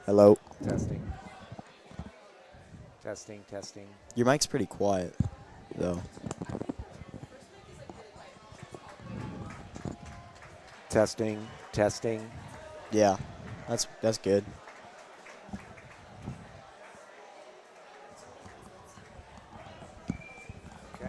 Hello. Testing. Testing, testing. Your mic's pretty quiet, though. Testing, testing. Yeah, that's good. Okay.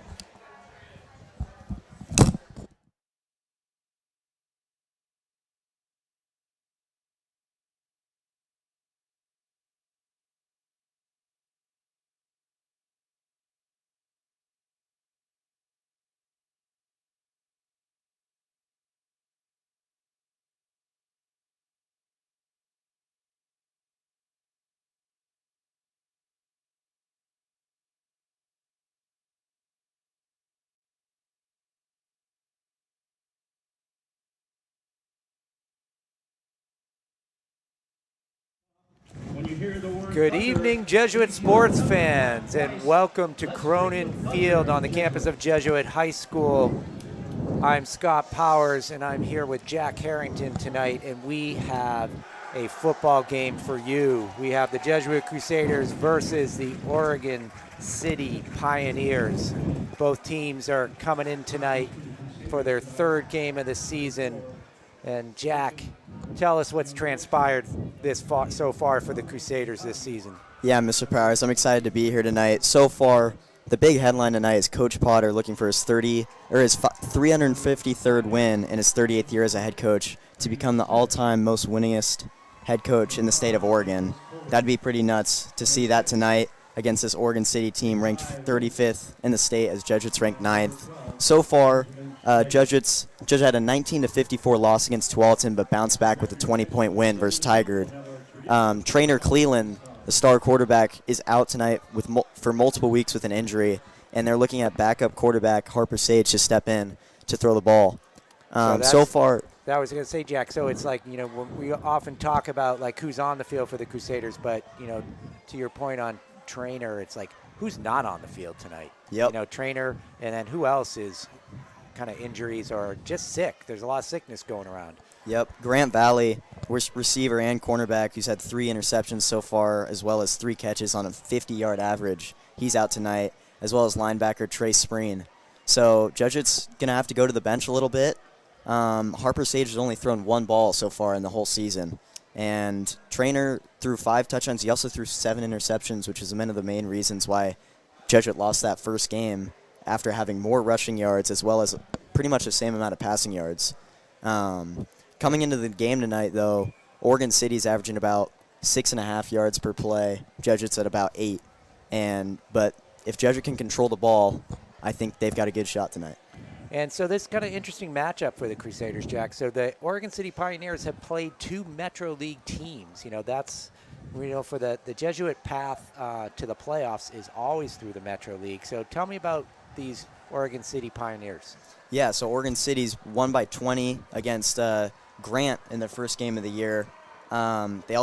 Good evening, Jesuit sports fans, and welcome to Cronin Field on the campus of Jesuit High School. I'm Scott Powers, and I'm here with Jack Harrington tonight, and we have a football game for you. We have the Jesuit Crusaders versus the Oregon City Pioneers. Both teams are coming in tonight for their third game of the season. And Jack, tell us what's transpired so far for the Crusaders this season. Yeah, Mr. Powers, I'm excited to be here tonight. So far, the big headline tonight is Coach Potter looking for his 353rd win in his 38th year as a head coach to become the all-time most winningest head coach in the state of Oregon. That'd be pretty nuts to see that tonight against this Oregon City team ranked 35th in the state as Jesuits ranked 9th. So far, Jesuits had a 19-54 loss against Tualatin, but bounced back with a 20-point win versus Tigard. Trainer Cleland, the star quarterback, is out tonight for multiple weeks with an injury, and they're looking at backup quarterback Harper Sage to step in to throw the ball. So far, that was going to say, Jack, so it's like, we often talk about like who's on the field for the Crusaders, but, to your point on trainer, it's like who's not on the field tonight. Yep. Trainer, and then who else is kind of injuries or just sick. There's a lot of sickness going around. Yep. Grant Valley, receiver and cornerback, who's had 3 interceptions so far, as well as 3 catches on a 50-yard average. He's out tonight, as well as linebacker Trey Spreen. So Jesuits going to have to go to the bench a little bit. Harper Sage has only thrown 1 ball so far in the whole season. And Trainer threw 5 touchdowns. He also threw 7 interceptions, which is one of the main reasons why Jesuit lost that first game after having more rushing yards as well as pretty much the same amount of passing yards. Coming into the game tonight, though, Oregon City's averaging about 6.5 yards per play. Jesuit's at about 8. But if Jesuit can control the ball, I think they've got a good shot tonight. And so this is kind of interesting matchup for the Crusaders, Jack. So the Oregon City Pioneers have played 2 Metro League teams. That's, for the Jesuit path to the playoffs is always through the Metro League. So tell me about these Oregon City Pioneers. Yeah, so Oregon City's won by 20 against Grant in their first game of the year. They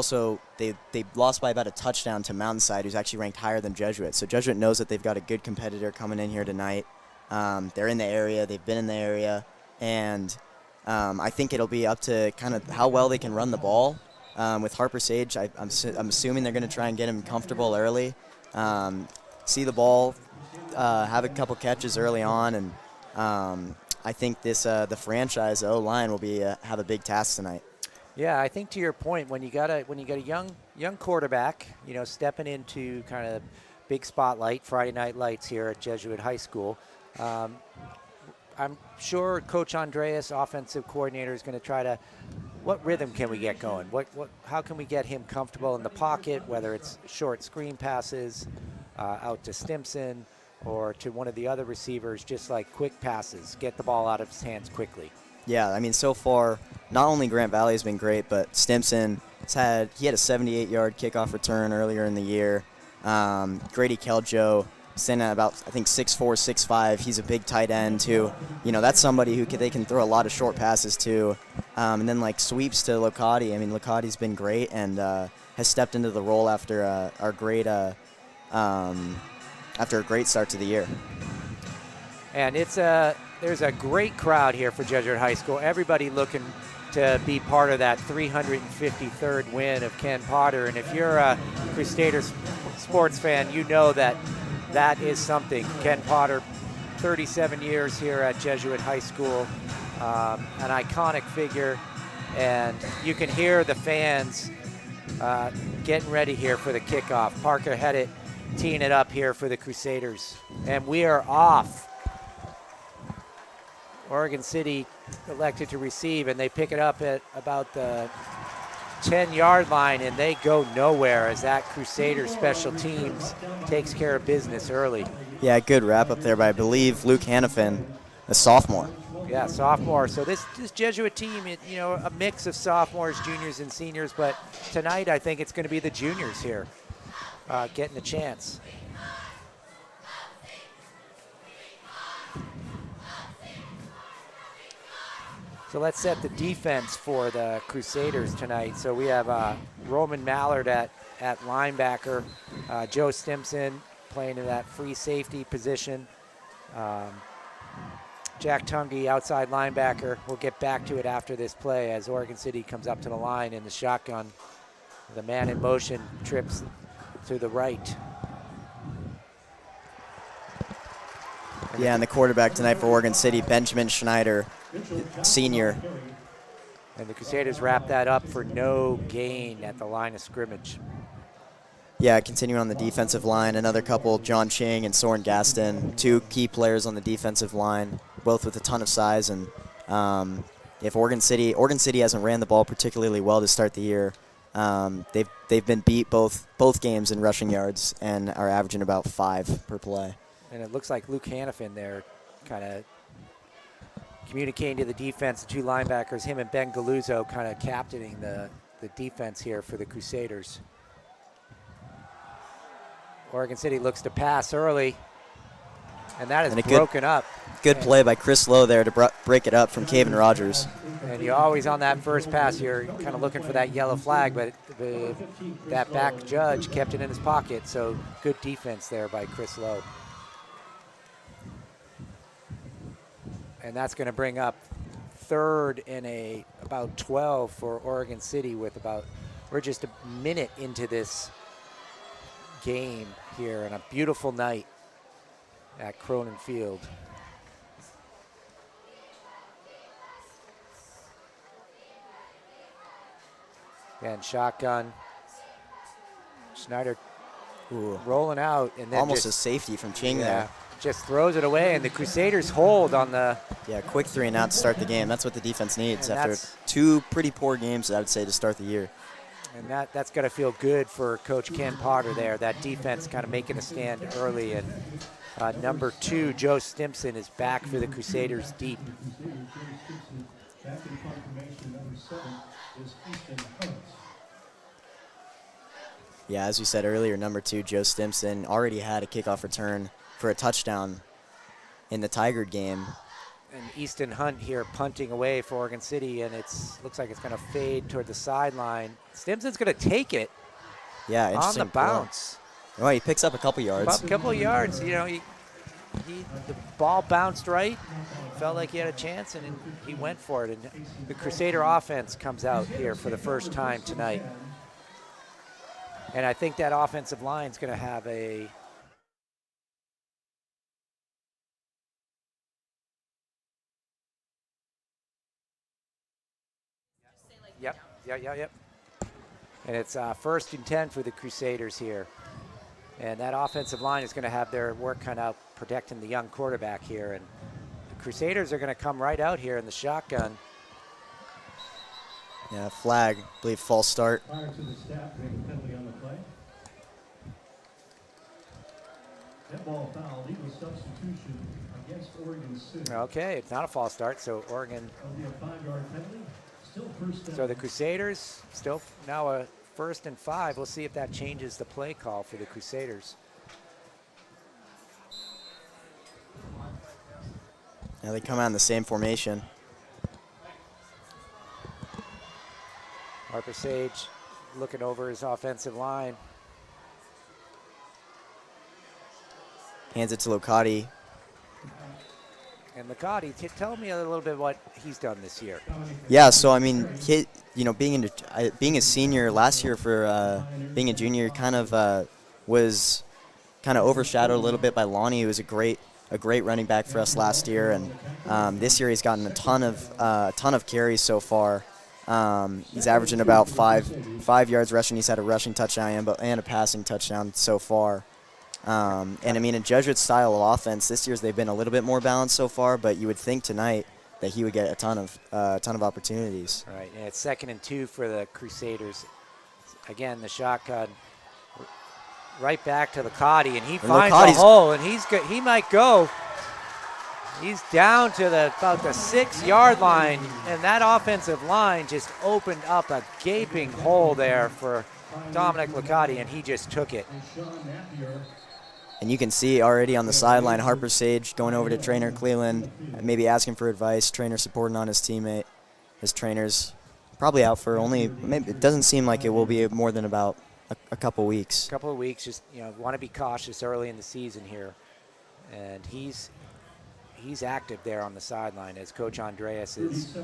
lost by about a touchdown to Mountainside, who's actually ranked higher than Jesuit. So Jesuit knows that they've got a good competitor coming in here tonight. They're in the area. They've been in the area. And I think it'll be up to kind of how well they can run the ball. With Harper Sage, I'm assuming they're going to try and get him comfortable early, see the ball, have a couple catches early on, and I think the franchise O-line will have a big task tonight. Yeah, I think to your point, when you got a young quarterback, stepping into kind of big spotlight, Friday night lights here at Jesuit High School, I'm sure Coach Andreas, offensive coordinator, is going to try to. What rhythm can we get going? How can we get him comfortable in the pocket? Whether it's short screen passes out to Stimson or to one of the other receivers, just like quick passes, get the ball out of his hands quickly. Yeah, I mean, so far, not only Grant Valley has been great, but Stimson had a 78-yard kickoff return earlier in the year. Grady Keljo, standing at about, I think, 6'4", 6'5". He's a big tight end, too. That's somebody who they can throw a lot of short passes to. And then, sweeps to Locati. I mean, Locati's been great and has stepped into the role after a great start to the year. And there's a great crowd here for Jesuit High School. Everybody looking to be part of that 353rd win of Ken Potter. And if you're a Crusaders sports fan, you know that that is something. Ken Potter, 37 years here at Jesuit High School, an iconic figure, and you can hear the fans getting ready here for the kickoff. Parker Hedit teeing it up here for the Crusaders, and we are off. Oregon City elected to receive, and they pick it up at about the 10-yard line, and they go nowhere as that Crusader special teams takes care of business early. Yeah, good wrap up there by, I believe, Luke Hannafin, a sophomore. Yeah, sophomore. So this Jesuit team, you know, a mix of sophomores, juniors, and seniors, but tonight I think it's going to be the juniors here getting a chance. So let's set the defense for the Crusaders tonight. So we have Roman Mallard at linebacker, Joe Stimson playing in that free safety position, Jack Tunge, outside linebacker. We'll get back to it after this play as Oregon City comes up to the line in the shotgun. The man in motion trips to the right. Yeah, and the quarterback tonight for Oregon City, Benjamin Schneider, senior. And the Crusaders wrap that up for no gain at the line of scrimmage. Yeah, continuing on the defensive line, another couple, John Ching and Soren Gaston, two key players on the defensive line, both with a ton of size. And if Oregon City hasn't ran the ball particularly well to start the year. They've been beat both games in rushing yards and are averaging about 5 per play. And it looks like Luke Hannafin there kind of communicating to the defense, the two linebackers, him and Ben Galuzzo kind of captaining the defense here for the Crusaders. Oregon City looks to pass early, and that is broken up. Good play by Chris Lowe there to break it up from Caven Rogers. And you're always on that first pass, you're kind of looking for that yellow flag, but that back judge kept it in his pocket, so good defense there by Chris Lowe. And that's going to bring up 3rd and about 12 for Oregon City we're just a minute into this game here on a beautiful night at Cronin Field. And shotgun. Schneider rolling out, and then almost a safety from Ching there. Just throws it away, and the Crusaders hold on the... Yeah, quick 3 and out to start the game. That's what the defense needs after 2 pretty poor games, I would say, to start the year. And that's got to feel good for Coach Ken Potter there. That defense kind of making a stand early. And number 2, Joe Stimson, is back for the Crusaders deep. Yeah, as we said earlier, number 2, Joe Stimson, already had a kickoff return for a touchdown in the Tiger game. And Easton Hunt here punting away for Oregon City, and looks like it's going to fade toward the sideline. Stimson's going to take it. Yeah, interesting on the bounce. Oh, he picks up a couple yards. A couple of yards. You know, the ball bounced right. Felt like he had a chance, and he went for it. And the Crusader offense comes out here for the first time tonight. And I think that offensive line is going to have a... Yep. And it's 1st and 10 for the Crusaders here. And that offensive line is going to have their work cut out protecting the young quarterback here. And the Crusaders are going to come right out here in the shotgun. Yeah, flag, I believe false start. Prior to the snap, we have a penalty on the play. That ball foul, legal substitution against Oregon City. Okay, it's not a false start, so Oregon. It'll be a 5-yard penalty. Still first down. So the Crusaders still now a 1st and 5. We'll see if that changes the play call for the Crusaders. Yeah, they come out in the same formation. Harper Sage looking over his offensive line. Hands it to Locati. And Licati, tell me a little bit what he's done this year. Yeah, so I mean, being a senior last year for being a junior kind of was kind of overshadowed a little bit by Lonnie, who was a great running back for us last year, and this year he's gotten a ton of carries so far. He's averaging about five yards rushing. He's had a rushing touchdown and a passing touchdown so far. And I mean, in Jesuit style of offense, this year's they've been a little bit more balanced so far, but you would think tonight that he would get a ton of opportunities. All right, and it's 2nd and 2 for the Crusaders. Again, the shotgun right back to Licati, and he finds a hole, and he might go. He's down to about the 6-yard line, and that offensive line just opened up a gaping hole there for Dominic Licati, and he just took it. And you can see already on the sideline, Harper Sage going over to trainer Cleveland, maybe asking for advice, trainer supporting on his teammate. His trainer's probably out for maybe it doesn't seem like it will be more than about a couple weeks. A couple of weeks, just want to be cautious early in the season here. And he's active there on the sideline as Coach Andreas is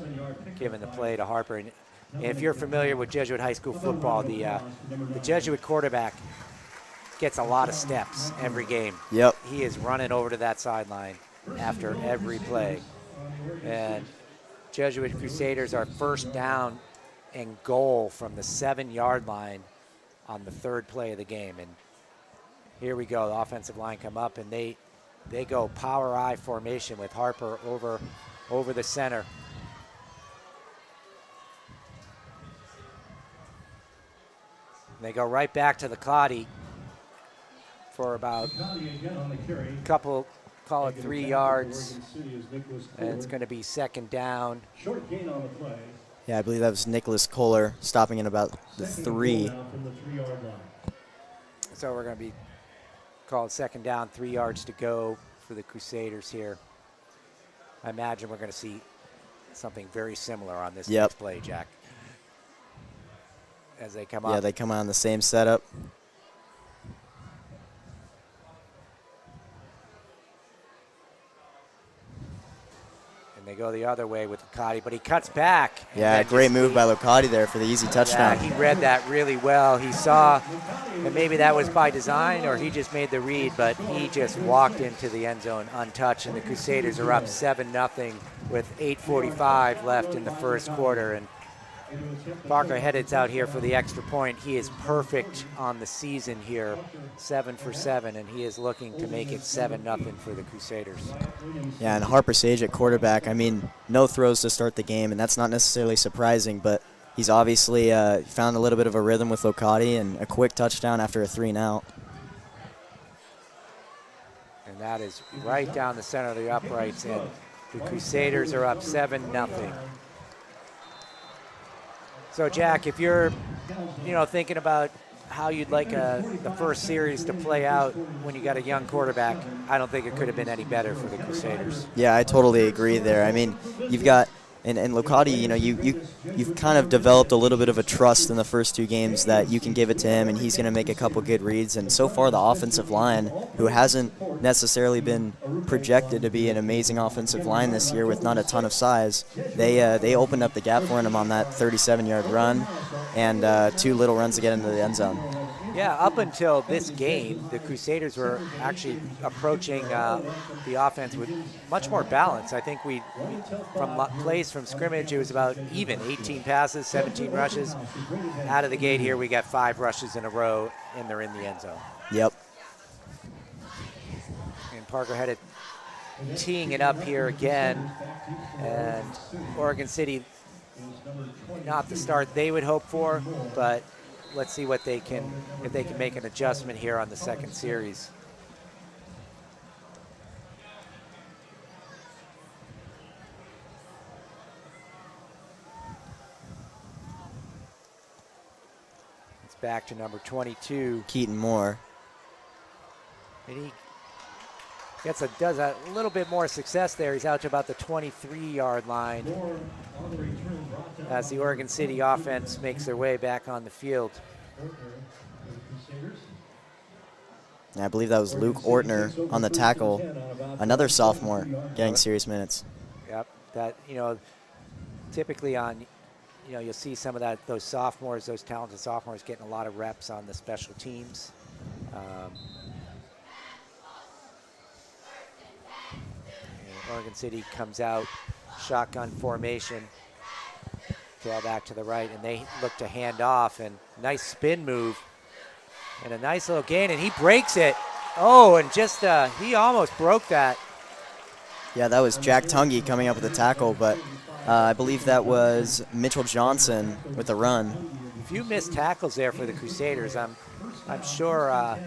giving the play to Harper. And if you're familiar with Jesuit high school football, the Jesuit quarterback gets a lot of steps every game. Yep. He is running over to that sideline after every play. And Jesuit Crusaders are first down and goal from the 7-yard line on the 3rd play of the game. And here we go, the offensive line come up, and they go power I formation with Harper over the center. And they go right back to the Licati for about a couple, call it 3 yards, and it's going to be 2nd down. Short gain on the play. Yeah, I believe that was Nicholas Kohler stopping in about the 3. So we're going to be called 2nd down, 3 yards to go for the Crusaders here. I imagine we're going to see something very similar on this next play, Jack. As they come up. Yeah, they come on the same setup. They go the other way with Licati, but he cuts back. Yeah, great move by Licati there for the easy touchdown. Yeah, he read that really well. He saw that maybe that was by design or he just made the read, but he just walked into the end zone untouched, and the Crusaders are up 7-0 with 8:45 left in the first quarter. And Parker Headed's out here for the extra point. He is perfect on the season here, 7 for 7, and he is looking to make it 7-0 for the Crusaders. Yeah, and Harper Sage at quarterback, I mean, no throws to start the game, and that's not necessarily surprising, but he's obviously found a little bit of a rhythm with Licati and a quick touchdown after a 3-and-out. And that is right down the center of the uprights, and the Crusaders are up 7-0. So, Jack, if you're, thinking about how you'd like the first series to play out when you got a young quarterback, I don't think it could have been any better for the Crusaders. Yeah, I totally agree there. I mean, you've got, and Licati, you've kind of developed a little bit of a trust in the first 2 games that you can give it to him, and he's going to make a couple good reads. And so far, the offensive line, who hasn't necessarily been projected to be an amazing offensive line this year with not a ton of size, they opened up the gap for him on that 37-yard run and 2 little runs to get into the end zone. Yeah, up until this game, the Crusaders were actually approaching the offense with much more balance. I think from plays from scrimmage, it was about even, 18 passes, 17 rushes. Out of the gate here, we got 5 rushes in a row, and they're in the end zone. Yep. And Parker Headed teeing it up here again, and Oregon City, not the start they would hope for, but let's see what if they can make an adjustment here on the second series. It's back to number 22. Keaton Moore. And he does a little bit more success there. He's out to about the 23-yard line as the Oregon City offense makes their way back on the field. And I believe that was Luke Ortner on the tackle, another sophomore getting serious minutes. Yep, that, typically on, you'll see some of those sophomores, those talented sophomores getting a lot of reps on the special teams. And Oregon City comes out, shotgun formation, tail back to the right, and they look to hand off, and nice spin move, and a nice little gain, and he breaks it. Oh, and just, he almost broke that. Yeah, that was Jack Tungy coming up with the tackle, but I believe that was Mitchell Johnson with the run. A few missed tackles there for the Crusaders. I'm sure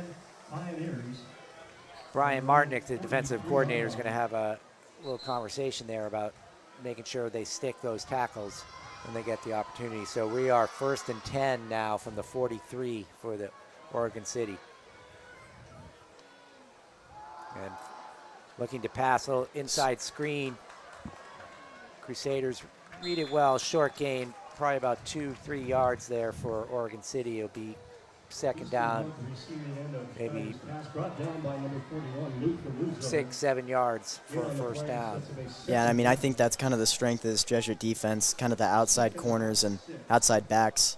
Brian Martinick, the defensive coordinator, is going to have a little conversation there about making sure they stick those tackles when they get the opportunity. So we are 1st and 10 now from the 43 for the Oregon City. And looking to pass, a little inside screen. Crusaders read it well, short gain, probably about 2-3 yards there for Oregon City. It'll be 2nd down, maybe 6-7 yards for a 1st down. Yeah, I mean, I think that's kind of the strength of this Jesuit defense, kind of the outside corners and outside backs.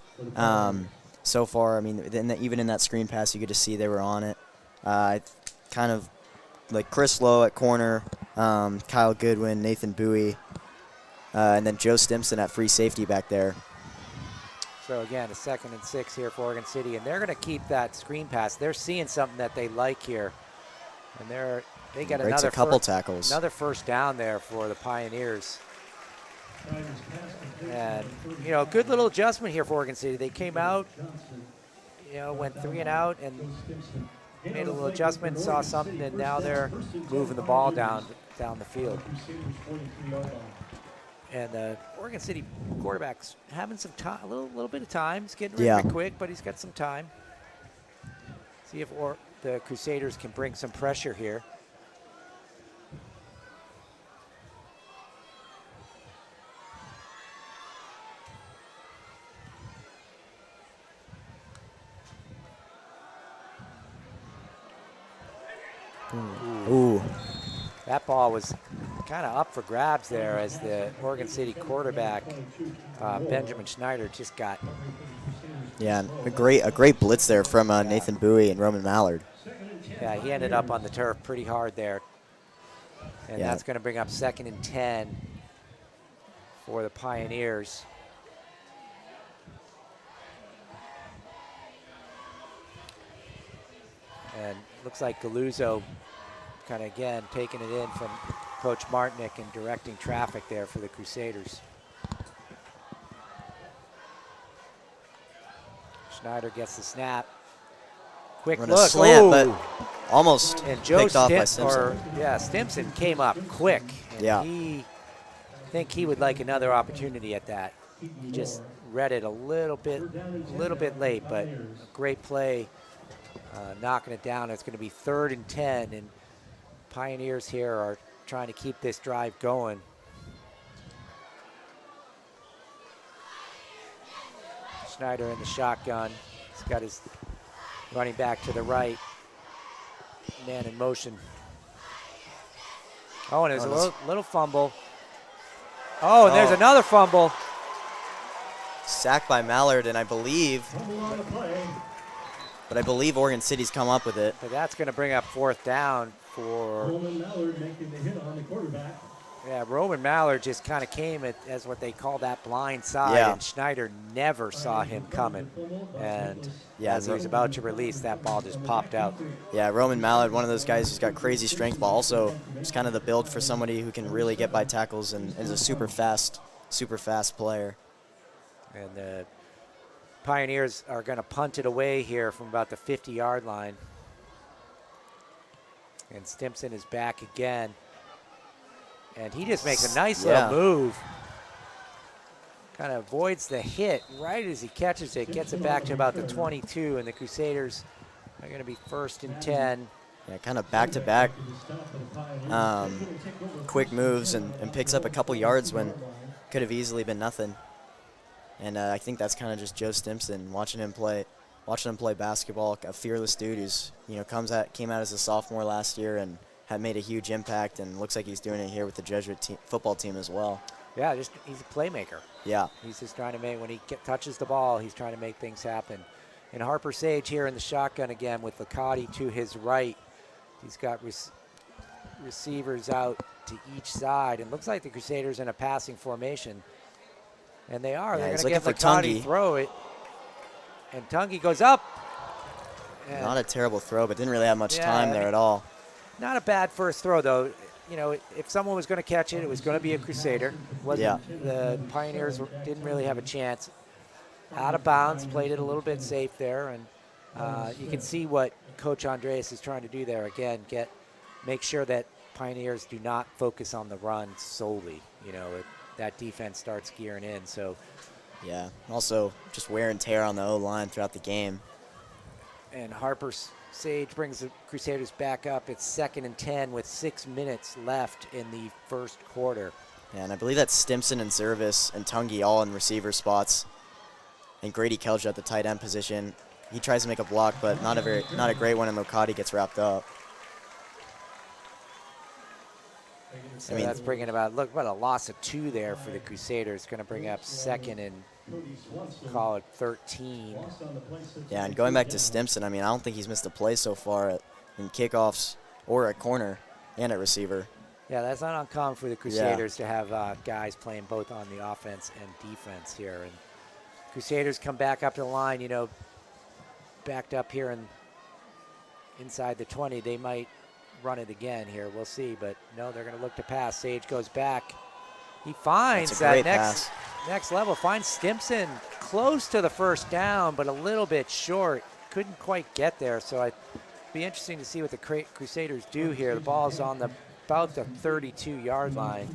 So far, I mean, even in that screen pass, you could just see they were on it. Kind of like Chris Lowe at corner, Kyle Goodwin, Nathan Bowie, and then Joe Stimson at free safety back there. So again, a 2nd and 6 here for Oregon City, and they're going to keep that screen pass. They're seeing something that they like here, and they get Breaks another a couple tackles. Another 1st down there for the Pioneers. And good little adjustment here for Oregon City. They came out, went 3 and out, and made a little adjustment, saw something, and now they're moving the ball down the field. And the Oregon City quarterback's having some time, a little bit of time. He's getting ready quick, but he's got some time. See if the Crusaders can bring some pressure here. Ooh. That ball was kind of up for grabs there as the Oregon City quarterback, Benjamin Schneider, just got. Yeah, a great blitz there from Nathan Bowie and Roman Mallard. Yeah, he ended up on the turf pretty hard there. And that's going to bring up 2nd and 10 for the Pioneers. And looks like Galuzzo kind of, again, taking it in from Coach Martinick and directing traffic there for the Crusaders. Schneider gets the snap. Quick Run look. a slant, Ooh. but almost And Joe picked off by Stimson. Stimson came up quick. And I think he would like another opportunity at that. He just read it a little bit late, but a great play, knocking it down. It's going to be 3rd and 10, and Pioneers here are trying to keep this drive going. Schneider in the shotgun. He's got his running back to the right. Man in motion. Oh, and there's a little fumble. Oh, and there's another fumble. Sacked by Mallard, and I believe Oregon City's come up with it. But that's going to bring up 4th down for. Roman Mallard making the hit on the quarterback. Yeah, Roman Mallard just kind of came as what they call that blind side, and Schneider never saw him coming. And as he was about to release, that ball just popped out. Yeah, Roman Mallard, one of those guys who's got crazy strength, but also just kind of the build for somebody who can really get by tackles and is a super fast player. And the Pioneers are going to punt it away here from about the 50-yard line. And Stimson is back again. And he just makes a nice little move. Kind of avoids the hit right as he catches it, gets it back to about the 22, and the Crusaders are going to be 1st and 10. Yeah, kind of back-to-back quick moves and picks up a couple yards when could have easily been nothing. And I think that's kind of just Joe Stimson, watching him play. watching him play basketball, a fearless dude who's, came out as a sophomore last year and had made a huge impact, and looks like he's doing it here with the Jesuit football team as well. Yeah, he's a playmaker. Yeah. He's just trying to make, when he touches the ball, he's trying to make things happen. And Harper Sage here in the shotgun again with Licati to his right. He's got receivers out to each side, and looks like the Crusaders in a passing formation. And they are. Yeah, they're going to get Licati throw it. And Tungi goes up. And not a terrible throw, but didn't really have much time there at all. not a bad first throw, though. You know, if someone was going to catch it, it was going to be a Crusader. The Pioneers didn't really have a chance. Out of bounds, played it a little bit safe there, and you can see what Coach Andreas is trying to do there. Again, make sure that Pioneers do not focus on the run solely. You know, that defense starts gearing in. So, yeah, also just wear and tear on the O-line throughout the game. And Harper Sage brings the Crusaders back up. It's 2nd and 10 with 6 minutes left in the first quarter. Yeah, and I believe that's Stimson and Zervis and Tungi all in receiver spots. And Grady Kelja at the tight end position. He tries to make a block, but not a great one, and Licati gets wrapped up. So that's bringing about, look, what a loss of 2 there for the Crusaders. Going to bring up 2nd and call it 13. Yeah, and going back to Stimson, I mean, I don't think he's missed a play so far in kickoffs or at corner and at receiver. Yeah, that's not uncommon for the Crusaders to have guys playing both on the offense and defense here. And Crusaders come back up to the line, you know, backed up here and inside the 20. They might run it again here. We'll see, but no, they're going to look to pass. Sage goes back. He finds that next level. Finds Stimson close to the first down, but a little bit short. Couldn't quite get there, so it'd be interesting to see what the Crusaders do here. The ball's on about the 32-yard line.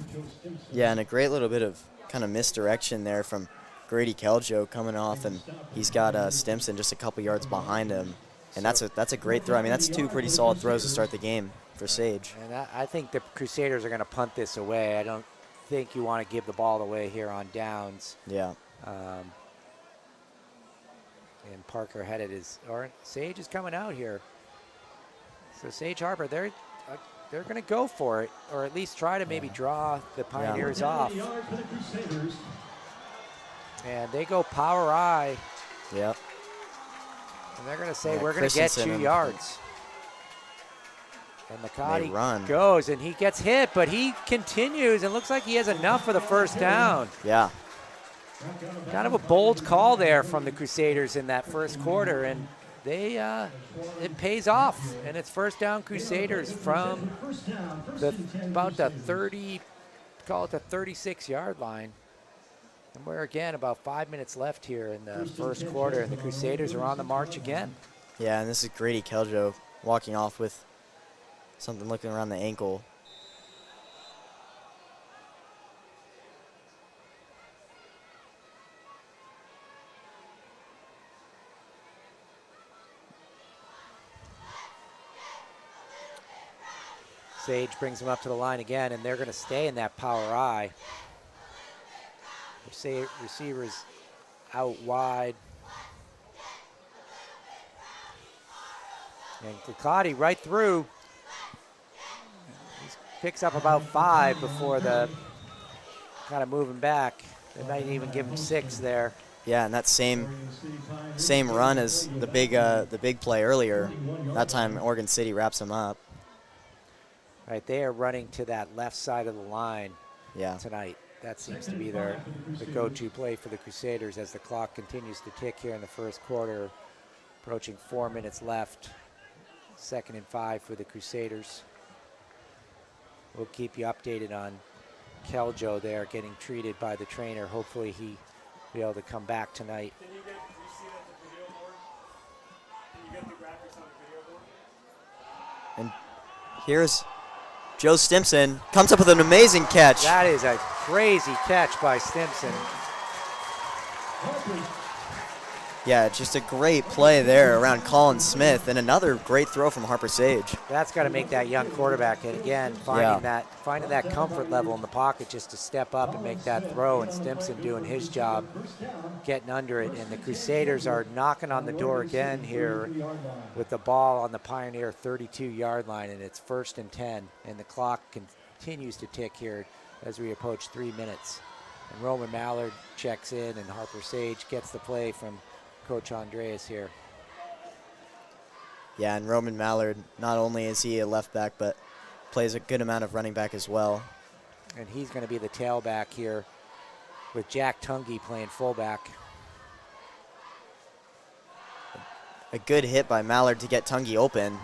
Yeah, and a great little bit of kind of misdirection there from Grady Keljo coming off, and he's got Stimson just a couple yards behind him. And that's a great throw. I mean, that's 2 pretty solid throws to start the game for Sage. And I think the Crusaders are going to punt this away. I don't think you want to give the ball away here on downs. Yeah. And Parker headed Sage is coming out here. So Sage Harper, they're going to go for it, or at least try to maybe draw the Pioneers off. And they go power I. Yep. And they're going to say, we're going to get 2 yards. And Licati goes, and he gets hit, but he continues, and looks like he has enough for the first down. Yeah. Kind of a bold call there from the Crusaders in that first quarter, and it pays off. And it's first down Crusaders from about the 30, call it the 36-yard line. And we're again about 5 minutes left here in the first quarter, and the Crusaders are on the march again. Yeah, and this is Grady Keljo walking off with something looking around the ankle. Sage brings him up to the line again, and they're going to stay in that power I. Receivers out wide. And Licati right through. He picks up about 5 before the kind of moving back. They might even give him 6 there. Yeah, and that same run as the big play earlier. That time Oregon City wraps him up. Right, they are running to that left side of the line tonight. That seems to be the go-to play for the Crusaders as the clock continues to tick here in the first quarter. Approaching 4 minutes left. 2nd and 5 for the Crusaders. We'll keep you updated on Keljo there getting treated by the trainer. Hopefully he'll be able to come back tonight. Can you see that the video board? Can you get the graphics on the video board? And here's Joe Stimson, comes up with an amazing catch. That is a crazy catch by Stimson. Yeah, just a great play there around Colin Smith, and another great throw from Harper Sage. That's got to make that young quarterback, and again, finding that comfort level in the pocket just to step up and make that throw, and Stimson doing his job, getting under it. And the Crusaders are knocking on the door again here with the ball on the Pioneer 32-yard line, and it's 1st and 10, and the clock continues to tick here as we approach 3 minutes. And Roman Mallard checks in, and Harper Sage gets the play from Coach Andreas here. Yeah, and Roman Mallard, not only is he a left back, but plays a good amount of running back as well. And he's going to be the tailback here with Jack Tungy playing fullback. A good hit by Mallard to get Tungy open.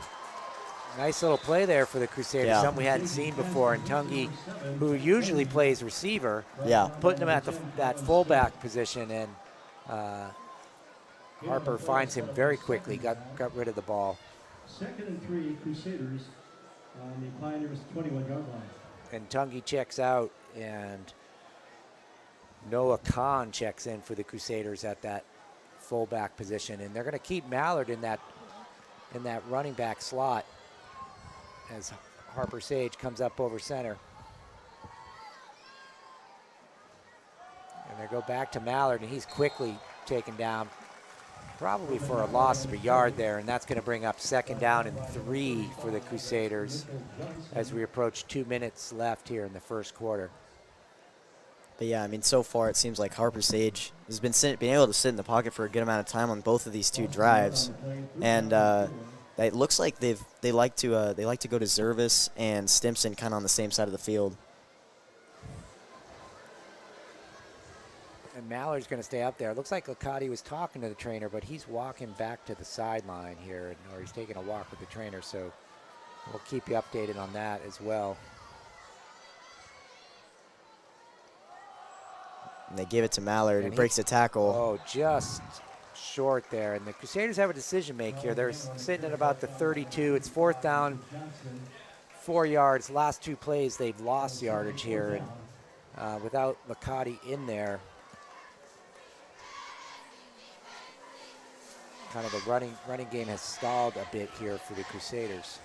Nice little play there for the Crusaders, something we hadn't seen before. And Tungy, who usually plays receiver, putting him at that fullback position, and Harper finds him very quickly, got rid of the ball. 2nd and 3, Crusaders on the Pioneers' 21-yard line. And Tungy checks out, and Noah Kahn checks in for the Crusaders at that fullback position. And they're going to keep Mallard in that running back slot as Harper Sage comes up over center. And they go back to Mallard, and he's quickly taken down, probably for a loss of a yard there, and that's going to bring up 2nd down and 3 for the Crusaders as we approach 2 minutes left here in the first quarter. But yeah, I mean, so far it seems like Harper Sage has been able to sit in the pocket for a good amount of time on both of these 2 drives, and it looks like they like to go to Zervis and Stimson kind of on the same side of the field. And Mallard's going to stay up there. It looks like Licati was talking to the trainer, but he's walking back to the sideline here, or he's taking a walk with the trainer, so we'll keep you updated on that as well. And they give it to Mallard, who breaks the tackle. Oh, just short there. And the Crusaders have a decision make here. They're sitting at about the 32. It's 4th down, 4 yards. Last 2 plays, they've lost yardage here. And without Licati in there, kind of the running game has stalled a bit here for the Crusaders.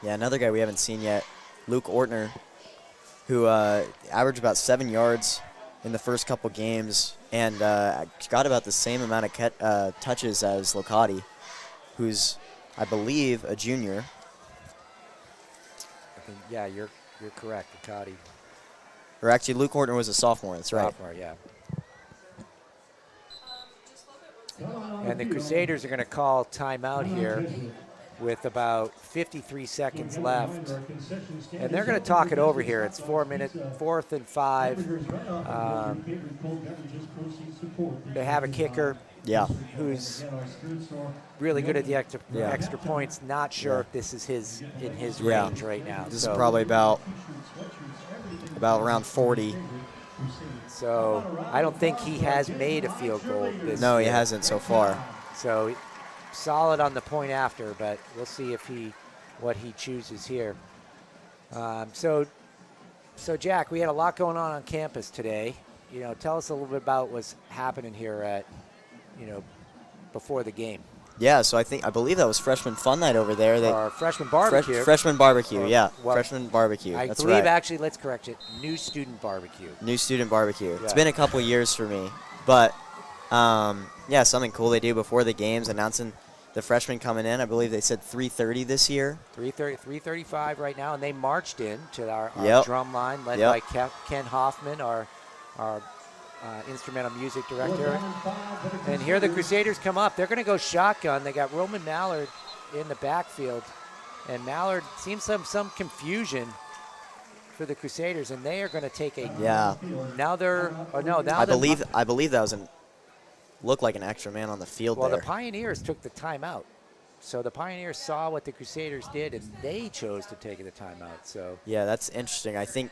Yeah, another guy we haven't seen yet, Luke Ortner, who averaged about 7 yards in the first couple games and got about the same amount of touches as Licati, who's, I believe, a junior. I think, yeah, you're correct, Licati. Or actually, Luke Ortner was a sophomore. That's right. Sophomore, yeah. And the Crusaders are going to call timeout here with about 53 seconds left. And they're going to talk it over here. It's 4 minutes, 4th and 5. They have a kicker who's really good at the extra points. Not sure if this is in his range right now. This is probably about around 40. So I don't think he has made a field goal this No, year. he hasn't so far. So solid on the point after, but we'll see if what he chooses here. So Jack, we had a lot going on campus today. You know, tell us a little bit about what's happening here at, before the game. Yeah, so I believe that was freshman fun night over there. Or freshman barbecue. Freshman barbecue, well, freshman barbecue. I believe actually, let's correct it, new student barbecue. New student barbecue. Yeah. It's been a couple years for me, but yeah, something cool they do before the games, announcing the freshmen coming in. I believe they said 3:30 this year. 3:35 right now, and they marched in to our drum line led by Ken Hoffman, our instrumental music director. And here the Crusaders come up. They're going to go shotgun. They got Roman Mallard in the backfield, and Mallard seems some confusion for the Crusaders, and they are going to take a now they're I believe that was looked like an extra man on the field. Well, there. the Pioneers took the timeout. So the Pioneers saw what the Crusaders did, and they chose to take the timeout. So yeah, that's interesting. I think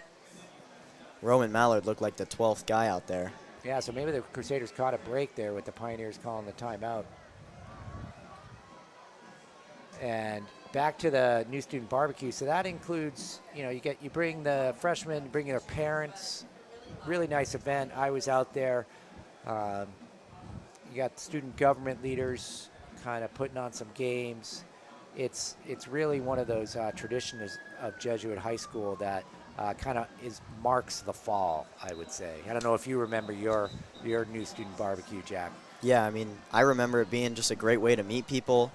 Roman Mallard looked like the 12th guy out there. yeah, so maybe the Crusaders caught a break there with the Pioneers calling the timeout. And back to the new student barbecue. So that includes, you bring the freshmen, bring their parents, really nice event. I was out there. You got student government leaders kind of putting on some games. It's really one of those traditions of Jesuit High School that kind of marks the fall, I would say. I don't know if you remember your new student barbecue, Jack. Yeah, I mean, I remember it being just a great way to meet people.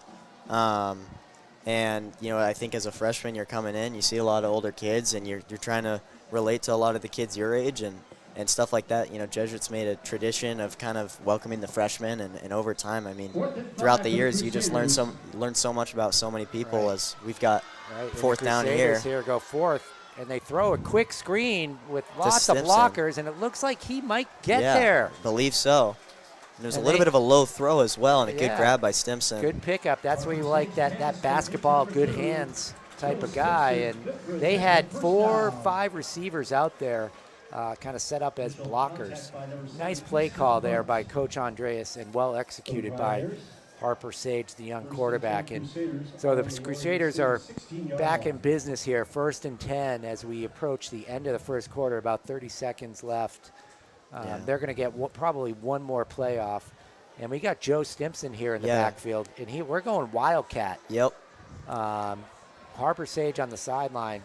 And, you know, I think as a freshman, you're coming in, you see a lot of older kids, and you're trying to relate to a lot of the kids your age and stuff like that. You know, Jesuits made a tradition of kind of welcoming the freshmen, and over time, I mean, throughout the years, you just learn so much about so many people. Right. As we've got fourth down Crusaders here. Go fourth, and they throw a quick screen with lots of Stimson. blockers, and it looks like he might get Yeah, there. Believe so. And there's a And little they- bit of a low throw as well, and a good Yeah. grab by Stimson. Good pickup. That's where you like that basketball, good hands type of guy. And they had 4 or 5 receivers out there kind of set up as blockers. Nice play call there by Coach Andreas and well executed by Harper Sage, the young quarterback. And so the Crusaders are back in business here, 1st and 10 as we approach the end of the first quarter, about 30 seconds left. They're going to get probably one more play off. And we got Joe Stimson here in the backfield. And we're going Wildcat. Yep. Harper Sage on the sideline.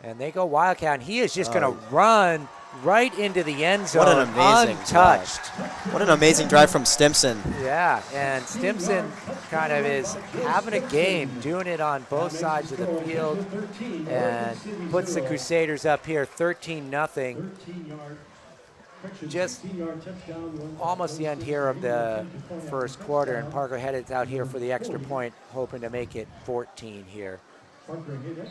And they go Wildcat. And he is just going to run right into the end zone. What an amazing untouched. What an amazing drive from Stimson. Yeah, and Stimson kind of is having a game, doing it on both sides of the field, and puts the Crusaders up here 13-0. Just almost the end here of the first quarter, and Parker headed out here for the extra point, hoping to make it 14 here. Parker hit it.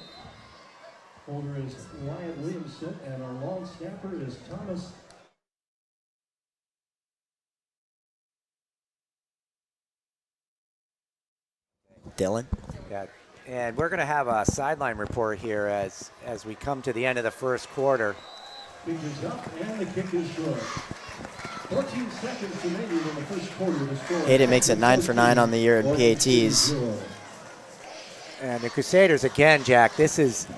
Holder is Wyatt Williamson, and our long snapper is Thomas. Dylan. Yeah, and we're going to have a sideline report here as we come to the end of the first quarter. Fingers up, and the kick is good. 14 seconds remaining in the first quarter. The score. Hayden makes it 9 for 9 on the year in PATs. And the Crusaders again, Jack, this is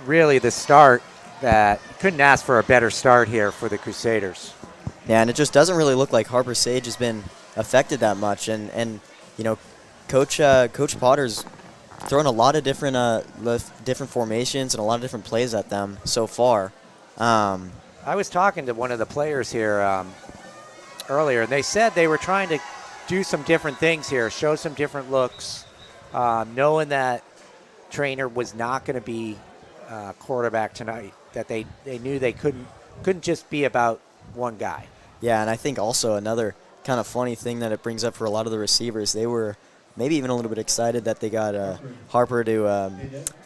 really the start that couldn't ask for a better start here for the Crusaders. Yeah, and it just doesn't really look like Harper Sage has been affected that much. And you know, Coach Potter's thrown a lot of different formations and a lot of different plays at them so far. I was talking to one of the players here earlier, and they said they were trying to do some different things here, show some different looks, knowing that Trainer was not going to be quarterback tonight, that they knew they couldn't just be about one guy. Yeah, and I think also another kind of funny thing that it brings up for a lot of the receivers, they were maybe even a little bit excited that they got Harper to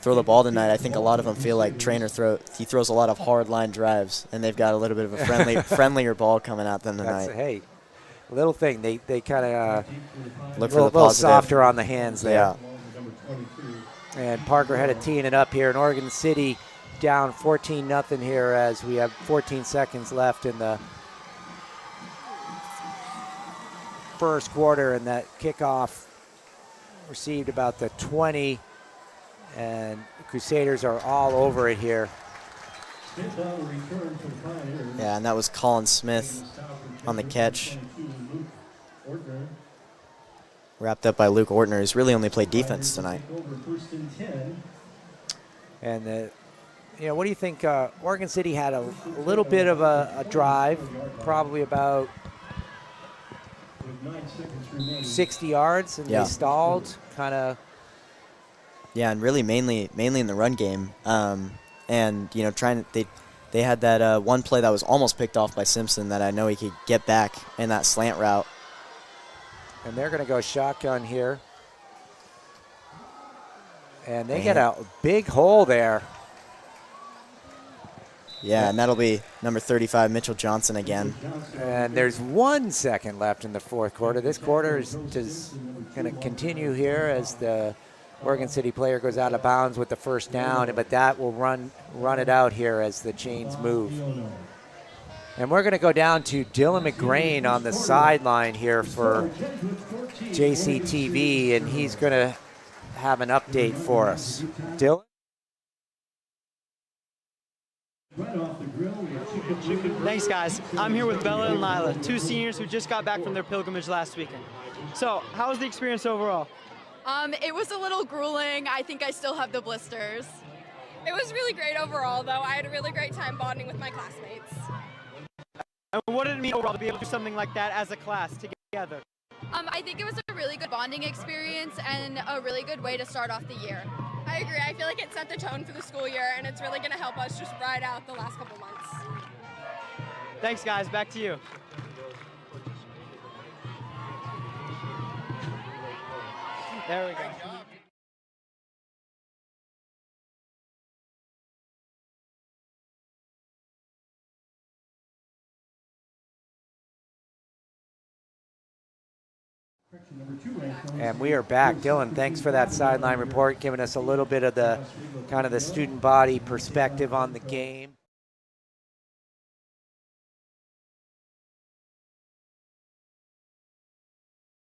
throw the ball tonight. I think a lot of them feel like Trainer throws a lot of hard line drives, and they've got a little bit of a friendlier ball coming at them tonight. Hey, little thing. They kind of look for the little positive. softer on the hands there. Yeah. And Parker had it teeing it up here in Oregon City, down 14-0 here as we have 14 seconds left in the first quarter, and that kickoff received about the 20, and the Crusaders are all over it here. Yeah, and that was Colin Smith on the catch. Wrapped up by Luke Ortner, who's really only played defense tonight. And what do you think? Oregon City had a little bit of a drive, probably about 60 yards, and they stalled, kind of. Yeah, and really mainly in the run game, and they had that one play that was almost picked off by Simpson that I know he could get back in that slant route. And they're going to go shotgun here, and they get a big hole there. Yeah, and that'll be number 35, Mitchell Johnson again. And there's 1 second left in the fourth quarter. This quarter is going to continue here as the Oregon City player goes out of bounds with the first down, but that will run it out here as the chains move. And we're going to go down to Dylan McGrain on the sideline here for JCTV, and he's going to have an update for us. Dylan? Right off the grill, we have chicken. Thanks, guys. I'm here with Bella and Lila, two seniors who just got back from their pilgrimage last weekend. So, how was the experience overall? It was a little grueling. I think I still have the blisters. It was really great overall, though. I had a really great time bonding with my classmates. And what did it mean overall to be able to do something like that as a class together? I think it was a really good bonding experience and a really good way to start off the year. I agree. I feel like it set the tone for the school year, and it's really going to help us just ride out the last couple months. Thanks, guys. Back to you. There we go. And we are back. Dylan, thanks for that sideline report, giving us a little bit of the kind of the student body perspective on the game.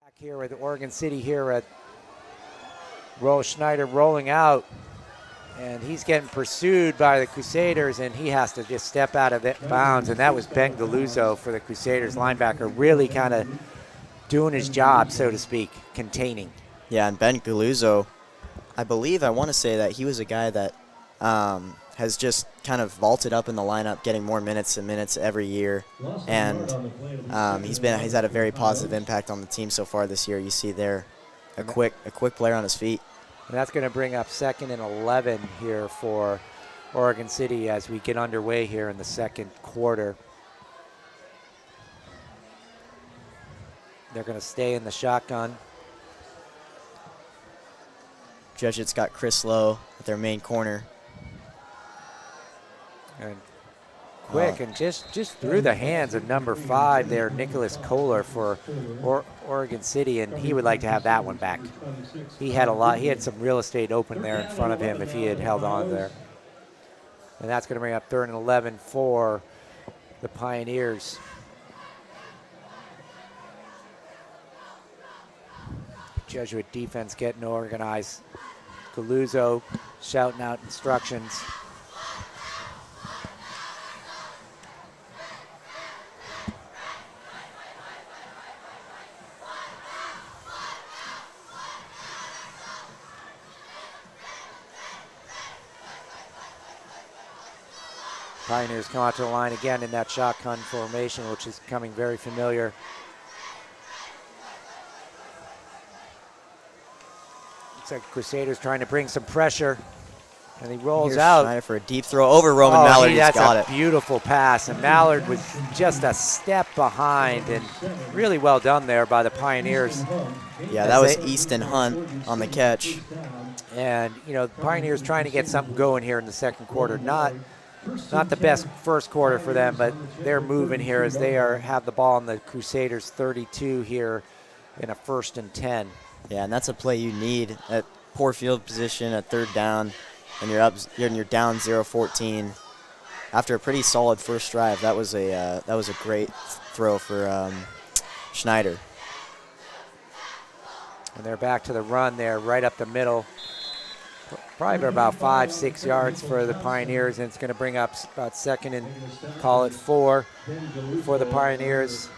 Back here with Oregon City here at Schneider rolling out. And he's getting pursued by the Crusaders, and he has to just step out of bounds. And that was Ben Galuzzo for the Crusaders linebacker, really kind of doing his job, so to speak, containing. Yeah, and Ben Galuzzo, I want to say that he was a guy that has just kind of vaulted up in the lineup, getting more minutes and minutes every year. And he's had a very positive impact on the team so far this year. You see there a quick player on his feet. And that's going to bring up 2nd and 11 here for Oregon City as we get underway here in the second quarter. They're going to stay in the shotgun. Jesuit's got Chris Lowe at their main corner. And quick and just through the hands of number 5 there, Nicholas Kohler for Oregon City, and he would like to have that one back. He had some real estate open there in front of him if he had held on there. And that's going to bring up 3rd and 11 for the Pioneers. Jesuit defense getting organized. Galuzzo shouting out instructions. Pioneers come out to the line again in that shotgun formation, which is becoming very familiar. Looks like Crusaders trying to bring some pressure, and he rolls Here's out. Schneider for a deep throw over Roman Mallard. He's That's got a it. beautiful pass, and Mallard was just a step behind, and really well done there by the Pioneers. Yeah, that was Easton Hunt on the catch. And the Pioneers trying to get something going here in the second quarter. Not the best first quarter for them, but they're moving here as they have the ball on the Crusaders 32 here in a 1st and 10. Yeah, and that's a play you need at poor field position at 3rd down, and you're down 0-14. After a pretty solid first drive, that was a great throw for Schneider. And they're back to the run there, right up the middle. Probably about 5-6 yards for the Pioneers, and it's going to bring up about 2nd and call it 4 for the Pioneers.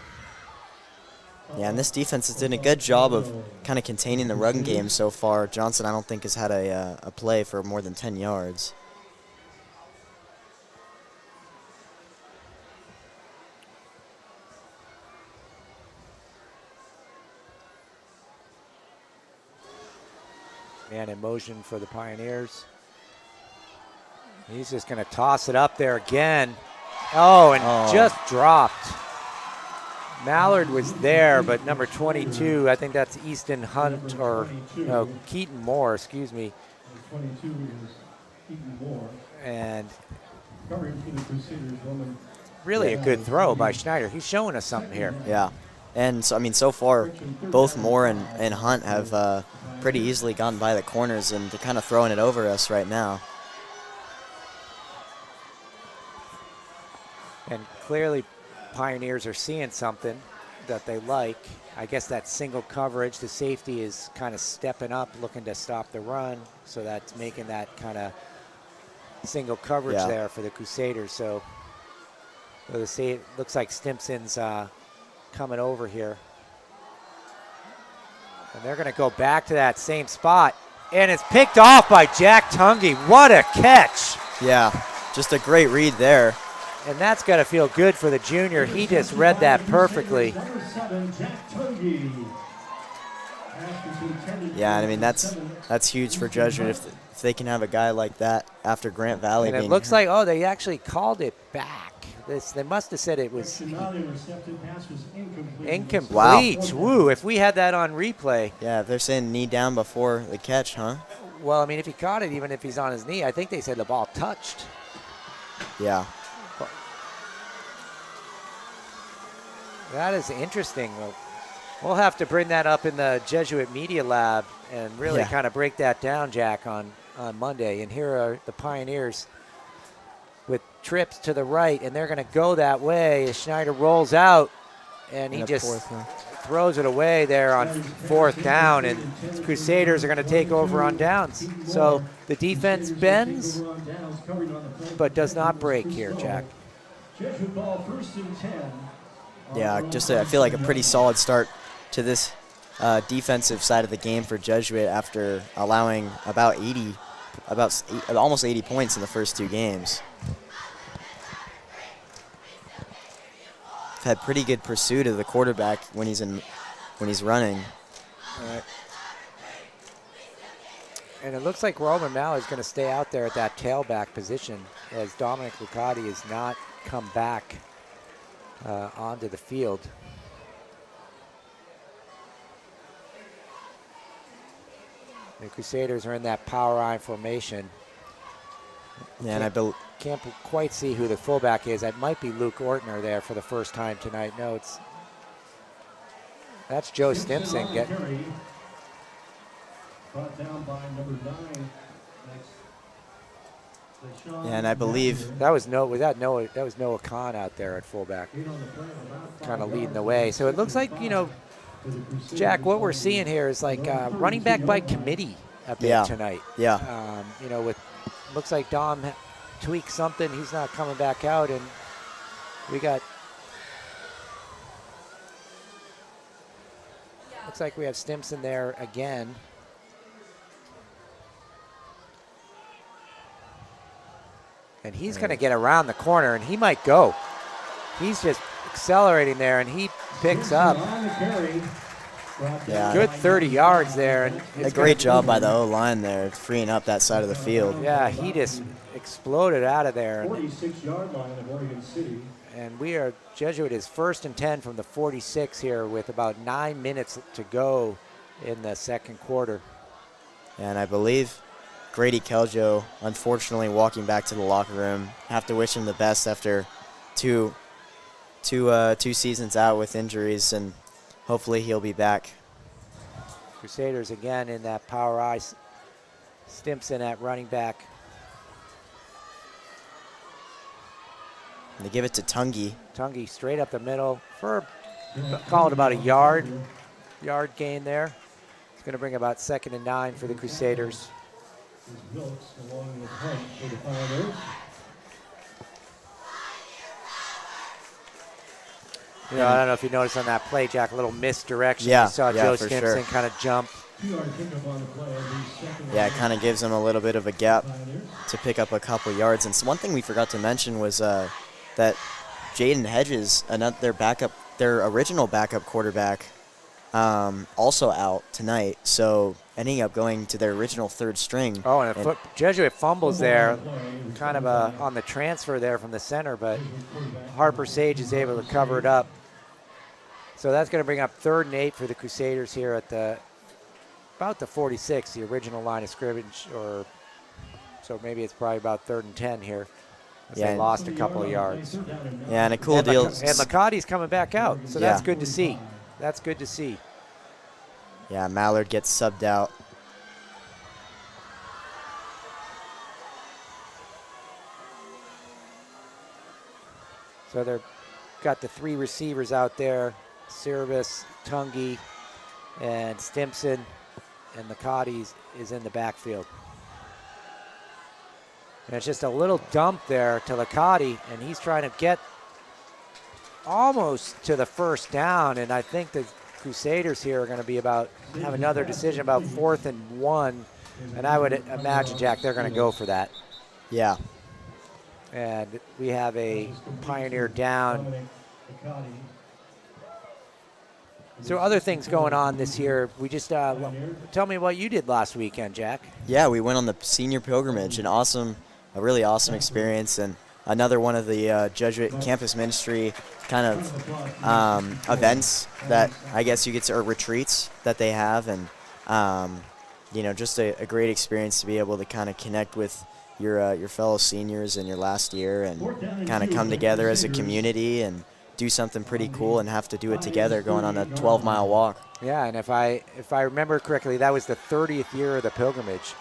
Yeah, and this defense has done a good job of kind of containing the run game so far. Johnson, I don't think, has had a play for more than 10 yards. Man in motion for the Pioneers. He's just going to toss it up there again. Just dropped. Mallard was there, but number 22, I think that's Easton Hunt, or no, Keaton Moore, excuse me. 22 is Keaton Moore. And Covering for the Crusaders, Roman. Really a good throw by Schneider. He's showing us something here. Yeah. And so far, both Moore and Hunt have pretty easily gotten by the corners, and they're kind of throwing it over us right now. And clearly, Pioneers are seeing something that they like. I guess that single coverage, the safety is kind of stepping up, looking to stop the run. So that's making that kind of single coverage Yeah. there for the Crusaders. So it looks like Stimpson's coming over here. And they're going to go back to that same spot. And it's picked off by Jack Tungy. What a catch. Yeah, just a great read there. And that's got to feel good for the junior. He just read that perfectly. Number 7, Jack Tungy. Yeah, I mean, that's huge for Jesuit if they can have a guy like that after Grant Valley. And it being looks like, oh, they actually called it back. They must have said it was incomplete. Wow. Woo, if we had that on replay. Yeah, they're saying knee down before the catch, huh? Well, I mean, if he caught it, even if he's on his knee, I think they said the ball touched. Yeah. That is interesting. We'll have to bring that up in the Jesuit Media Lab and really kind of break that down, Jack, on Monday. And here are the Pioneers with trips to the right, and they're going to go that way as Schneider rolls out, and he just throws it away there on 4th down, and Crusaders are going to take over on downs. So the defense bends, but does not break here, Jack. Jesuit ball, 1st and 10. Yeah, just I feel like a pretty solid start to this defensive side of the game for Jesuit after allowing almost 80 points in the first 2 games. Had pretty good pursuit of the quarterback when he's running. Right. And it looks like Roman Mallard is going to stay out there at that tailback position as Dominic Lucati has not come back onto the field. The Crusaders are in that power I formation. Yeah, and can't quite see who the fullback is. It might be Luke Ortner there for the first time tonight. No, that's Joe Stimpson. Brought down by number 9. Yeah, and I believe that was Noah Khan out there at fullback, kind of leading the way. So it looks like, Jack, what we're seeing here is like running back by committee a bit tonight. Yeah. Looks like Dom tweaked something. He's not coming back out, and looks like we have Stimpson there again. And he's going to get around the corner, and he might go. He's just accelerating there, and he picks up. Yeah. Good 30 yards there. And a great job by the O-line there, freeing up that side of the field. Yeah, he just exploded out of there. 46-yard line of Oregon City. And Jesuit is 1st and 10 from the 46 here with about 9 minutes to go in the second quarter. And I believe Grady Keljo, unfortunately, walking back to the locker room. Have to wish him the best after two seasons out with injuries, and hopefully he'll be back. Crusaders again in that power I. Stimpson at running back. And they give it to Tungy. Tungy straight up the middle for, call it about a yard gain there. It's going to bring about 2nd and 9 for the Crusaders. Wilkes along with Hunt for the Pioneers. I don't know if you noticed on that play, Jack, a little misdirection. You saw Joe Stimpson kind of jump. Yeah, it kind of gives them a little bit of a gap to pick up a couple yards. And so one thing we forgot to mention was that Jaden Hedges, their original backup quarterback, also out tonight. So ending up going to their original 3rd string. Oh, and Jesuit fumbles there, kind of on the transfer there from the center, but Harper Sage is able to cover it up. So that's going to bring up 3rd and 8 for the Crusaders here at about the 46, the original line of scrimmage, so maybe it's probably about 3rd and 10 here. They lost a couple of yards. Yeah, and a cool deal. And McCarty's coming back out, so that's good to see. That's good to see. Yeah, Mallard gets subbed out. So they've got the 3 receivers out there, Cerebus, Tungy, and Stimpson, and McCarty is in the backfield. And it's just a little dump there to Licati, and he's trying to get almost to the first down. And I think the Crusaders here are going to be have another decision about 4th and 1. And I would imagine, Jack, they're going to go for that. Yeah. And we have a Pioneer down. So other things going on this year. We just tell me what you did last weekend, Jack. Yeah, we went on the senior pilgrimage, a really awesome experience, and another one of the Jesuit campus ministry kind of events that I guess you get to, or retreats that they have, and just a great experience to be able to kind of connect with your fellow seniors in your last year and kind of come together as a community and do something pretty cool and have to do it together going on a 12-mile walk. Yeah, and if I remember correctly, that was the 30th year of the pilgrimage.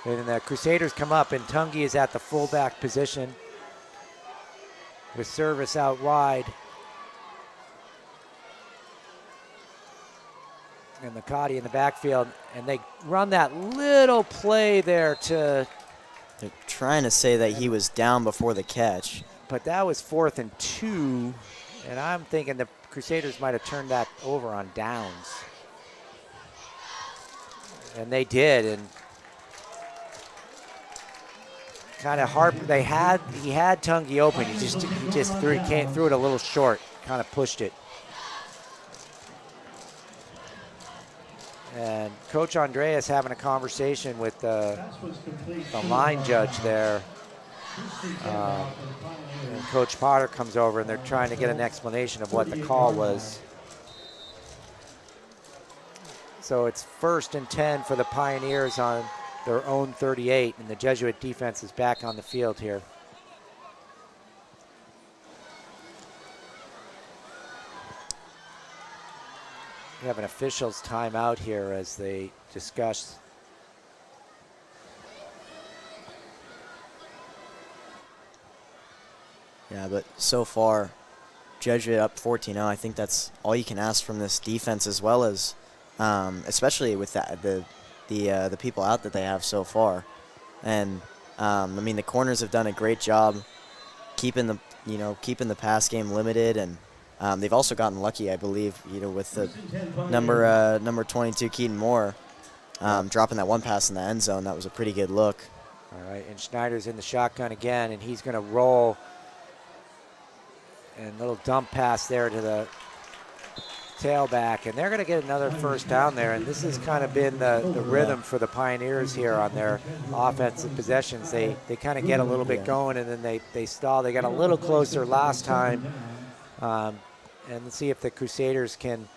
And the Crusaders come up, and Tungi is at the fullback position with service out wide. And Licati in the backfield, and they run that little play there to... They're trying to say that he was down before the catch. But that was 4th and 2, and I'm thinking the Crusaders might have turned that over on downs. And they did, and kind of hard. He had Tungi open. He just threw it a little short, kind of pushed it. And Coach Andreas having a conversation with the line judge there. And Coach Potter comes over, and they're trying to get an explanation of what the call was. So it's 1st and 10 for the Pioneers on their own 38, and the Jesuit defense is back on the field here. We have an officials timeout here as they discuss. Yeah, but so far, Jesuit up 14-0. I think that's all you can ask from this defense, as well as, especially with the people out that they have so far. And the corners have done a great job keeping the pass game limited, and they've also gotten lucky, I believe, with the number 22 Keaton Moore dropping that one pass in the end zone. That was a pretty good look. All right, and Schneider's in the shotgun again, and he's going to roll. And little dump pass there to the tailback, and they're going to get another first down there. And this has kind of been the rhythm for the Pioneers here on their offensive possessions. They kind of get a little bit going, and then they stall. They got a little closer last time. And let's see if the Crusaders can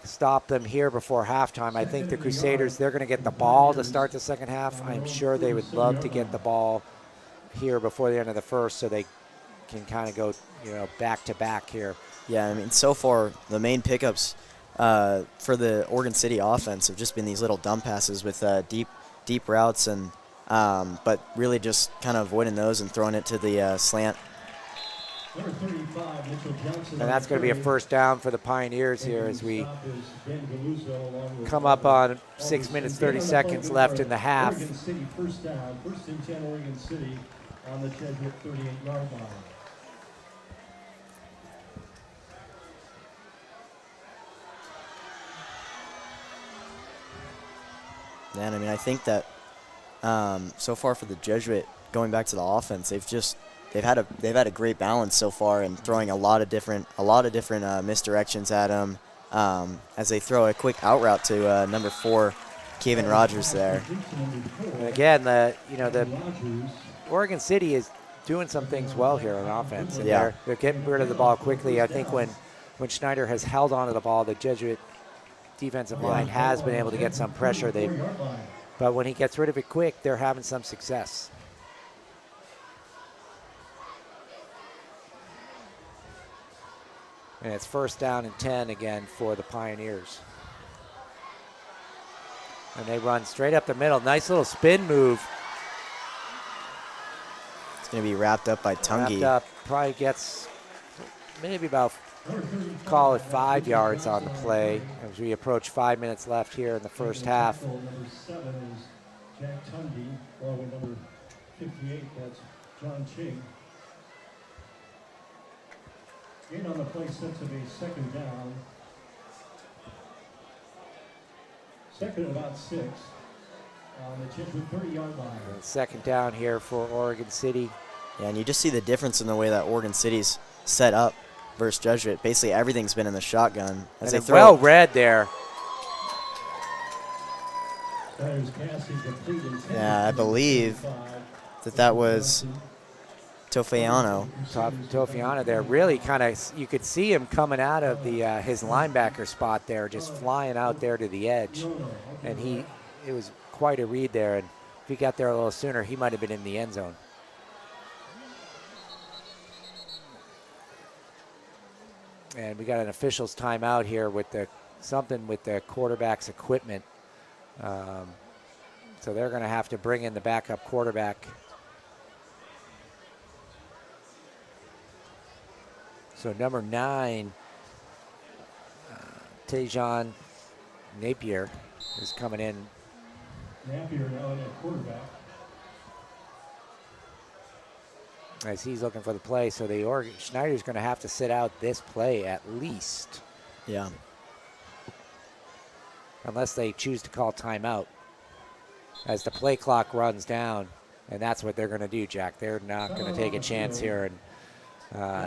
stop them here before halftime. I think the Crusaders, they're going to get the ball to start the second half. I'm sure they would love to get the ball here before the end of the first, so they can kind of go, back to back here. Yeah, so far the main pickups for the Oregon City offense have just been these little dump passes with deep routes, and but really just kind of avoiding those and throwing it to the slant. And that's going to be a first down for the Pioneers here as we come up on 6 minutes, 30 seconds left in the half. Oregon City first down, 1st and 10 Oregon City on the Jesuit 38-yard line. And I think that so far for the Jesuit, going back to the offense, they've had a great balance so far, and throwing a lot of different misdirections at them as they throw a quick out route to number 4, Kevin Rogers there. And again, the Oregon City is doing some things well here on offense, and they're getting rid of the ball quickly. I think when Schneider has held onto the ball, the Jesuit defensive line has been able to get some pressure. But when he gets rid of it quick, they're having some success. And it's 1st down and 10 again for the Pioneers. And they run straight up the middle. Nice little spin move. It's going to be wrapped up by Tungi. Wrapped up, probably gets maybe about, call it 5 yards on the play as we approach 5 minutes left here in the first half. Number 7 is Jack Tungi, along with number 58, that's John Ching. Gain on the play sets of a second down. Second and about 6 on the Jesuit 30-yard line. Second down here for Oregon City. Yeah, and you just see the difference in the way that Oregon City's set up versus Jesuit. Basically, everything's been in the shotgun. As they throw well read there. Yeah, I believe that was Tofiano. Tofiano there, really kind of, you could see him coming out of the his linebacker spot there, just flying out there to the edge. And it was quite a read there. And if he got there a little sooner, he might have been in the end zone. And we got an official's timeout here with something with the quarterback's equipment. So they're going to have to bring in the backup quarterback. So number 9, Tejan Napier is coming in. Napier now at quarterback. As he's looking for the play, so Schneider's going to have to sit out this play at least. Yeah. Unless they choose to call timeout as the play clock runs down, and that's what they're going to do, Jack. They're not going to take a chance here and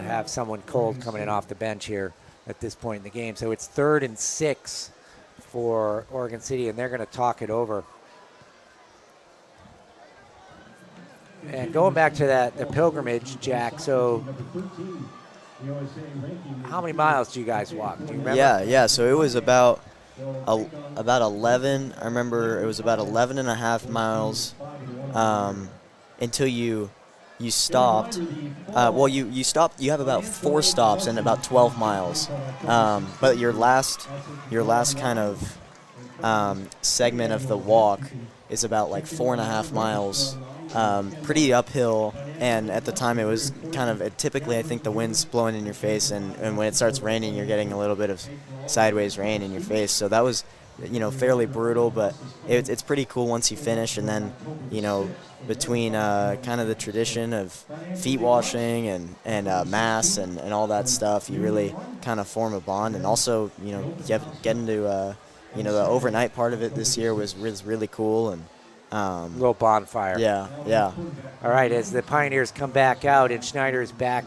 have someone cold coming in off the bench here at this point in the game. So it's 3rd and 6 for Oregon City, and they're going to talk it over. And going back to the pilgrimage, Jack, so how many miles do you guys walk? Do you remember? Yeah, so it was about 11. I remember it was about 11 and a half miles until you stopped. You stopped. You have about 4 stops and about 12 miles. But your last kind of segment of the walk is about like 4.5 miles. Pretty uphill, and at the time it was typically I think the wind's blowing in your face, and when it starts raining you're getting a little bit of sideways rain in your face, so that was fairly brutal, but it's pretty cool once you finish. And then between kind of the tradition of feet washing and mass and all that stuff, you really kind of form a bond. And also getting to the overnight part of it this year was really cool. And little bonfire. Yeah. All right, as the Pioneers come back out, and Schneider is back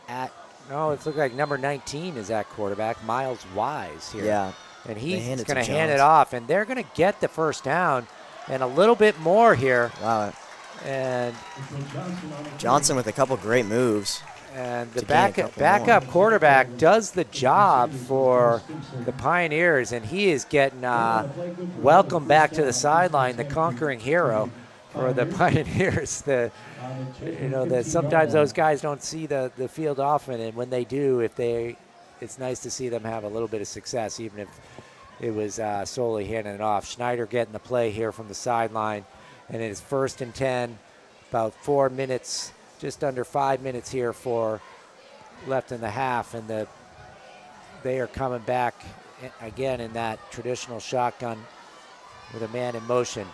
it looks like number 19 is at quarterback, Miles Wise here. Yeah. And he's going to hand it off, and they're going to get the first down and a little bit more here. Wow. And Johnson with a couple great moves. And the backup quarterback does the job for the Pioneers, and he is getting welcome back to the sideline, the conquering hero for the Pioneers. Sometimes those guys don't see the field often, and when they do, it's nice to see them have a little bit of success, even if it was solely handing it off. Schneider getting the play here from the sideline, and it is 1st and 10, about 4 minutes. Just under 5 minutes here left in the half, and they are coming back again in that traditional shotgun with a man in motion.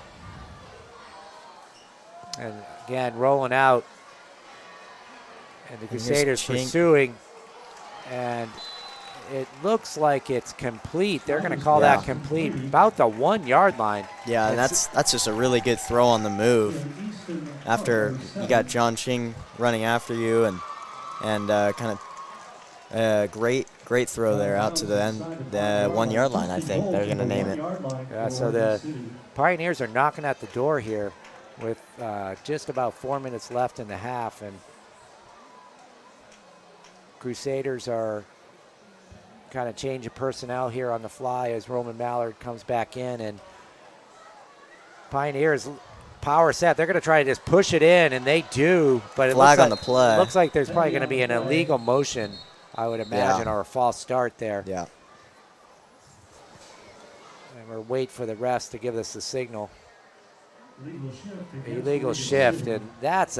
And again, rolling out, and the Crusaders pursuing, and it looks like it's complete. They're going to call that complete, about the 1 yard line. Yeah, and that's just a really good throw on the move. After you got John Ching running after you, and kind of great throw there out to the 1 yard line. I think they're going to name it. Yeah, so the Pioneers are knocking at the door here with just about 4 minutes left in the half, and Crusaders are kind of changing personnel here on the fly as Roman Mallard comes back in, and Pioneers power set. They're going to try to just push it in, and they do, but it flag on the play. It looks like there's probably going to be an illegal motion, I would imagine, or a false start there. Yeah. And we'll wait for the refs to give us the signal. Illegal shift, and that's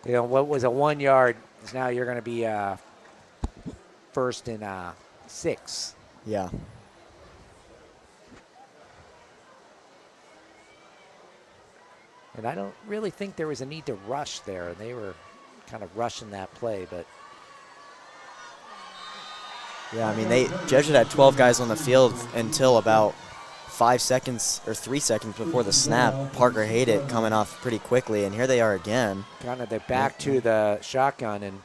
what was a 1 yard is now you're going to be 1st and 6. Yeah. And I don't really think there was a need to rush there. And they were kind of rushing that play, but. Yeah, I mean, Jesuit had 12 guys on the field until about 5 seconds or 3 seconds before the snap. Parker Hayden coming off pretty quickly, and here they are again. Kind of they're back to the shotgun, and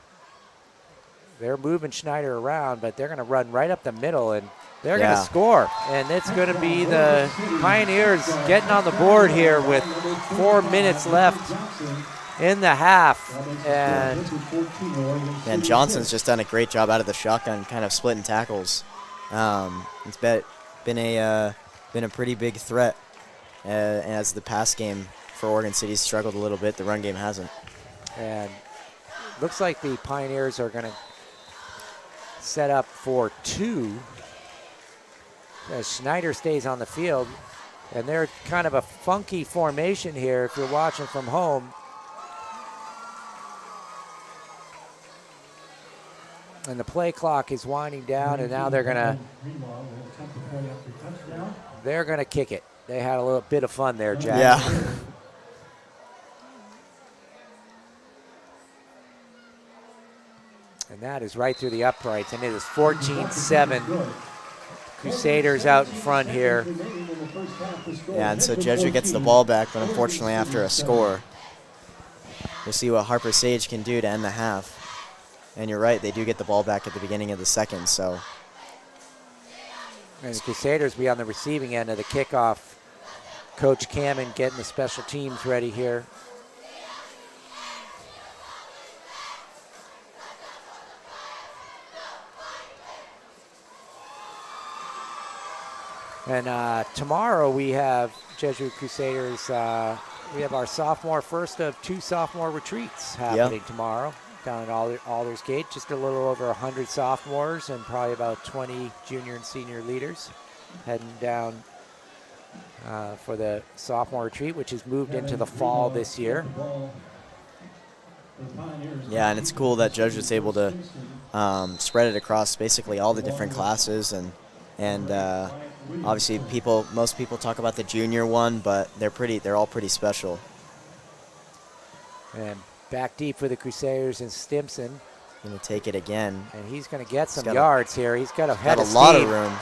they're moving Schneider around, but they're going to run right up the middle, and they're going to score. And it's going to be the Pioneers getting on the board here with 4 minutes left in the half. And Johnson's just done a great job out of the shotgun, kind of splitting tackles. It's been a pretty big threat as the pass game for Oregon City's struggled a little bit. The run game hasn't. And looks like the Pioneers are going to set up for 2 as Schneider stays on the field. And they're kind of a funky formation here if you're watching from home. And the play clock is winding down, and now they're gonna kick it. They had a little bit of fun there, Jack. Yeah. And that is right through the uprights, and it is 14-7. Crusaders out in front here. Yeah, and so Jesuit gets the ball back, but unfortunately after a score. We'll see what Harper Sage can do to end the half. And you're right, they do get the ball back at the beginning of the second, so. And the Crusaders be on the receiving end of the kickoff. Coach Cameron getting the special teams ready here. And tomorrow we have Jesuit Crusaders, we have our first of 2 sophomore retreats happening tomorrow. Down at Alders Gate, just a little over 100 sophomores and probably about 20 junior and senior leaders heading down for the sophomore retreat, which has moved into the fall this year. Yeah, and it's cool that Jesuit's able to spread it across basically all the different classes, and obviously most people talk about the junior one, but they're all pretty special. And back deep for the Crusaders and Stimson. Going to take it again. And he's going to get some yards here. He's got a head of steam. Got a lot of room.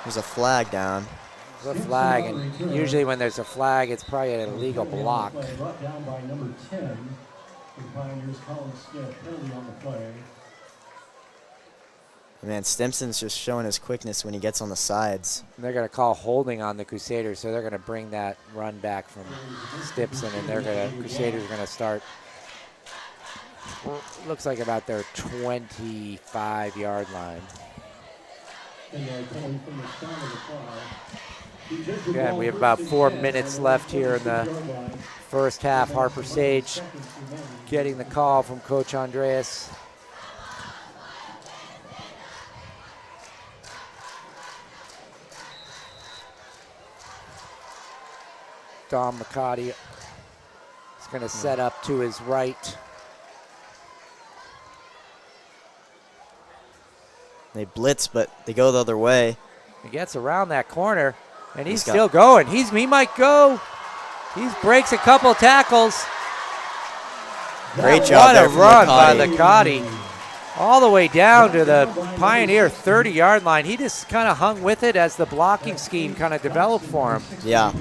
There's a flag down. There's a flag, and usually when there's a flag, it's probably an illegal block. Brought down by number 10. The Pioneers Colin Smith penalty on the play. Man, Stimson's just showing his quickness when he gets on the sides. And they're going to call holding on the Crusaders, so they're going to bring that run back from Stimson, and Crusaders are going to start. Looks like about their 25-yard line. Again, we have about 4 minutes left here in the first half. Harper Sage getting the call from Coach Andreas. Dom McCarty is going to set up to his right. They blitz, but they go the other way. He gets around that corner, and he's still going. He might go. He breaks a couple tackles. Great job there. What a run by Licati. All the way down to the Pioneer 30-yard line. He just kind of hung with it as the blocking scheme kind of developed for him. Yeah,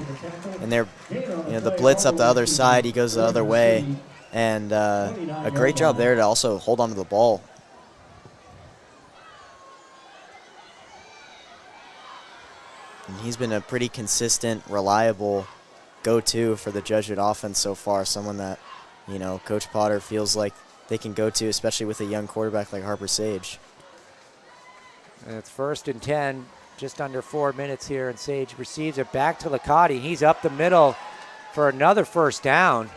and they're, the blitz up the other side. He goes the other way, and a great job there to also hold on to the ball. And he's been a pretty consistent, reliable go-to for the Jesuit offense so far. Someone that, Coach Potter feels like they can go to, especially with a young quarterback like Harper Sage. And it's 1st and 10, just under 4 minutes here, and Sage receives it back to Licati. He's up the middle for another first down.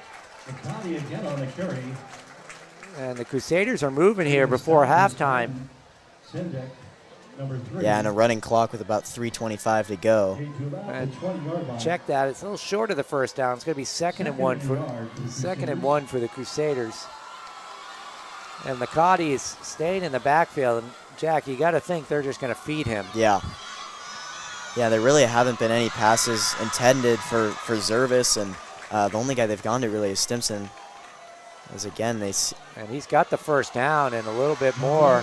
Licati again on the carry. And the Crusaders are moving here before halftime. Sendek, number 3. Yeah, and a running clock with about 3:25 to go. And check that. It's a little short of the first down. It's going to be second and one for the Crusaders. And Licati is staying in the backfield. And Jack, you got to think they're just going to feed him. Yeah. Yeah, there really haven't been any passes intended for Zervis, and The only guy they've gone to really is Stimson. As again, And he's got the first down and a little bit more.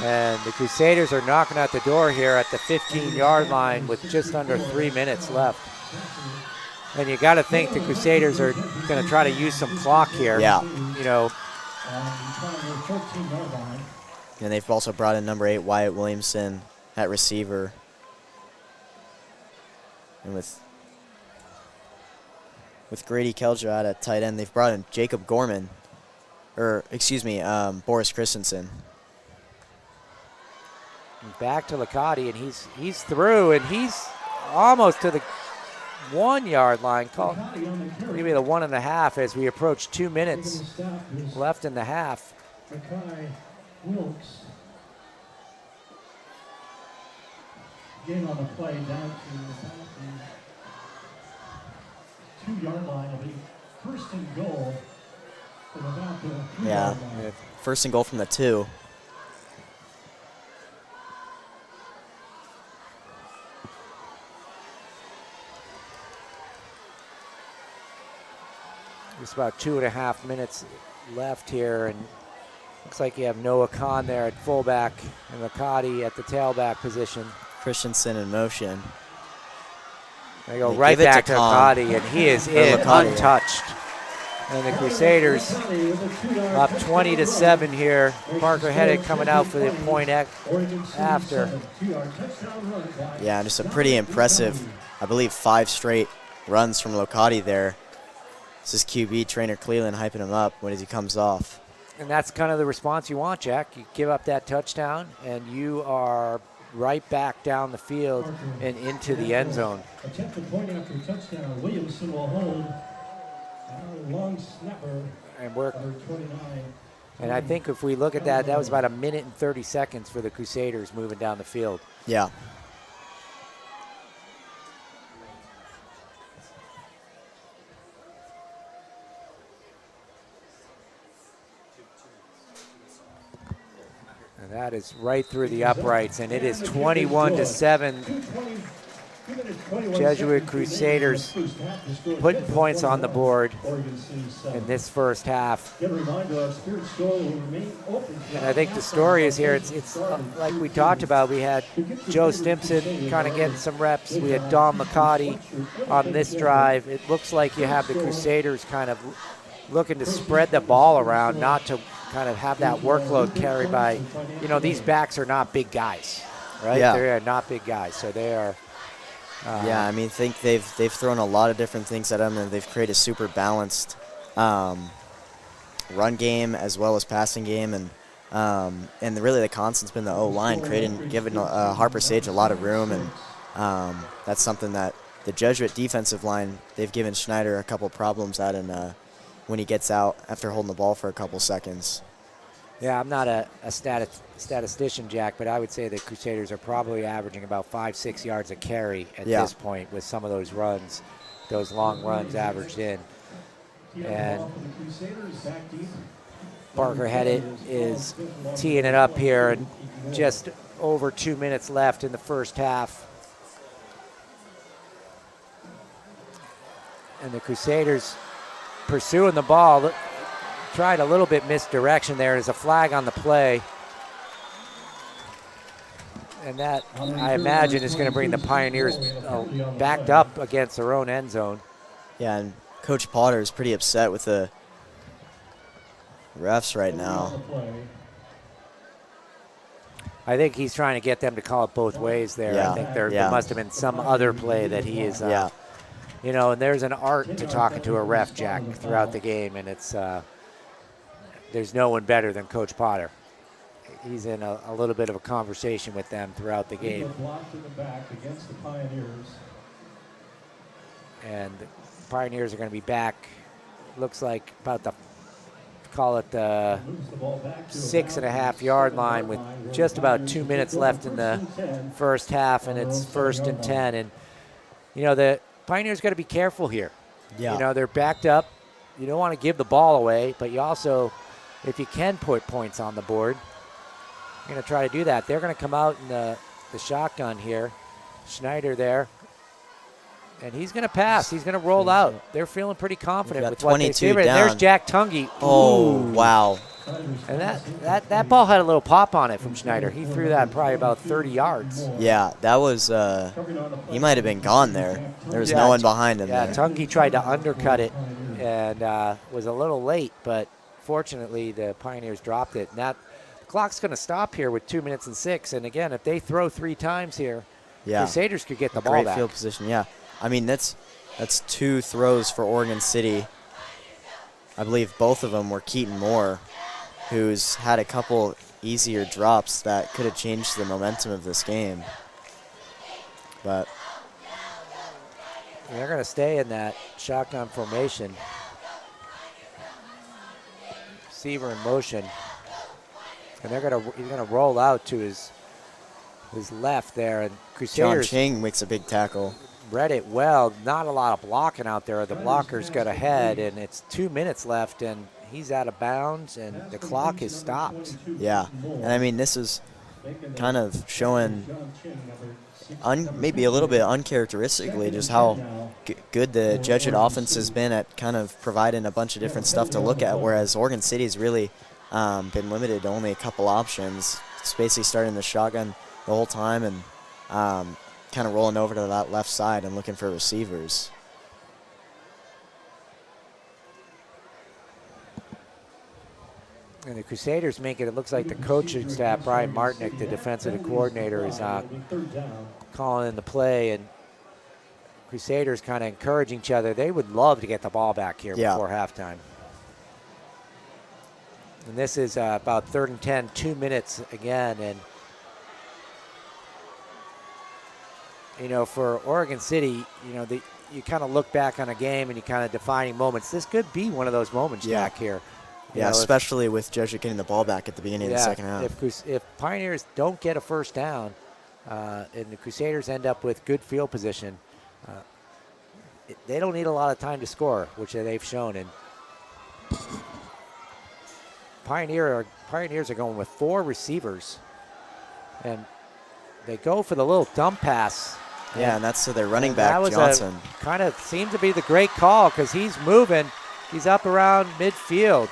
And the Crusaders are knocking at the door here at the 15-yard line with just under 3 minutes left. And you got to think the Crusaders are going to try to use some clock here. Yeah. You know. And they've also brought in number 8, Wyatt Williamson, at receiver. And with Grady Kelger out at tight end, they've brought in Jacob Gorman, Boris Christensen. Back to Licati, and he's through, and he's almost to the 1-yard line. Maybe the 1.5 as we approach 2 minutes left in the half. Game on the play down to the 2-yard line. It'll be first and goal from about the 3-yard line. First and goal from the 2. Just about 2.5 minutes left here, and looks like you have Noah Khan there at fullback and Licati at the tailback position. Christensen in motion. They go right back to Licati, and he is untouched. And the Crusaders up 20-7 here. Parker Hedrick coming out for the point after. Yeah, just a pretty impressive, I believe, 5 straight runs from Licati there. This is QB trainer Cleveland hyping him up when he comes off. And that's kind of the response you want, Jack. You give up that touchdown, and you are right back down the field and into the end zone. Attempted point after touchdown. Williamson will hold. Long snapper. And I think if we look at that, that was about 1 minute and 30 seconds for the Crusaders moving down the field. Yeah. And that is right through the uprights, and it is 21-7. Jesuit Crusaders putting points on the board in this first half. And I think the story is here, it's like we talked about, we had Joe Stimson kind of getting some reps. We had Dom Licati on this drive. It looks like you have the Crusaders kind of looking to spread the ball around, not to kind of have that workload carried by, these backs are not big guys, right? Yeah. They are not big guys, so they are. Yeah, I mean, think they've thrown a lot of different things at them, and they've created a super balanced run game as well as passing game, and really the constant's been the O-line, giving Harper Sage a lot of room, and that's something that the Jesuit defensive line, they've given Schneider a couple problems at, and when he gets out after holding the ball for a couple seconds. Yeah, I'm not a statistician, Jack, but I would say the Crusaders are probably averaging about 5-6 yards a carry at this point with some of those runs, those long runs averaged in. And Parker Hedrick is teeing it up here, and just over 2 minutes left in the first half. And the Crusaders pursuing the ball. Tried a little bit misdirection there. There's a flag on the play. And that, I imagine, is going to bring the Pioneers backed up against their own end zone. Yeah, and Coach Potter is pretty upset with the refs right now. I think he's trying to get them to call it both ways there. Yeah. I think there must have been some other play that he is, and there's an art to talking to a ref, Jack, throughout the game, and it's there's no one better than Coach Potter. He's in a little bit of a conversation with them throughout the game. And the Pioneers are going to be back, looks like about the 6.5-yard line with just about 2 minutes left in the first half, and it's 1st and 10. And, the Pioneers got to be careful here. Yeah. They're backed up. You don't want to give the ball away, but you also, if you can put points on the board, you're going to try to do that. They're going to come out in the shotgun here. Schneider there. And he's going to pass. He's going to roll out. They're feeling pretty confident with what they see. 22 down. There's Jack Tungy. Oh, Ooh. wow. And that ball had a little pop on it from Schneider. He threw that probably about 30 yards. Yeah, that was, he might have been gone there. There was no one behind him Yeah, there. Tungy tried to undercut it and was a little late, but fortunately the Pioneers dropped it. Now the clock's going to stop here with 2 minutes and 6. And again, if they throw 3 times here, Crusaders could get the ball Great back. field position, yeah. I mean, that's 2 throws for Oregon City. I believe both of them were Keaton Moore, who's had a couple easier drops that could have changed the momentum of this game. But they're going to stay in that shotgun formation. Receiver in motion. And he's going to roll out to his left there. And Crusaders, John Ching makes a big tackle. read it well. Not a lot of blocking out there. The blockers got ahead, and it's 2 minutes left, and he's out of bounds, and the clock is stopped. Yeah, and I mean, this is kind of showing maybe a little bit uncharacteristically just how good the Jesuit offense has been at kind of providing a bunch of different stuff to look at, whereas Oregon City's really been limited to only a couple options. It's basically starting the shotgun the whole time and kind of rolling over to that left side and looking for receivers. And the Crusaders make it looks like the coaching staff, Brian Martinick, the defensive coordinator, is calling in the play, and Crusaders kind of encouraging each other. They would love to get the ball back here before halftime. And this is about 3rd and 10, 2 minutes again. And, you know, for Oregon City, you know, you kind of look back on a game and you kind of defining moments. This could be one of those moments, Jack, here. Yeah, especially with Jesuit getting the ball back at the beginning of the second half. If Pioneers don't get a first down and the Crusaders end up with good field position, they don't need a lot of time to score, which they've shown. And Pioneers are going with 4 receivers, and they go for the little dump pass. Yeah, and that's to their running back, Johnson. Kind of seemed to be the great call because he's moving. He's up around midfield.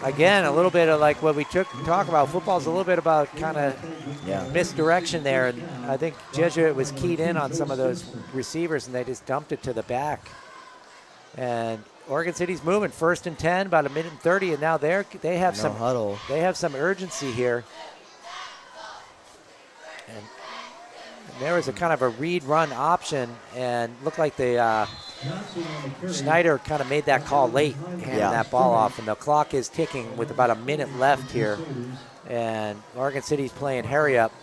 Again, a little bit of like what we talk about. Football's a little bit about kind of misdirection there, and I think Jesuit was keyed in on some of those receivers, and they just dumped it to the back. And Oregon City's moving 1st and 10, about 1:30, and now they have some huddle. They have some urgency here. And there was a kind of a read run option, and looked like the Schneider kind of made that call late, handing that ball off, and the clock is ticking with about 1 minute left here. And Oregon City's playing hurry up,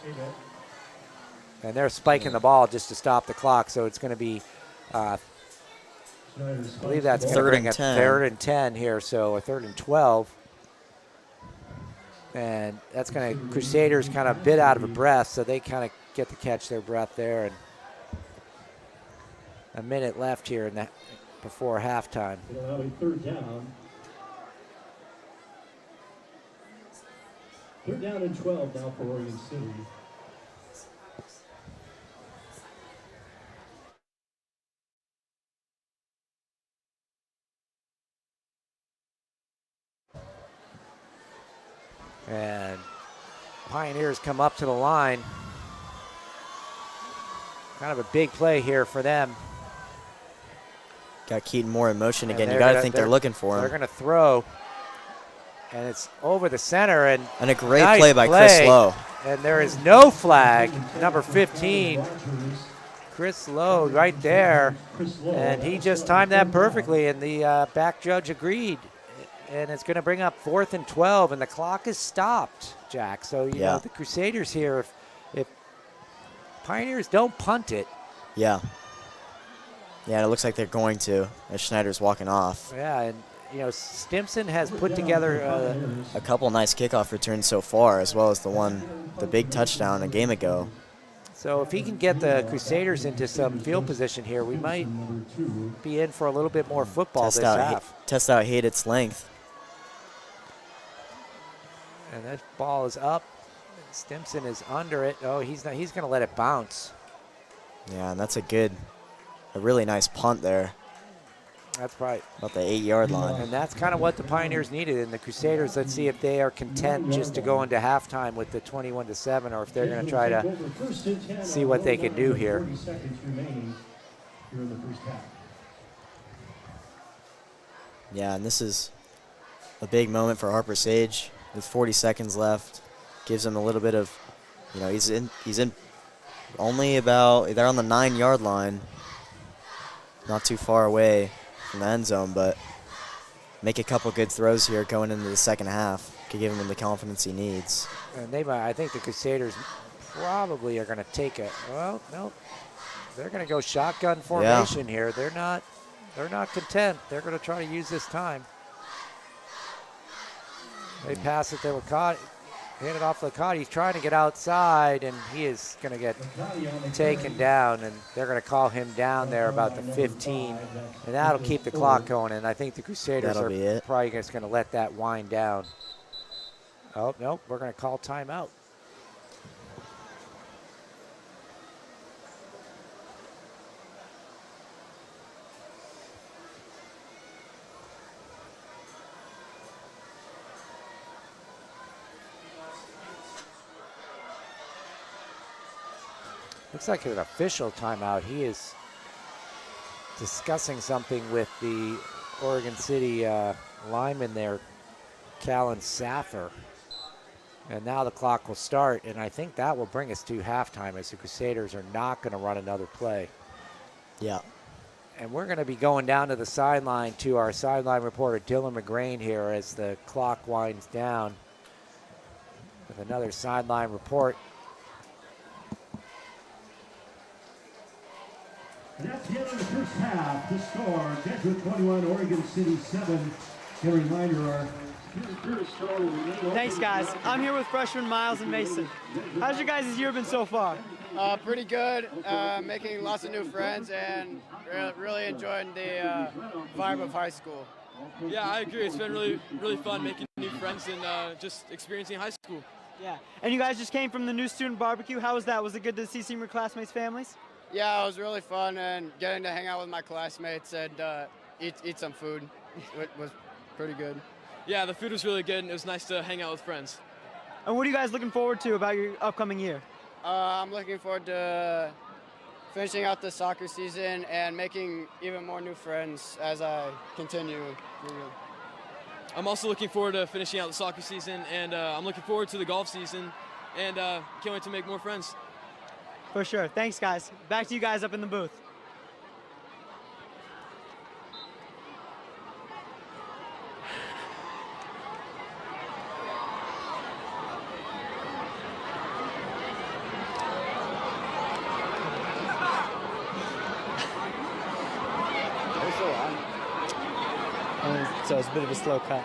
and they're spiking the ball just to stop the clock. So it's going to be, I believe that's going to bring a 3rd and 10 here, so a 3rd and 12. And that's going to, Crusaders kind of bit out of a breath, so they kind of get to catch their breath there. And 1 minute left here before halftime. It'll be 3rd down. 3rd down and 12 now for Oregon City. And Pioneers come up to the line. Kind of a big play here for them. Got Keaton Moore in motion again. You got to think they're looking for him. They're going to throw, and it's over the center. And a great play by Chris Lowe. And there is no flag. Number 15, Chris Lowe, right there. And he just timed that perfectly, and the back judge agreed. And it's going to bring up 4th and 12, and the clock is stopped, Jack. So, you know, the Crusaders here, if Pioneers don't punt it. Yeah, it looks like they're going to, as Schneider's walking off. Yeah, and, you know, Stimson has put together a couple nice kickoff returns so far, as well as the big touchdown a game ago. So if he can get the Crusaders into some field position here, we might be in for a little bit more football this half. Test out Hayden's length. And that ball is up. Stimson is under it. Oh, he's not. He's going to let it bounce. Yeah, and that's a really nice punt there. That's right. About the 8-yard line. And that's kind of what the Pioneers needed. And the Crusaders, let's see if they are content just to go into halftime with the 21-7, or if they're going to try to see what they can do here. 40 seconds remaining here in the first half. Yeah, and this is a big moment for Harper Sage with 40 seconds left. Gives him a little bit of, he's in only about, they're on the 9-yard line. Not too far away from the end zone, but make a couple good throws here going into the second half. Could give him the confidence he needs. And I think the Crusaders probably are going to take it. Well, no, they're going to go shotgun formation here. They're not content. They're going to try to use this time. They pass it. They were caught. Handed off to Licati. He's trying to get outside, and he is going to get taken down, and they're going to call him down there about the 15, and that'll keep the clock going, and I think the Crusaders are probably just going to let that wind down. Oh, nope, we're going to call timeout. Looks like an official timeout. He is discussing something with the Oregon City lineman there, Callan Saffer. And now the clock will start, and I think that will bring us to halftime as the Crusaders are not going to run another play. Yeah. And we're going to be going down to the sideline to our sideline reporter, Dylan McGrain, here as the clock winds down with another sideline report. And that's the end of the first half. The score, Jesuit 21, Oregon City 7. A reminder, our Thanks, guys. I'm here with freshmen Miles and Mason. How's your guys' year been so far? Pretty good. Making lots of new friends and really enjoying the vibe of high school. Yeah, I agree. It's been really fun making new friends and just experiencing high school. Yeah. And you guys just came from the new student barbecue. How was that? Was it good to see some of your classmates' families? Yeah, it was really fun, and getting to hang out with my classmates and eat some food was pretty good. Yeah, the food was really good, and it was nice to hang out with friends. And what are you guys looking forward to about your upcoming year? I'm looking forward to finishing out the soccer season and making even more new friends as I continue. I'm also looking forward to finishing out the soccer season, and I'm looking forward to the golf season, and can't wait to make more friends. For sure. Thanks, guys. Back to you guys up in the booth. So it's a bit of a slow cut.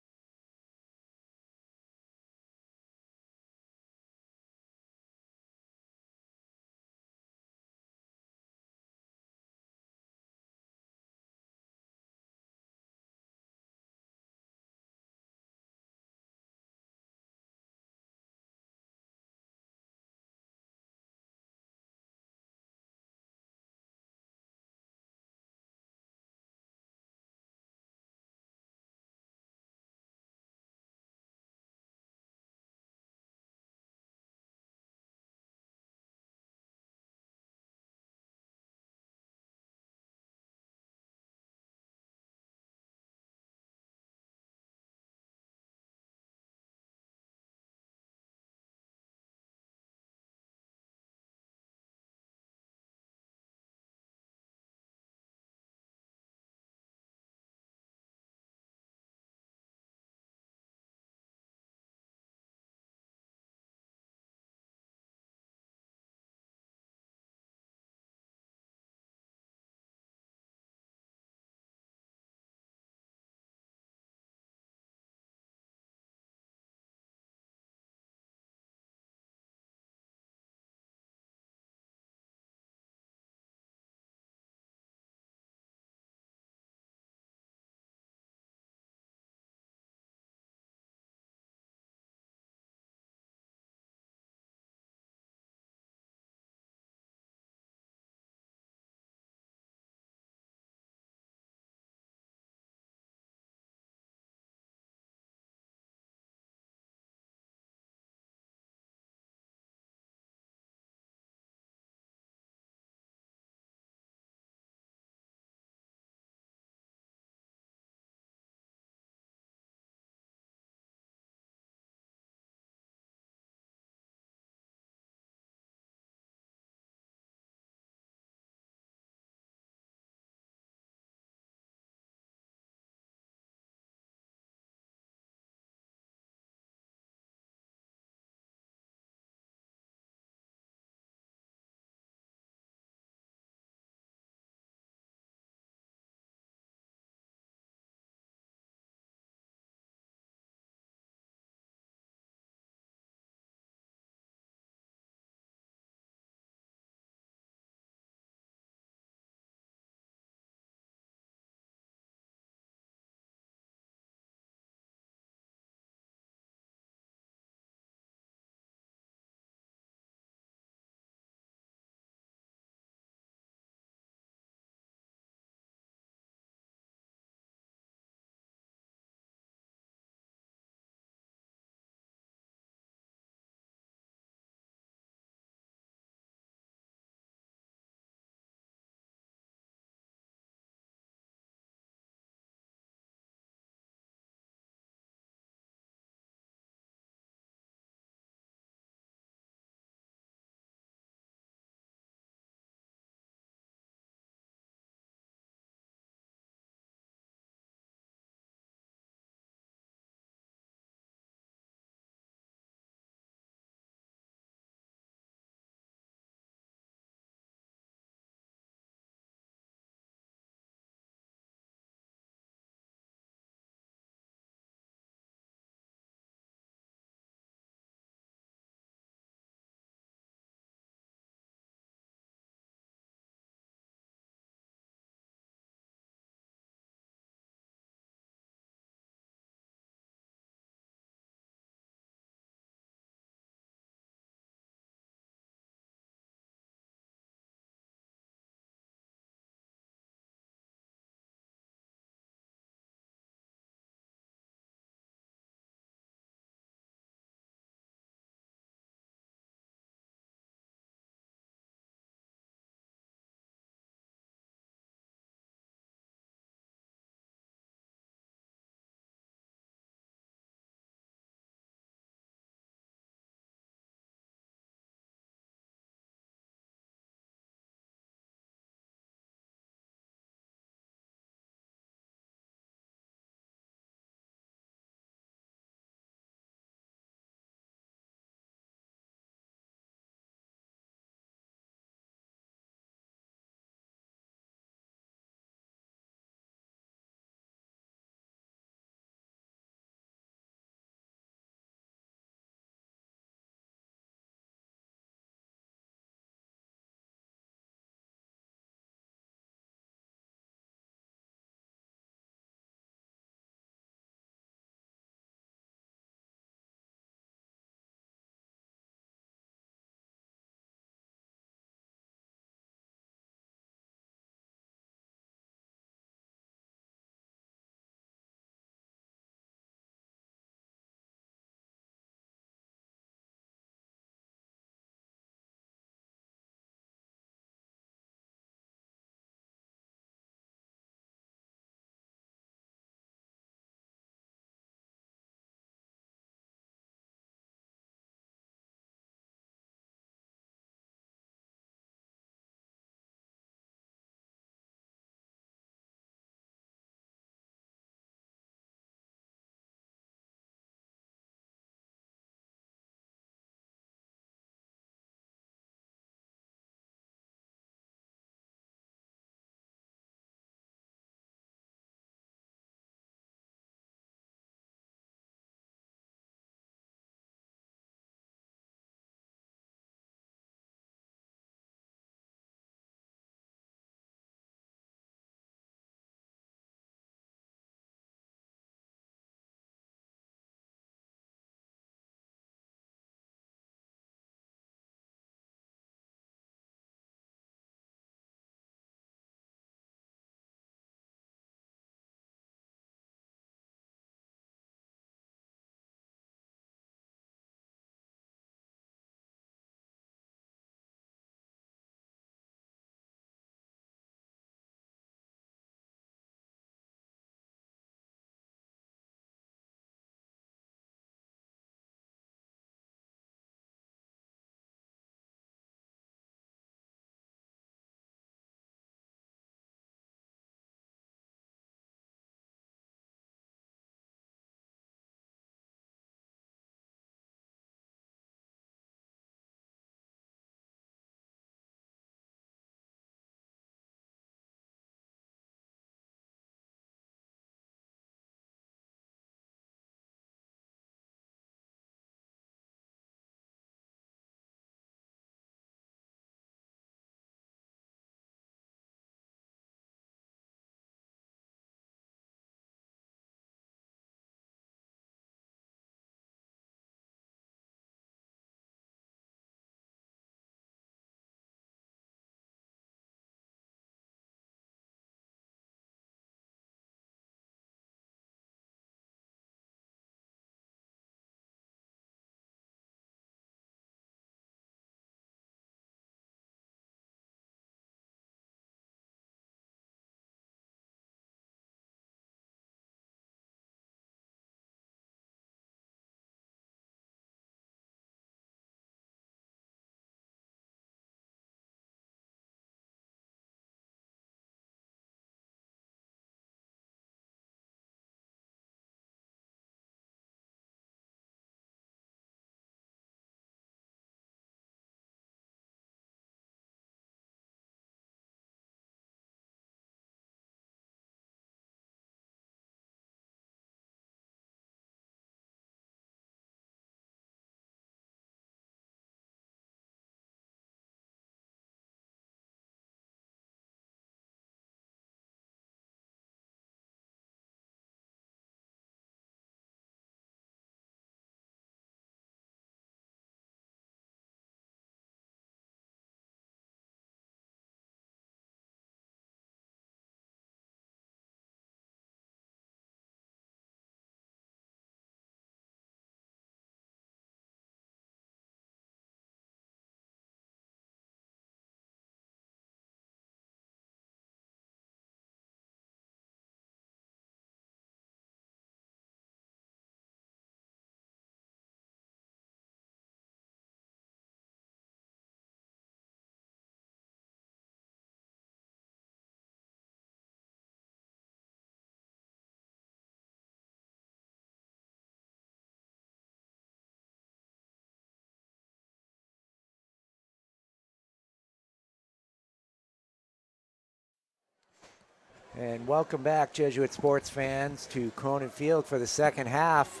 And welcome back, Jesuit sports fans, to Cronin Field for the second half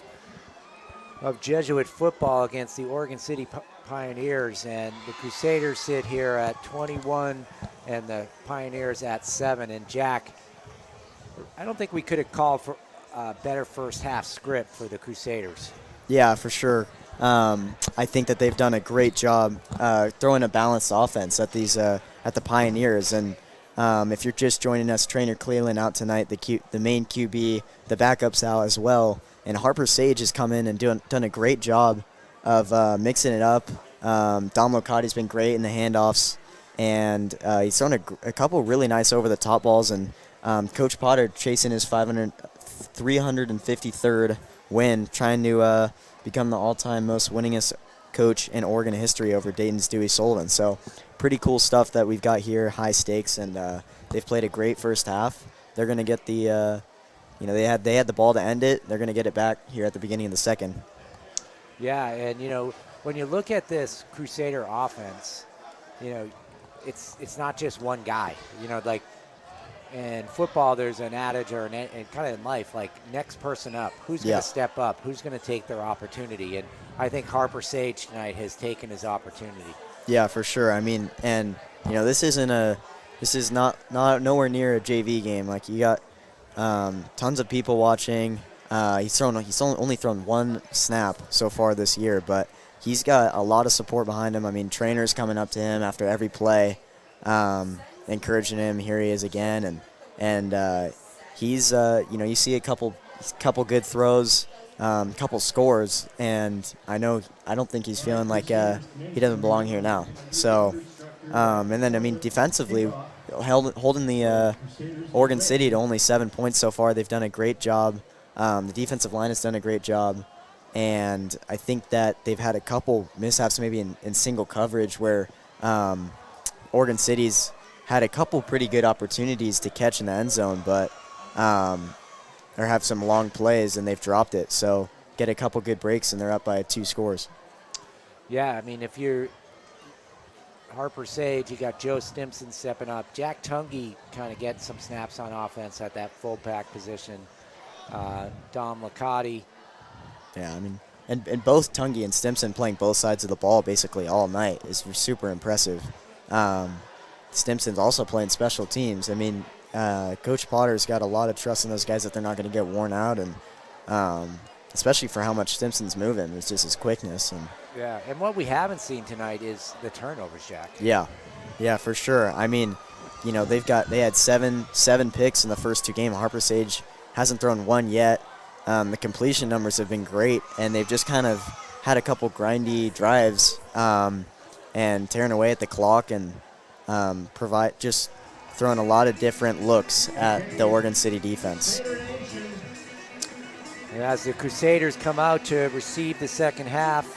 of Jesuit football against the Oregon City Pioneers. And the Crusaders sit here at 21 and the Pioneers at 7. And Jack, I don't think we could have called for a better first half script for the Crusaders. Yeah, for sure. I think that they've done a great job throwing a balanced offense at the Pioneers. And if you're just joining us, Trainer Cleveland out tonight, the main QB, the backups out as well. And Harper Sage has come in and done a great job of mixing it up. Dom Locati's been great in the handoffs, and he's thrown a couple really nice over-the-top balls. And Coach Potter chasing his 353rd win, trying to become the all-time most winningest coach in Oregon history over Dayton's Dewey Sullivan. So pretty cool stuff that we've got here, high stakes, and they've played a great first half. They're going to get the, they had the ball to end it. They're going to get it back here at the beginning of the second. Yeah, and, when you look at this Crusader offense, it's not just one guy. Like in football, there's an adage, and kind of in life, like next person up. Who's going to step up? Who's going to take their opportunity? And I think Harper Sage tonight has taken his opportunity. Yeah, for sure. I mean, and this is not nowhere near a JV game. Like, you got tons of people watching. He's only thrown one snap so far this year, but he's got a lot of support behind him. I mean, trainers coming up to him after every play, encouraging him. Here he is again, and he's you see a couple good throws, couple scores, and I don't think he's feeling like he doesn't belong here now. So, and then defensively, holding the Oregon City to only 7 points so far. They've done a great job. The defensive line has done a great job, and I think that they've had a couple mishaps maybe in single coverage where Oregon City's had a couple pretty good opportunities to catch in the end zone, but or have some long plays, and they've dropped it. So get a couple good breaks, and they're up by 2 scores. Yeah, I mean, if you're Harper Sage, you got Joe Stimson stepping up. Jack Tunge kind of getting some snaps on offense at that fullback position. Dom Locati. Yeah, I mean, and both Tunge and Stimson playing both sides of the ball basically all night is super impressive. Stimson's also playing special teams. I mean, Coach Potter's got a lot of trust in those guys that they're not going to get worn out, and especially for how much Stimson's moving. It's just his quickness. And what we haven't seen tonight is the turnovers, Jack. Yeah, for sure. I mean, they had seven picks in the first 2 games. Harper Sage hasn't thrown one yet. The completion numbers have been great, and they've just kind of had a couple grindy drives and tearing away at the clock and just throwing a lot of different looks at the Oregon City defense. And as the Crusaders come out to receive the second half,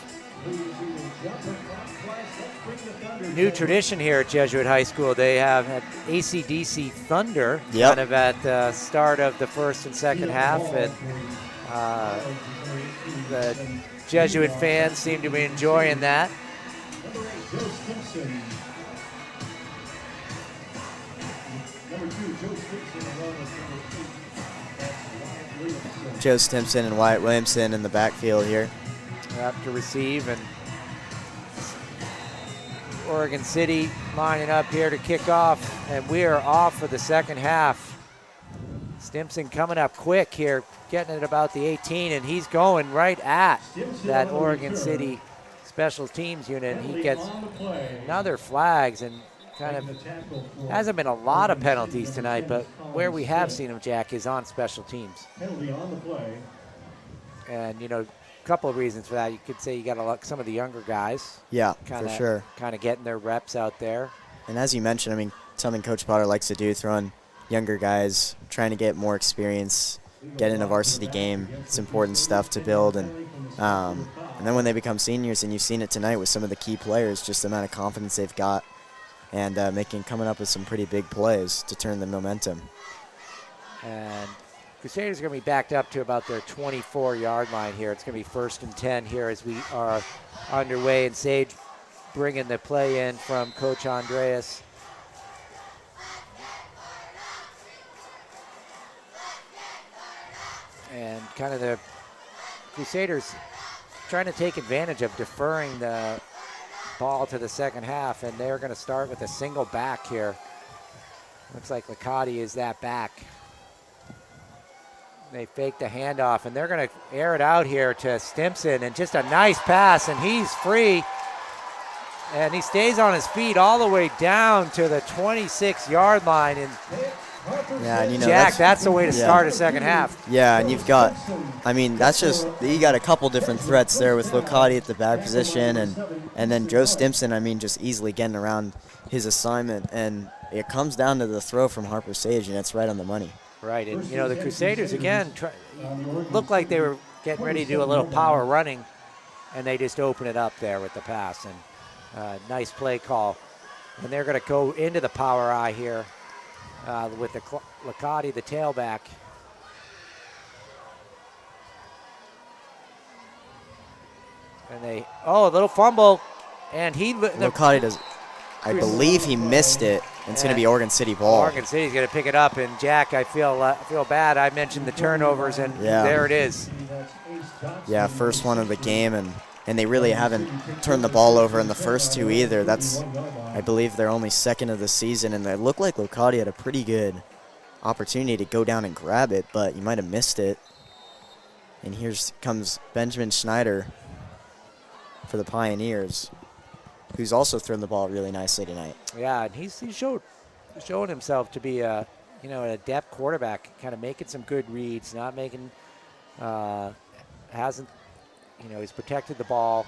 new tradition here at Jesuit High School. They have had AC/DC Thunder kind of at the start of the first and second half, and the Jesuit fans seem to be enjoying that. Joe Stimson and Wyatt Williamson in the backfield here. To receive, and Oregon City lining up here to kick off, and we are off for the second half. Stimson coming up quick here, getting it about the 18, and he's going right at that Oregon City special teams unit. He gets another flags, and kind of hasn't been a lot of penalties tonight, but where we have seen him, Jack, is on special teams. And, couple of reasons for that. You could say you got some of the younger guys. Yeah, for sure. Kind of getting their reps out there. And as you mentioned, I mean, something Coach Potter likes to do, throwing younger guys, trying to get more experience, get in a varsity game. It's important stuff to build. And then when they become seniors, and you've seen it tonight with some of the key players, just the amount of confidence they've got and coming up with some pretty big plays to turn the momentum. And Crusaders are going to be backed up to about their 24-yard line here. It's going to be 1st and 10 here as we are underway. And Sage bringing the play in from Coach Andreas. kind of the Crusaders trying to take advantage of deferring the ball to the second half, and they're going to start with a single back here. Looks like Licati is that back. They fake the handoff, and they're going to air it out here to Stimson, and just a nice pass, and he's free. And he stays on his feet all the way down to the 26-yard line. And Yeah, and you know, Jack, that's the way to start a second half. Yeah, and you've got, I mean, that's just, you got a couple different threats there with Licati at the back position, and then Joe Stimson, I mean, just easily getting around his assignment. And it comes down to the throw from Harper Sage, and it's right on the money. Right, and you know, the Crusaders, again, looked like they were getting ready to do a little power running, and they just open it up there with the pass. And nice play call. And they're going to go into the power eye here with the Licati, the tailback. And they, a little fumble, and Licati does, I believe he missed it. It's going to be Oregon City ball. Oregon City's going to pick it up, and Jack, I feel bad. I mentioned the turnovers, and there it is. Yeah, first one of the game, and they really haven't turned the ball over in the first two either. That's, I believe, their only second of the season, and it looked like Licati had a pretty good opportunity to go down and grab it, but you might have missed it. And here comes Benjamin Schneider for the Pioneers, who's also thrown the ball really nicely tonight. Yeah, and he's showing himself to be a an adept quarterback, kind of making some good reads, not making he's protected the ball,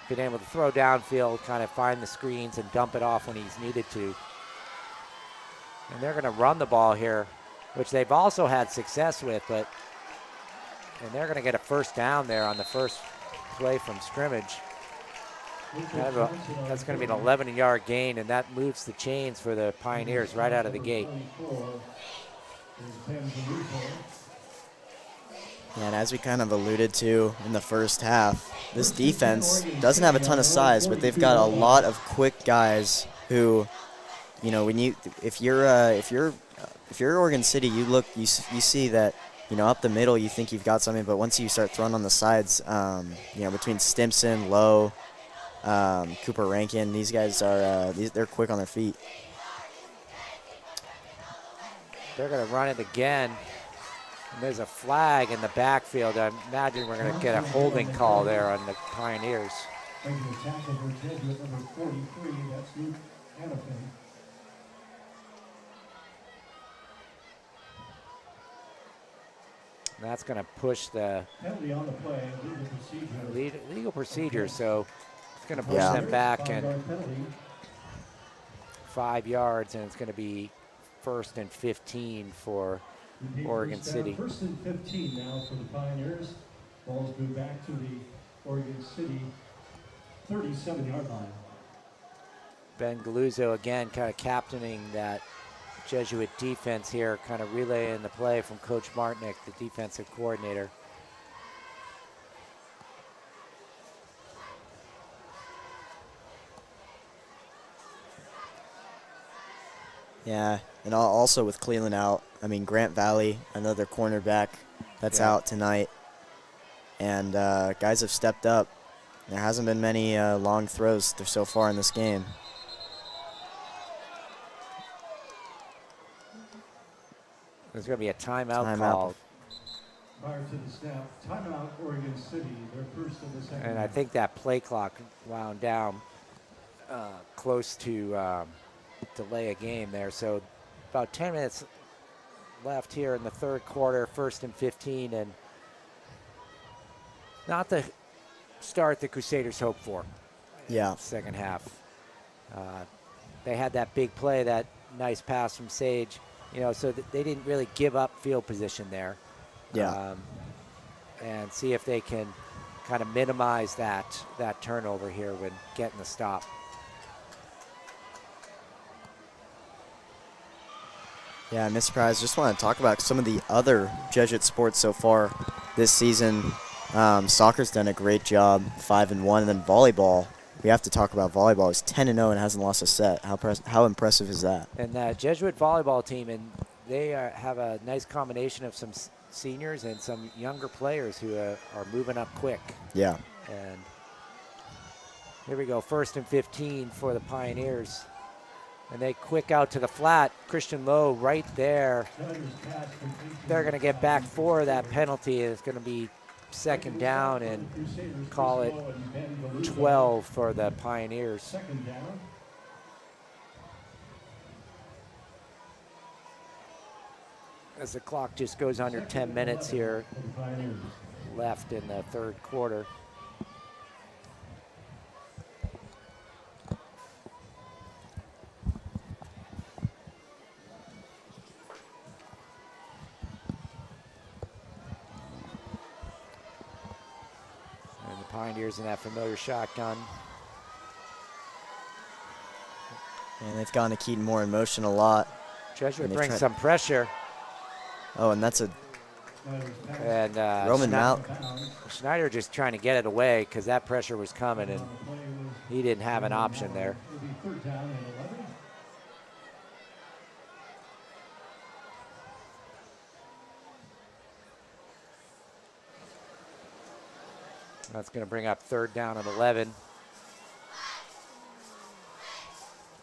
been able to throw downfield, kind of find the screens and dump it off when he's needed to. And they're going to run the ball here, which they've also had success with, and they're going to get a first down there on the first play from scrimmage. That's going to be an 11-yard gain, and that moves the chains for the Pioneers right out of the gate. And as we kind of alluded to in the first half, this defense doesn't have a ton of size, but they've got a lot of quick guys who, if you're Oregon City, you see that, up the middle you think you've got something, but once you start throwing on the sides, between Stimson, Lowe, Cooper Rankin, these guys are they're quick on their feet. They're going to run it again. And there's a flag in the backfield. I imagine we're going to get a holding call there on the Pioneers. And that's going to push the legal procedure. So it's going to push them back and 5 yards, and it's going to be 1st and 15 for Oregon City. 1st and 15 now for the Pioneers. Ball's moved back to the Oregon City 37-yard line. Ben Galuzzo again kind of captaining that Jesuit defense here, kind of relaying the play from Coach Martinick, the defensive coordinator. Yeah, and also with Cleveland out, I mean, Grant Valley, another cornerback that's out tonight. And guys have stepped up. There hasn't been many long throws so far in this game. There's going to be a timeout called. Prior to the snap, timeout Oregon City, their first of the second. And I think that play clock wound down close to delay a game there. So about 10 minutes left here in the third quarter, 1st and 15, and not the start the Crusaders hoped for. Yeah. Second half. They had that big play, that nice pass from Sage, so that they didn't really give up field position there. Yeah. And see if they can kind of minimize that turnover here when getting the stop. Yeah, Miss Prize, just want to talk about some of the other Jesuit sports so far this season. Soccer's done a great job, 5-1, and then volleyball. We have to talk about volleyball. It's 10-0 and hasn't lost a set. How impressive is that? And the Jesuit volleyball team, and they have a nice combination of some seniors and some younger players who are moving up quick. Yeah. And here we go, 1st and 15 for the Pioneers. And they quick out to the flat. Christian Lowe right there. They're going to get back for that penalty. It's going to be 2nd down and call it 12 for the Pioneers. 2nd down. As the clock just goes under 10 minutes here left in the 3rd quarter. And the Pioneers in that familiar shotgun. And they've gone to Keaton Moore in motion a lot. Jesuit brings some pressure. Oh, and that's a And Roman Schneider just trying to get it away because that pressure was coming and he didn't have an option there. That's going to bring up 3rd down and 11.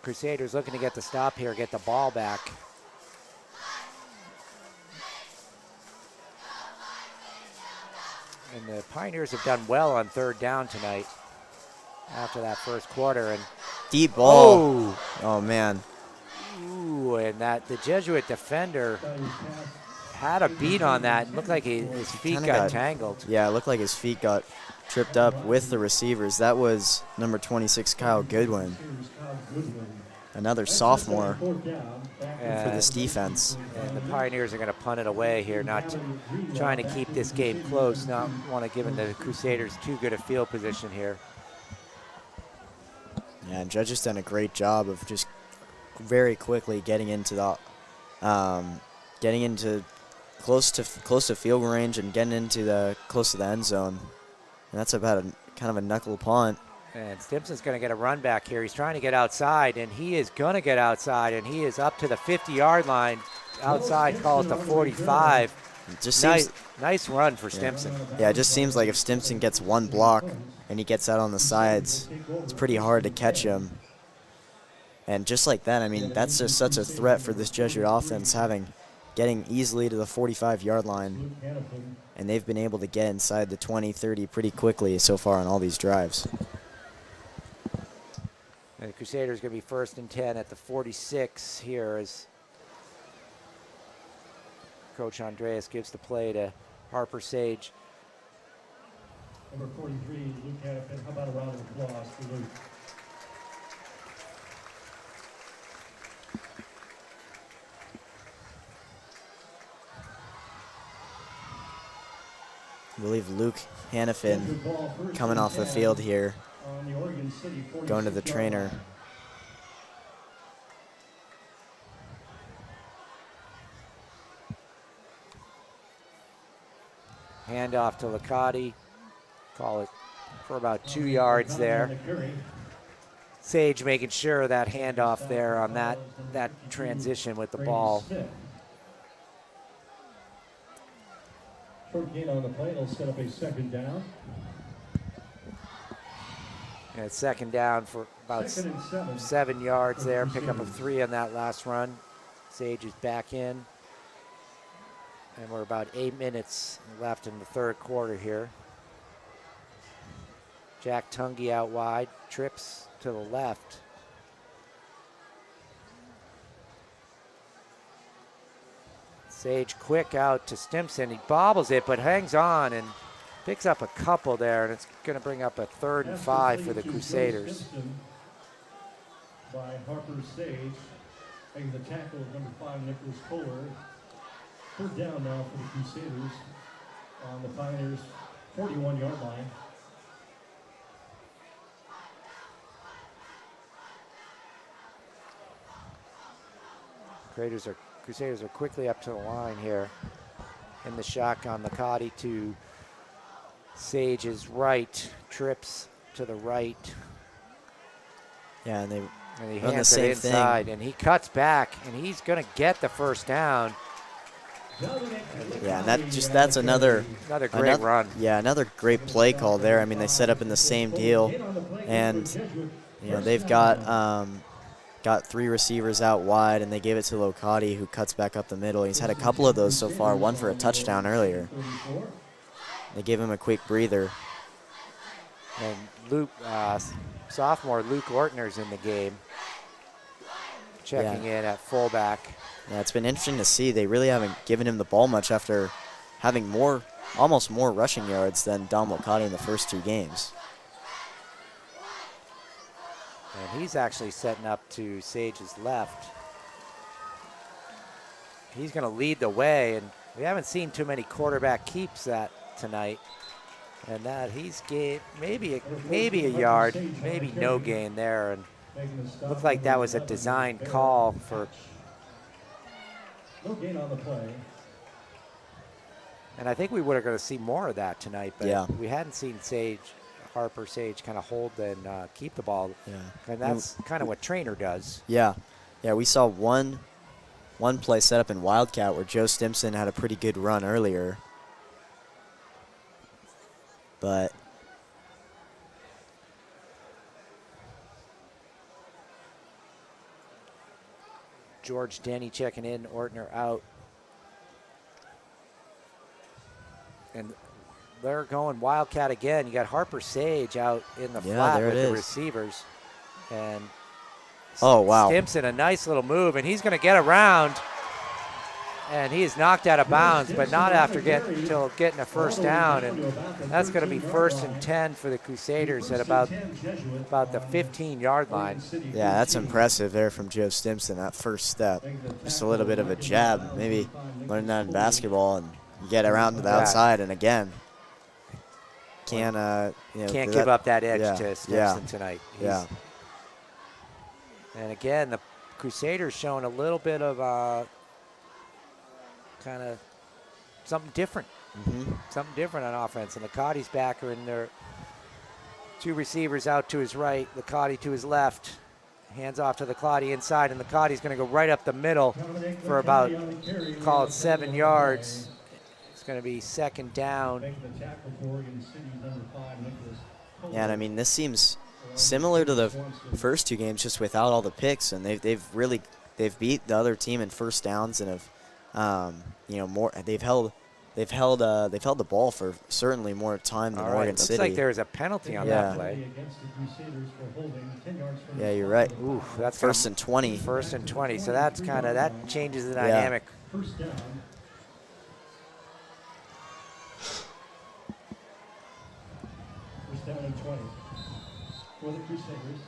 Crusaders looking to get the stop here, get the ball back. And the Pioneers have done well on 3rd down tonight after that 1st quarter. And deep ball. Oh man. Ooh, and that the Jesuit defender had a beat on that. It looked like his feet got tangled. Yeah, it looked like his feet got tripped up with the receivers. That was number 26, Kyle Goodwin. Another sophomore for this defense. And the Pioneers are going to punt it away here, not trying to keep this game close, not want to give the Crusaders too good a field position here. Yeah, and Judge has done a great job of just very quickly getting into the, close to field goal range and getting into close to the end zone. And that's about a kind of a knuckle punt. And Stimson's going to get a run back here. He's trying to get outside, and he is going to get outside, and he is up to the 50-yard line. Outside, call it the 45. It just seems nice run for Stimson. Yeah, it just seems like if Stimson gets one block and he gets out on the sides, it's pretty hard to catch him. And just like that, I mean, that's just such a threat for this Jesuit offense, getting easily to the 45-yard line. And they've been able to get inside the 20, 30 pretty quickly so far on all these drives. And the Crusaders going to be 1st and 10 at the 46 here as Coach Andreas gives the play to Harper Sage. Number 43, Luke Hannafin. How about a round of applause for Luke? I believe Luke Hannafin coming off the field here, going to the trainer. Handoff to Licati. Call it for about 2 yards there. Sage making sure that handoff there on that transition with the ball. Short gain on the play. It'll set up a 2nd down. And it's 2nd down for about 7 yards there. Pick up a 3 on that last run. Sage is back in. And we're about 8 minutes left in the 3rd quarter here. Jack Tunge out wide, trips to the left. Sage quick out to Stimson. He bobbles it, but hangs on and picks up a couple there, and it's going to bring up a 3rd and 5 for the Crusaders. By Harper Sage, making the tackle of number 5, Nicholas Kohler. 3rd down now for the Crusaders on the Pioneers' 41-yard line. Crusaders are quickly up to the line here in the shotgun. Licati to Sage's right, trips to the right. Yeah, and he run the hands same it inside, thing. and he cuts back, and he's going to get the 1st down. Yeah, and that's another great run. Yeah, another great play call there. I mean, they set up in the same deal, and they've got 3 receivers out wide, and they gave it to Locati, who cuts back up the middle. He's had a couple of those so far, one for a touchdown earlier. They gave him a quick breather. And Luke, sophomore Luke Ortner's in the game, checking in at fullback. Yeah, it's been interesting to see. They really haven't given him the ball much after having almost more rushing yards than Dom Locati in the first 2 games. And he's actually setting up to Sage's left. He's going to lead the way, and we haven't seen too many quarterback keeps tonight. And that he's gained maybe a yard, maybe no gain there, and looked like that was a design call for. No gain on the play. And I think we were going to see more of that tonight, but we hadn't seen Harper Sage kind of hold and keep the ball. Yeah. And that's kind of what Trainer does. Yeah. Yeah, we saw one play set up in Wildcat where Joe Stimson had a pretty good run earlier. But George Denny checking in, Ortner out. And they're going Wildcat again. You got Harper Sage out in the flat with the receivers. And oh, wow. Stimson, a nice little move, and he's going to get around. And he is knocked out of bounds, but not after getting a first down. And that's going to be 1st and 10 for the Crusaders at about the 15-yard line. Yeah, that's impressive there from Joe Stimson, that first step. Just a little bit of a jab, maybe learn that in basketball, and you get around to the outside. And again, can't give up that edge to Stimson tonight. And again, the Crusaders showing a little bit of kind of something different. Something different on offense. And Locati's back, and there 2 receivers out to his right, Locati to his left. Hands off to Locati inside, and Locati's going to go right up the middle for about, call it 7 yards. It's going to be 2nd down. Yeah, and I mean, this seems similar to the first 2 games, just without all the picks, and they've beat the other team in first downs and have they've held the ball for certainly more time than Oregon City. Looks like there's a penalty on that play. Yeah, you're right. Ooh, that's 1st and 20. 1st and 20. So that changes the dynamic. First down. First down and 20 for the Crusaders.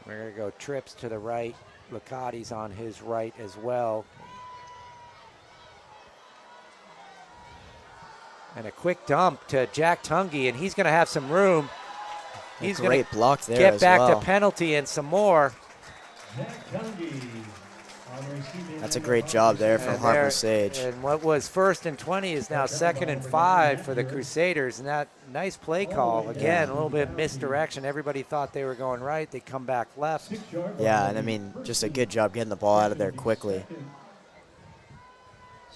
We're going to go trips to the right. Locati's on his right as well. And a quick dump to Jack Tungy, and he's going to have some room. He's going to block there get back to penalty and some more. Jack Tungy. That's a great job there from Harper Sage. And what was 1st and 20 is now 2nd and 5 for the Crusaders. And that nice play call. Again, a little bit misdirection. Everybody thought they were going right. They come back left. Yeah, and I mean, just a good job getting the ball out of there quickly.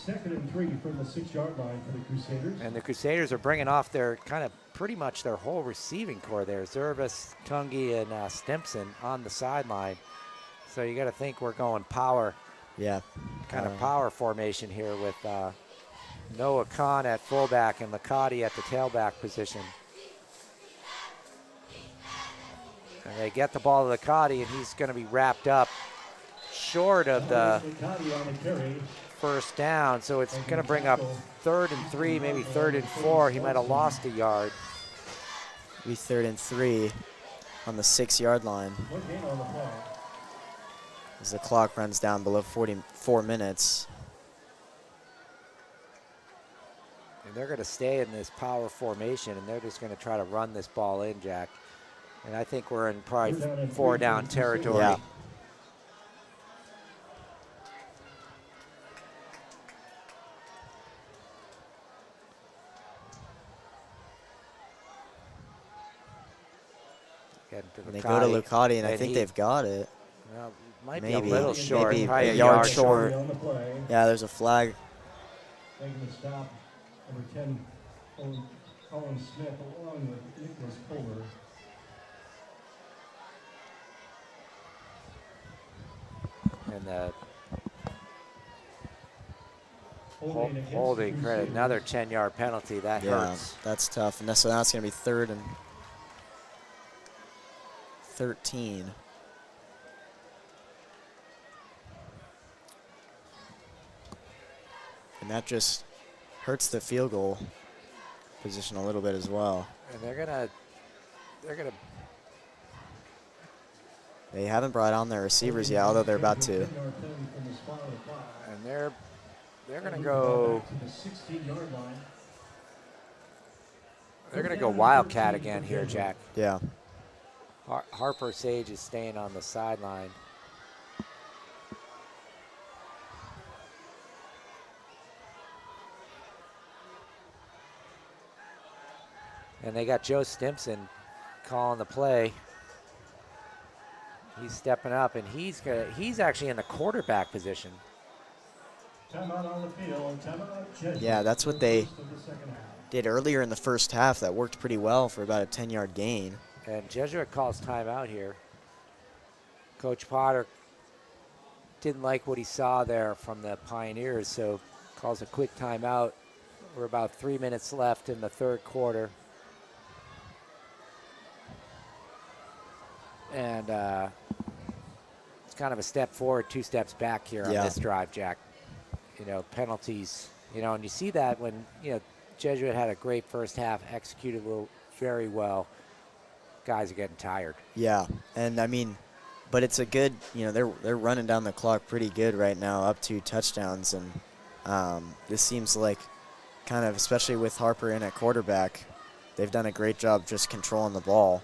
2nd and 3 from the 6-yard line for the Crusaders. And the Crusaders are bringing off their pretty much their whole receiving core there. Zervis, Tungy, and Stimson on the sideline. So you got to think we're going power. Yeah. Kind of power formation here with Noah Khan at fullback and Locati at the tailback position. And they get the ball to Locati, and he's going to be wrapped up short of the first down. So it's going to bring up 3rd and 3, maybe 3rd and 4. He might have lost a yard. Be 3rd and 3 on the 6-yard line. As the clock runs down below 44 minutes. And they're going to stay in this power formation, and they're just going to try to run this ball in, Jack. And I think we're in probably 4-down territory. Yeah. Getting to And they go to Lucati, and I and think he- they've got it. Well, might Maybe. be a little short. Maybe Probably a yard short. short. On the play, Yeah, there's a flag. making the stop, number 10, Colin Smith, along with Nicholas Kohler. And the Against the holding credit, Crusaders. another 10-yard penalty. That Yeah, hurts. that's tough. And so now it's going to be 3rd and 13. And that just hurts the field goal position a little bit as well. And they're gonna They haven't brought on their receivers yet, although they're about to. And they're gonna go. to the 16-yard line. They're gonna go Wildcat again here, Jack. Yeah. Harper Sage is staying on the sideline. And they got Joe Stimson calling the play. He's stepping up, and he's actually in the quarterback position. Timeout on the field. Timeout, Jesuit. Yeah, that's what they First of the second half. did earlier in the first half. That worked pretty well for about a 10-yard gain. And Jesuit calls timeout here. Coach Potter didn't like what he saw there from the Pioneers, so calls a quick timeout. We're about 3 minutes left in the third quarter. And it's kind of a step forward, 2 steps back here on this drive, Jack. You know, penalties, you know, and you see that when, you know, Jesuit had a great first half, executed very well. Guys are getting tired. Yeah, and I mean, but it's a good, you know, they're running down the clock pretty good right now, up 2 touchdowns, and this seems like kind of, especially with Harper in at quarterback, they've done a great job just controlling the ball.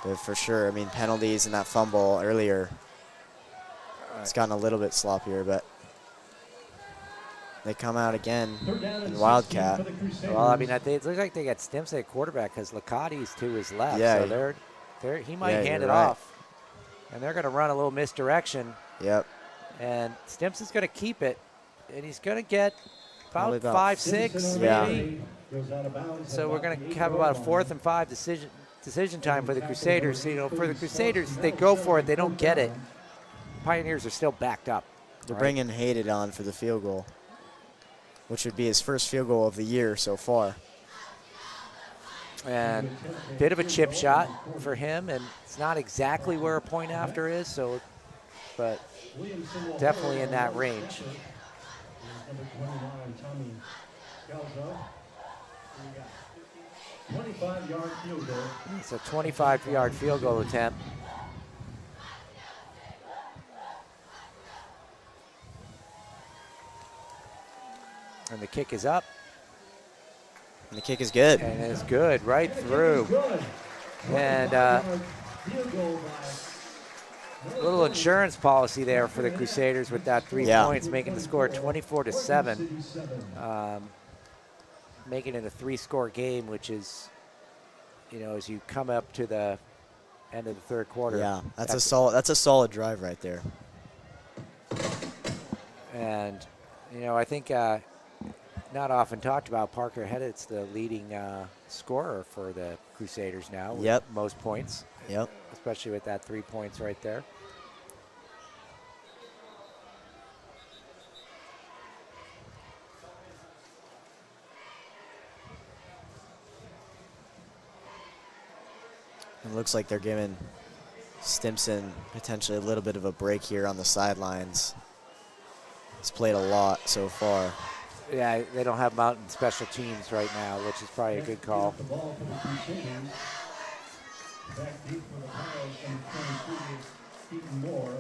But for sure, I mean, penalties and that fumble earlier, it's gotten a little bit sloppier, but they come out again in Wildcat. Well, I mean, it looks like they got Stimson at quarterback because Lacati's to his left. Yeah. So he might hand it you're right. off. And they're going to run a little misdirection. Yep. And Stimson's going to keep it. And he's going to get Probably about about 5, 6, Yeah. maybe. So we're going to have about a 4th and 5 decision time for the Crusaders. So, you know, for the Crusaders, they go for it. They don't get it. Pioneers are still backed up. They're right? bringing Hated on for the field goal, which would be his first field goal of the year so far. And bit of a chip shot for him, and it's not exactly where a point after is, so, but definitely in that range. Number 29, Tommy Galzo. 25-yard field goal. It's a 25-yard field goal attempt. And the kick is up. And the kick is good. And it's good, right through. And Field goal by little insurance policy there for the Crusaders with that 3 points, making the score 24-7. Making it a 3-score game, which is, you know, as you come up to the end of the third quarter. Yeah, that's a solid drive right there. And, you know, I think not often talked about, Parker Heddet's the leading scorer for the Crusaders now. With most points. Yep. Especially with that 3 points right there. It looks like they're giving Stimson potentially a little bit of a break here on the sidelines. He's played a lot so far. Yeah, they don't have Mountain special teams right now, which is probably a good call. the ball for the Crusaders. Back deep for the Piles, number 23, Keaton Moore.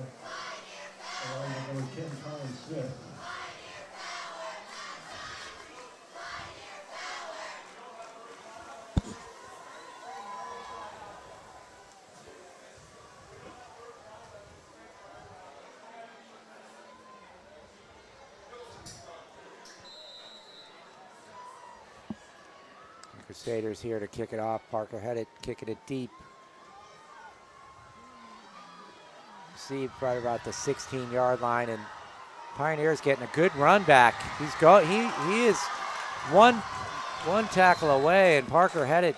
Along with number 10, Colin Smith. Crusaders here to kick it off. Parker Headed kicking it deep. Received right about the 16-yard line, and Pioneers getting a good run back. He is one tackle away, and Parker Headed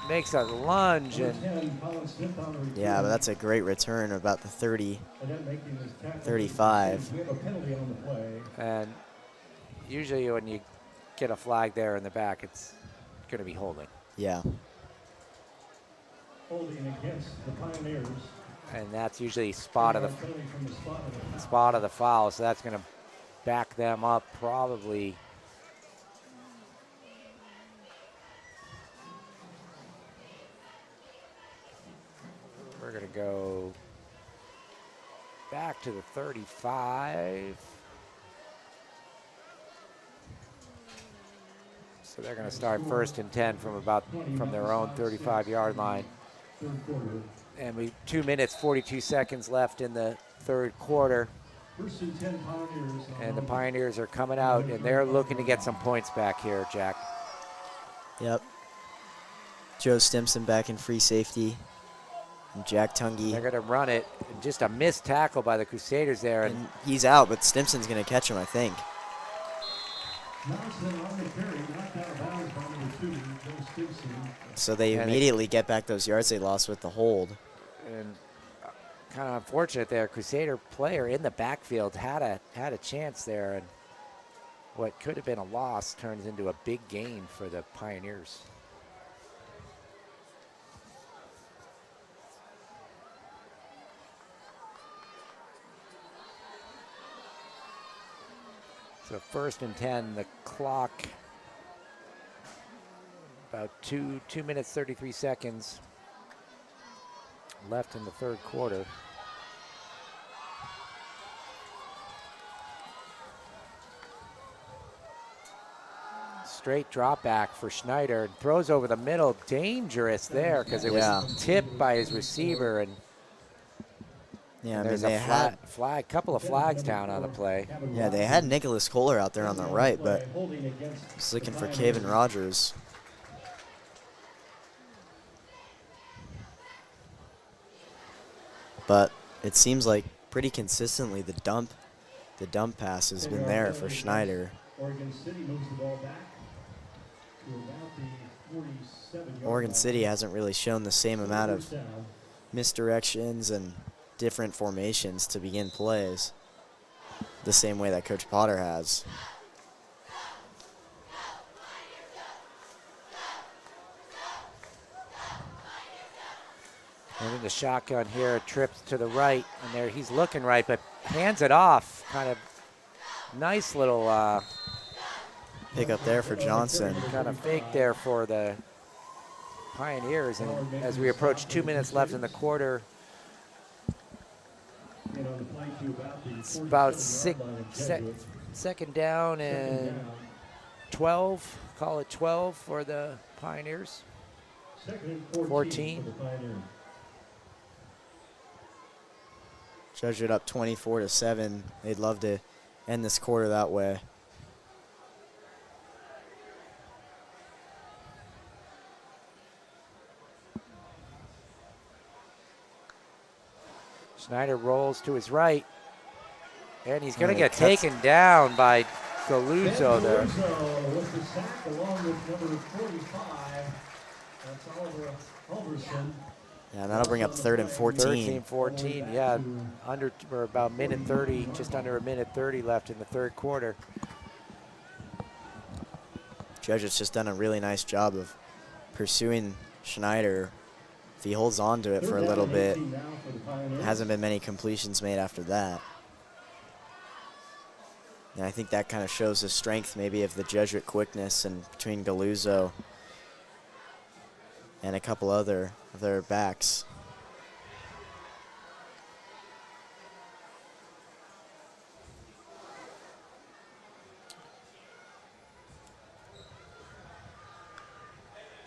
makes a lunge, and yeah, but that's a great return, about the 30, 35. And usually when you get a flag there in the back, it's going to be holding. Yeah. Holding against the Pioneers. And that's usually spot of the foul, so that's going to back them up probably. We're going to go back to the 35. So they're going to start 1st and 10 from their own 35-yard line. And we 2 minutes 42 seconds left in the third quarter. And the Pioneers are coming out, and they're looking to get some points back here, Jack. Yep. Joe Stimson back in free safety. And Jack Tungy. They're going to run it. Just a missed tackle by the Crusaders there. And he's out, but Stimson's going to catch him, I think. So they immediately get back those yards they lost with the hold. And kind of unfortunate there. Crusader player in the backfield had a chance there, and what could have been a loss turns into a big gain for the Pioneers. So 1st and 10, the clock about 2 minutes 33 seconds left in the third quarter. Straight drop back for Schneider, and throws over the middle. Dangerous there because it was tipped by his receiver, and yeah, there's a couple of flags down on the play. Yeah, they had Nicholas Kohler out there on the right, but he's looking for Caven Rogers. But it seems like pretty consistently the dump pass has been there for Schneider. Oregon City moves the ball back to about the 47-yard Oregon City hasn't really shown the same amount of misdirections and different formations to begin plays the same way that Coach Potter has. And in the shotgun here, trips to the right, and there he's looking right, but hands it off. Kind of nice little pick up there for Johnson. Kind of fake there for the Pioneers, and as we approach 2 minutes left in the quarter, it's about second down and 12. Call it 12 for the Pioneers. 14. Jesuit up 24-7. They'd love to end this quarter that way. Schneider rolls to his right, and he's going to get taken down by Galuzzo there. with the sack along with number 45. That's Oliver Halverson. Yeah, and that'll bring up 3rd and 14. 13-14, yeah, or about minute 30, just under a minute 30 left in the third quarter. Jesuit's just done a really nice job of pursuing Schneider. If he holds on to it for a little bit, hasn't been many completions made after that. And I think that kind of shows the strength maybe of the Jesuit quickness and between Galuzzo and a couple other of their backs.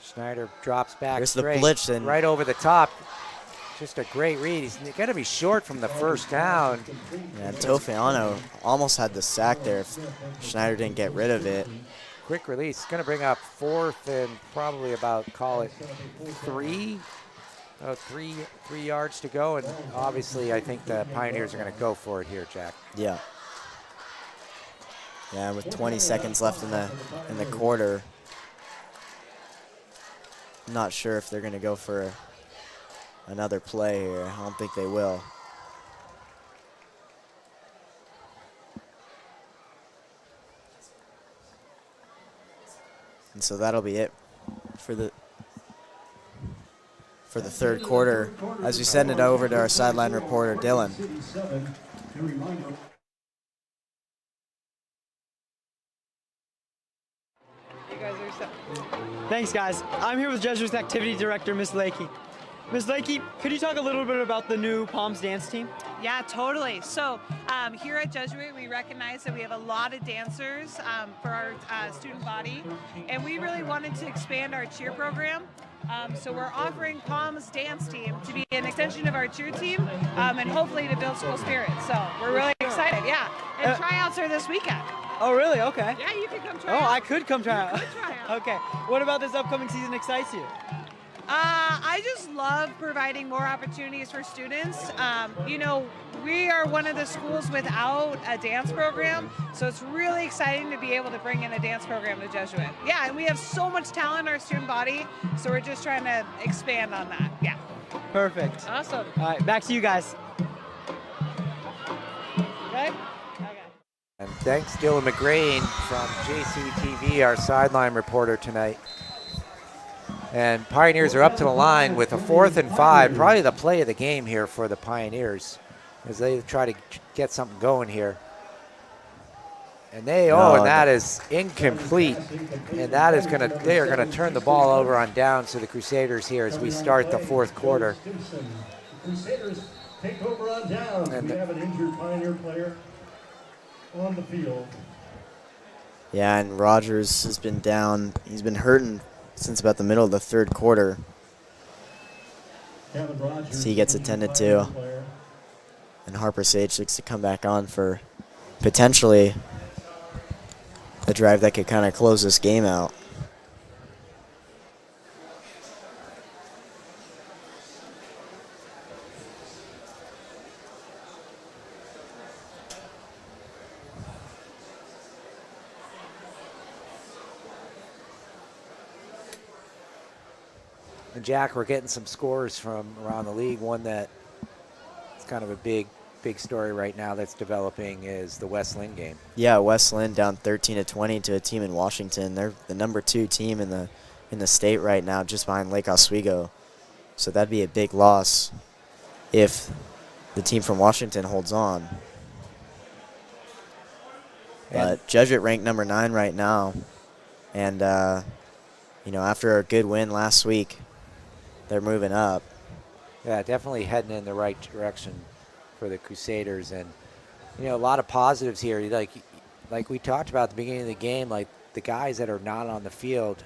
Schneider drops back There's straight, the blitz and right over the top. Just a great read. He's going to be short from the first down. Yeah, Tofiano almost had the sack there if Schneider didn't get rid of it. quick release. It's going to bring up 4th and probably about, call it 3 yards to go. And obviously, I think the Pioneers are going to go for it here, Jack. Yeah. Yeah, with 20 seconds left in the quarter, I'm not sure if they're going to go for another play here. I don't think they will. And so that'll be it for the third quarter as we send it over to our sideline reporter, Dylan. Thanks, guys. I'm here with Jesuit's activity director, Miss Lakey. Ms. Lakey, could you talk a little bit about the new Palms dance team? Yeah, totally. So here at Jesuit, we recognize that we have a lot of dancers for our student body, and we really wanted to expand our cheer program. So we're offering Palms dance team to be an extension of our cheer team and hopefully to build school spirit. So we're really excited, yeah. And tryouts are this weekend. Oh, really? Okay. Yeah, you can come try out. Oh, I could come try out. You could try out. Okay. What about this upcoming season excites you? I just love providing more opportunities for students. You know, we are one of the schools without a dance program, so it's really exciting to be able to bring in a dance program to Jesuit. Yeah, and we have so much talent in our student body, so we're just trying to expand on that. Yeah. Perfect. Awesome. All right, back to you guys. Okay? And thanks, Dylan McGrain from JCTV, our sideline reporter tonight. And Pioneers are up to the line with a 4th and 5, probably the play of the game here for the Pioneers as they try to get something going here. And and that is incomplete. And that is they are gonna turn the ball over on downs to the Crusaders here as we start the 4th quarter. Crusaders take over on downs. We have an injured Pioneer player on the field. Yeah, and Rogers has been down. He's been hurting since about the middle of the 3rd quarter. So he gets attended to. And Harper Sage looks to come back on for potentially a drive that could kind of close this game out. And Jack, we're getting some scores from around the league. One that is kind of a big story right now that's developing is the West Lynn game. Yeah, West Lynn down 13-20 to a team in Washington. They're the number 2 team in the state right now, just behind Lake Oswego. So that'd be a big loss if the team from Washington holds on. But Jesuit ranked number 9 right now, and you know, after a good win last week, they're moving up. Yeah, definitely heading in the right direction for the Crusaders. And, you know, a lot of positives here. Like we talked about at the beginning of the game, like the guys that are not on the field,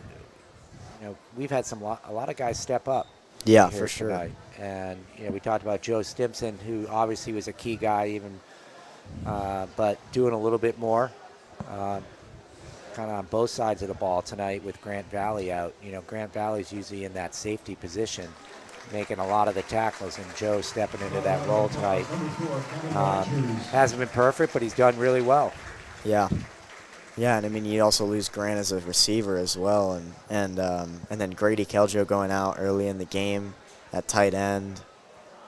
you know, we've had a lot of guys step up. Yeah, for sure. Tonight. And, you know, we talked about Joe Stimson, who obviously was a key guy even, but doing a little bit more. Kind of on both sides of the ball tonight with Grant Valley out. You know, Grant Valley's usually in that safety position, making a lot of the tackles, and Joe stepping into that role tonight. Hasn't been perfect, but he's done really well. Yeah. Yeah, and I mean, you also lose Grant as a receiver as well, and then Grady Keljo going out early in the game at tight end.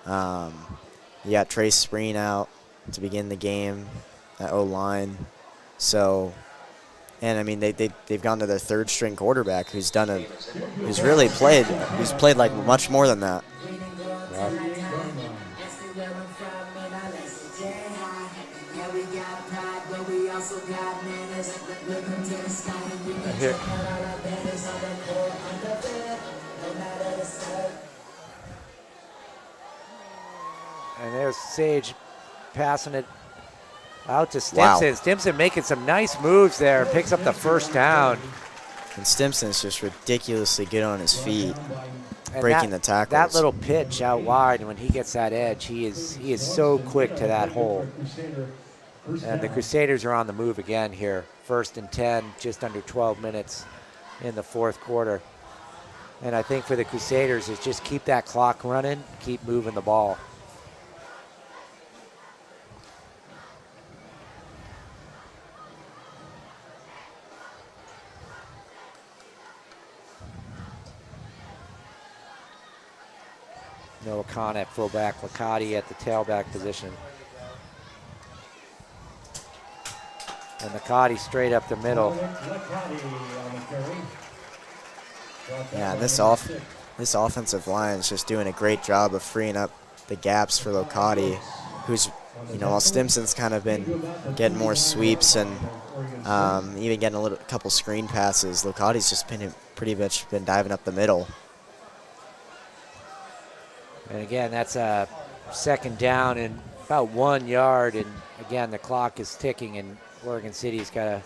You got Trace Spreen out to begin the game at O-line. So, and I mean, they've gone to their 3rd string quarterback who's played like much more than that. And there's Sage passing it out to Stimson. Wow. Stimson making some nice moves there, picks up the 1st down. And Stimson's just ridiculously good on his feet, and breaking the tackles. That little pitch out wide, and when he gets that edge, he is so quick to that hole. And the Crusaders are on the move again here. 1st and 10, just under 12 minutes in the fourth quarter. And I think for the Crusaders is just keep that clock running, keep moving the ball. Noah Khan at fullback, Licati at the tailback position. And Licati straight up the middle. Yeah, this offensive line is just doing a great job of freeing up the gaps for Licati, who's, while Stimson's kind of been getting more sweeps and even getting a couple screen passes, Licati's just been pretty much been diving up the middle. And again, that's a 2nd down and about 1 yard. And again, the clock is ticking, and Oregon City's got to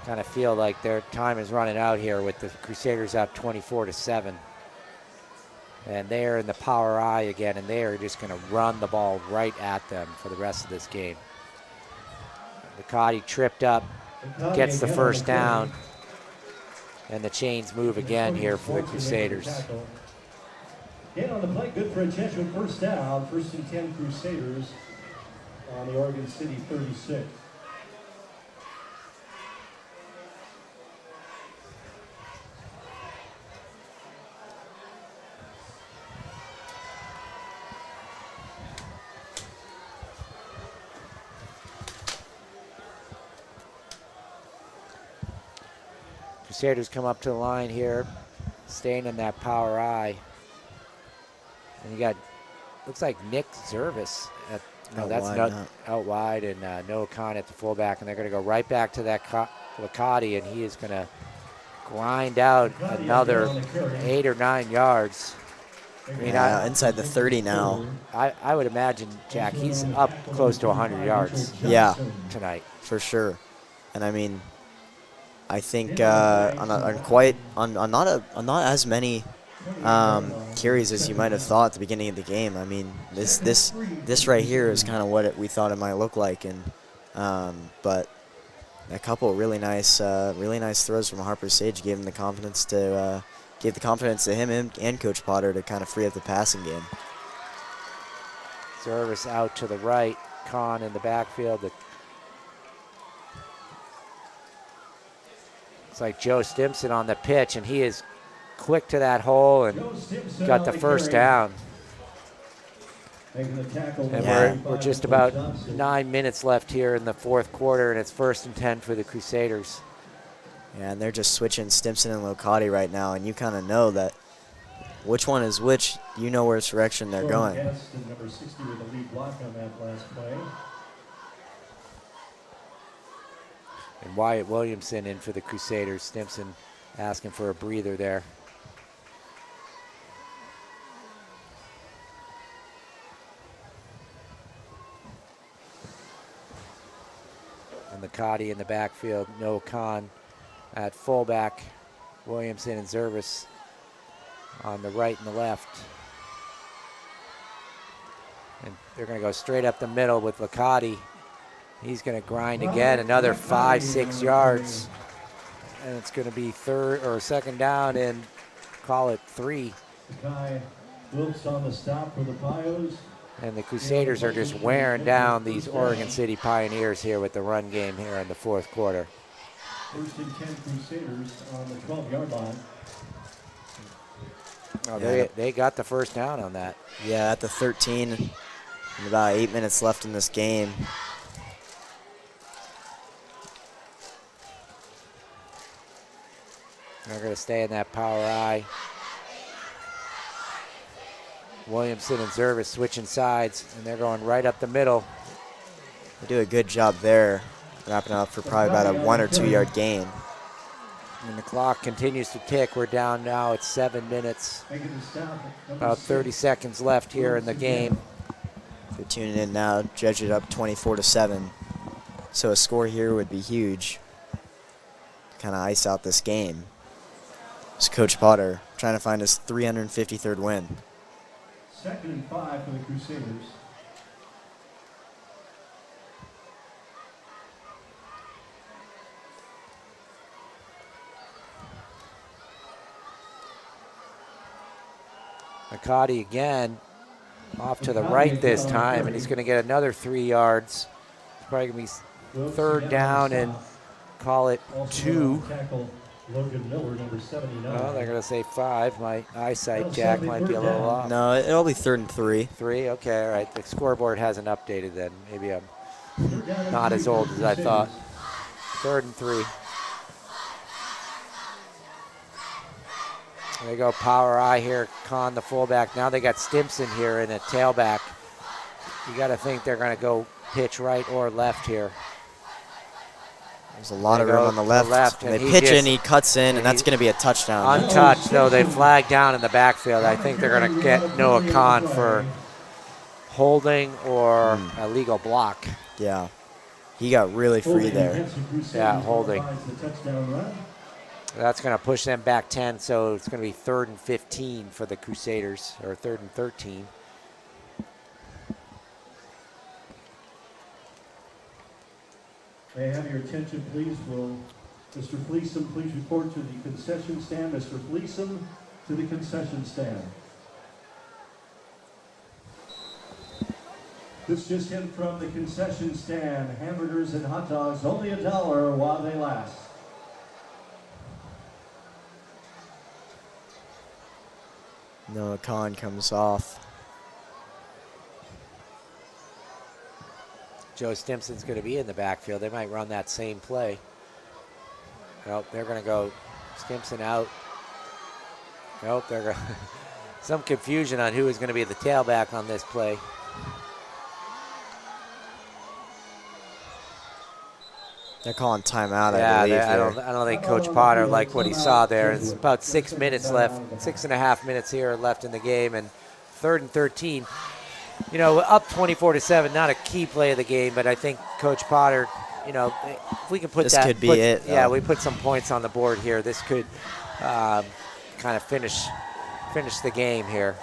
kind of feel like their time is running out here with the Crusaders up 24-7. And they're in the power I again, and they are just going to run the ball right at them for the rest of this game. Licati tripped up, gets the 1st down, and the chains move again here for the Crusaders. Again on the play, good for a Jesuit 1st down. 1st and 10 Crusaders on the Oregon City 36. Crusaders come up to the line here, staying in that power I. And you got, looks like Nick Zervis. Out wide, and Noah Khan at the fullback. And they're going to go right back to that Licati, and he is going to grind out another 8 or 9 yards. I mean, inside the 30 now. I would imagine, Jack, he's up close to 100 yards tonight. For sure. And I mean, I think on not as many carries as you might have thought at the beginning of the game. I mean, this right here is kind of what we thought it might look like, and but a couple really nice throws from Harper Sage gave him the confidence to him and Coach Potter to kind of free up the passing game. Service out to the right, Khan in the backfield. It's like Joe Stimson on the pitch, and he is quick to that hole and got the 1st down. And we're just about 9 minutes left here in the fourth quarter, and it's 1st and 10 for the Crusaders. Yeah, and they're just switching Stimson and Licati right now, and you kind of know that which one is which. You know which direction they're going. Number 60 with the lead block on that last play. And Wyatt Williamson in for the Crusaders. Stimson asking for a breather there. And Licati in the backfield. Noah Khan at fullback. Williamson and Zervis on the right and the left. And they're going to go straight up the middle with Licati. He's going to grind again, another 5-6 yards. And it's going to be 2nd down and call it 3. Wilkes on the stop for the Pios. And the Crusaders are just wearing down these Oregon City Pioneers here with the run game here in the fourth quarter. 1st and 10 Crusaders on the 12-yard line. Oh, they got the 1st down on that. Yeah, at the 13, and about 8 minutes left in this game. They're going to stay in that power I. Williamson and Zervis switching sides, and they're going right up the middle. They do a good job there, wrapping up for probably about a 1 or 2 yard gain. And the clock continues to tick. We're down now at 7 minutes. About 30 seconds left here in the game. If you're tuning in now, Jesuit up 24-7. So a score here would be huge. Kind of ice out this game. It's Coach Potter trying to find his 353rd win. 2nd and 5 for the Crusaders. McCarty again off to the right this time, and he's going to get another 3 yards. It's probably going to be 3rd down and call it 2. Logan Miller, number 79. Oh, they're going to say 5. My eyesight, Jack, might be a little off. No, it'll be 3rd and 3. 3, okay, all right. The scoreboard hasn't updated then. Maybe I'm not as old as I thought. 3rd and 3. They go power I here, Kahn the fullback. Now they got Stimson here in a tailback. You got to think they're going to go pitch right or left here. There's a lot of room on the left. They pitch in, he cuts in, and that's going to be a touchdown. Untouched, though. They flag down in the backfield. I think they're going to get Noah Kahn for holding or a legal block. Yeah. He got really free there. Yeah, holding. That's going to push them back 10, so it's going to be 3rd and 15 for the Crusaders, or 3rd and 13. May I have your attention, please? Will Mr. Fleeson please report to the concession stand? Mr. Fleeson to the concession stand. This just in from the concession stand. Hamburgers and hot dogs, only $1 while they last. Noah Kahn comes off. Joe Stimson's going to be in the backfield. They might run that same play. Nope, they're going to go Stimson out. Nope, they're going some confusion on who is going to be the tailback on this play. They're calling timeout, Yeah, I believe. I don't think Coach Potter liked what he saw there. It's about 6 minutes left, 6.5 minutes here left in the game, and 3rd and 13. You know, up 24-7, not a key play of the game, but I think Coach Potter, you know, if we can put this could be it. Yeah, we put some points on the board here. This could kind of finish the game here.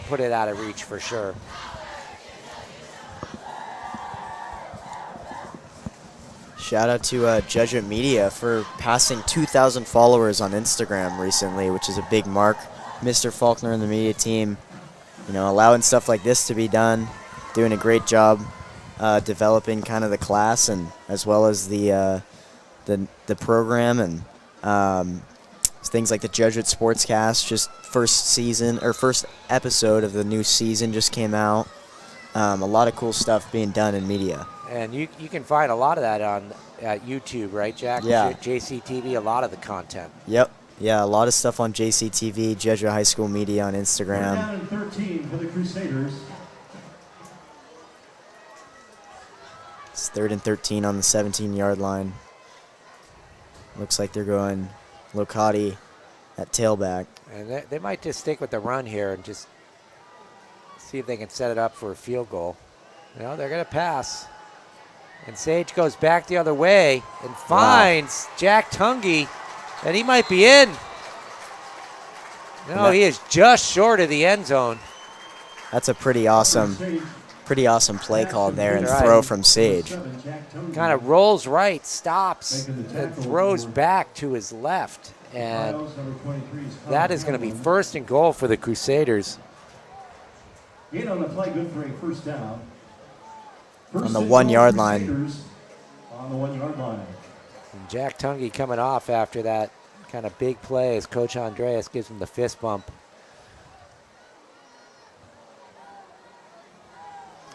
Put it out of reach for sure. Shout out to Jesuit Media for passing 2,000 followers on Instagram recently, which is a big mark. Mr. Faulkner and the media team, you know, allowing stuff like this to be done, doing a great job developing kind of the class and as well as the program and things like the Jesuit Sportscast. Just first episode of the new season just came out. A lot of cool stuff being done in media. And you can find a lot of that on YouTube, right, Jack? Yeah. JCTV, a lot of the content. Yep. Yeah, a lot of stuff on JCTV, Jesuit High School Media on Instagram. Down and 13 for the Crusaders. It's 3rd and 13 on the 17-yard line. Looks like they're going Locati at tailback. And they might just stick with the run here and just see if they can set it up for a field goal. You know, they're going to pass. And Sage goes back the other way and finds Jack Tunge, and he might be in. No, he is just short of the end zone. That's a pretty awesome play called there and throw from Sage. Kind of rolls right, stops, and throws back to his left. And that is going to be 1st and goal for the Crusaders. In on the play, good for a first down. On the 1-yard line. On the 1-yard line. And Jack Tunge coming off after that kind of big play as Coach Andreas gives him the fist bump.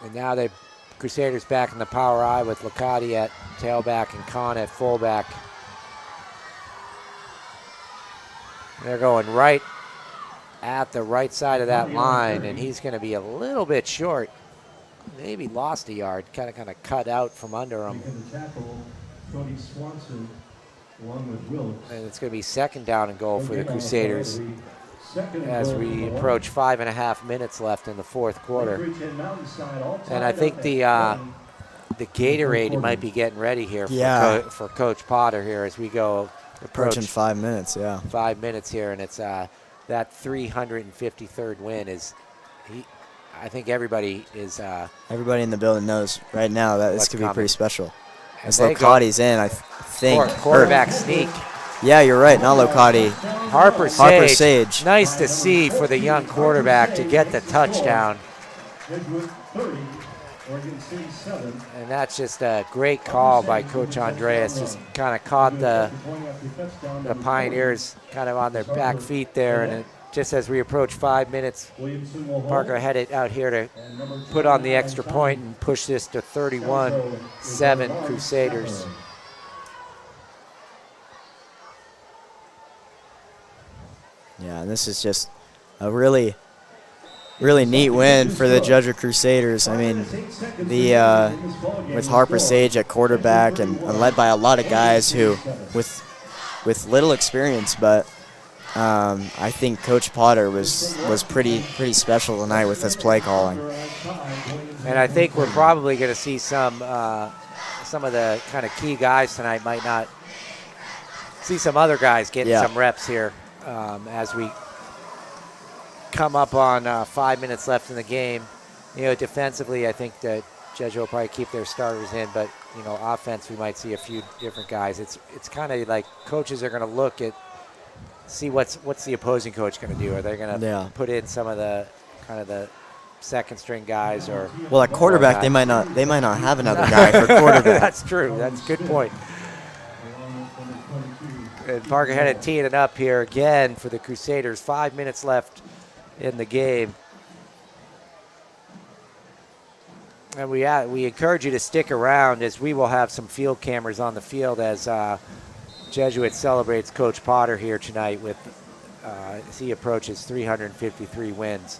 And now the Crusaders back in the power I with Locati at tailback and Kahn at fullback. They're going right at the right side of that line, and he's going to be a little bit short. Maybe lost a yard, kind of cut out from under him. Cody Swanson, along with Wilkes. And it's going to be 2nd down and goal for the Crusaders as we approach 5.5 minutes left in the 4th quarter. And I think the Gatorade might be getting ready here for Coach Potter here as we go approaching 5 minutes. 5 minutes here, and it's that 353rd win is. I think everybody is. Everybody in the building knows right now that this could be pretty special. And As Locati's in, I think. Quarterback sneak. Yeah, you're right. Not Locati. Harper Harper Sage. Nice to see for the young quarterback to get the touchdown. Jesuit 30, Oregon City 7. And that's just a great call by Coach Andreas. Just kind of caught the Pioneers kind of on their back feet there. And just as we approach 5 minutes, Parker headed out here to put on the extra point and push this to 31-7 Crusaders. Yeah, and this is just a really neat win for the Jesuit Crusaders. I mean, with Harper Sage at quarterback and led by a lot of guys who with little experience, but I think Coach Potter was pretty special tonight with his play calling. And I think we're probably going to see some of the kind of key guys tonight might not see some other guys getting some reps here as we come up on 5 minutes left in the game. You know, defensively, I think that Jesuit will probably keep their starters in, but you know, offense, we might see a few different guys. It's kind of like coaches are going to look at, see what's the opposing coach going to do. Are they going to put in some of the kind of the second string guys, or well, at quarterback they might not have another guy for quarterback. That's true. That's a good point. And Parker headed teeing it up here again for the Crusaders. 5 minutes left in the game. And we encourage you to stick around, as we will have some field cameras on the field as Jesuit celebrates Coach Potter here tonight with as he approaches 353 wins.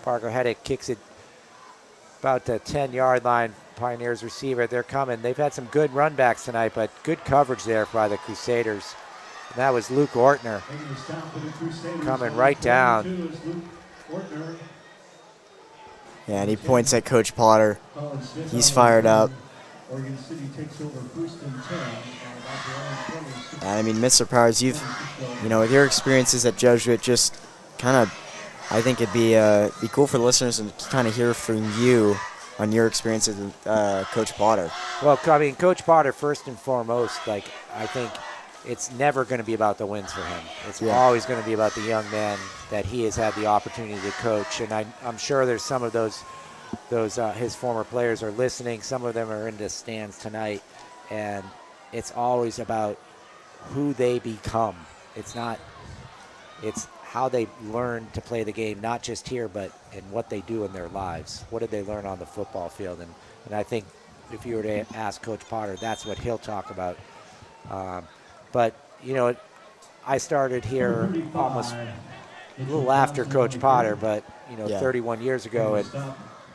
Parker Heddick kicks it about the 10-yard line. Pioneers receiver, they're coming. They've had some good run backs tonight, but good coverage there by the Crusaders. And that was Luke Ortner coming right down. Yeah, and he points at Coach Potter. He's fired up. Oregon City takes over first and 10. I mean, Mr. Powers, you know, with your experiences at Jesuit, just kind of, I think it'd be cool for the listeners and kind of hear from you on your experiences with Coach Potter. Well, I mean, Coach Potter, first and foremost, like, I think it's never going to be about the wins for him. It's always going to be about the young man that he has had the opportunity to coach. And I'm sure there's some of those his former players are listening. Some of them are in the stands tonight. And it's always about who they become. It's how they learn to play the game, not just here, but in what they do in their lives. What did they learn on the football field? And I think if you were to ask Coach Potter, that's what he'll talk about. But, you know, I started here almost a little after Coach Potter, but, you know, 31 years ago, and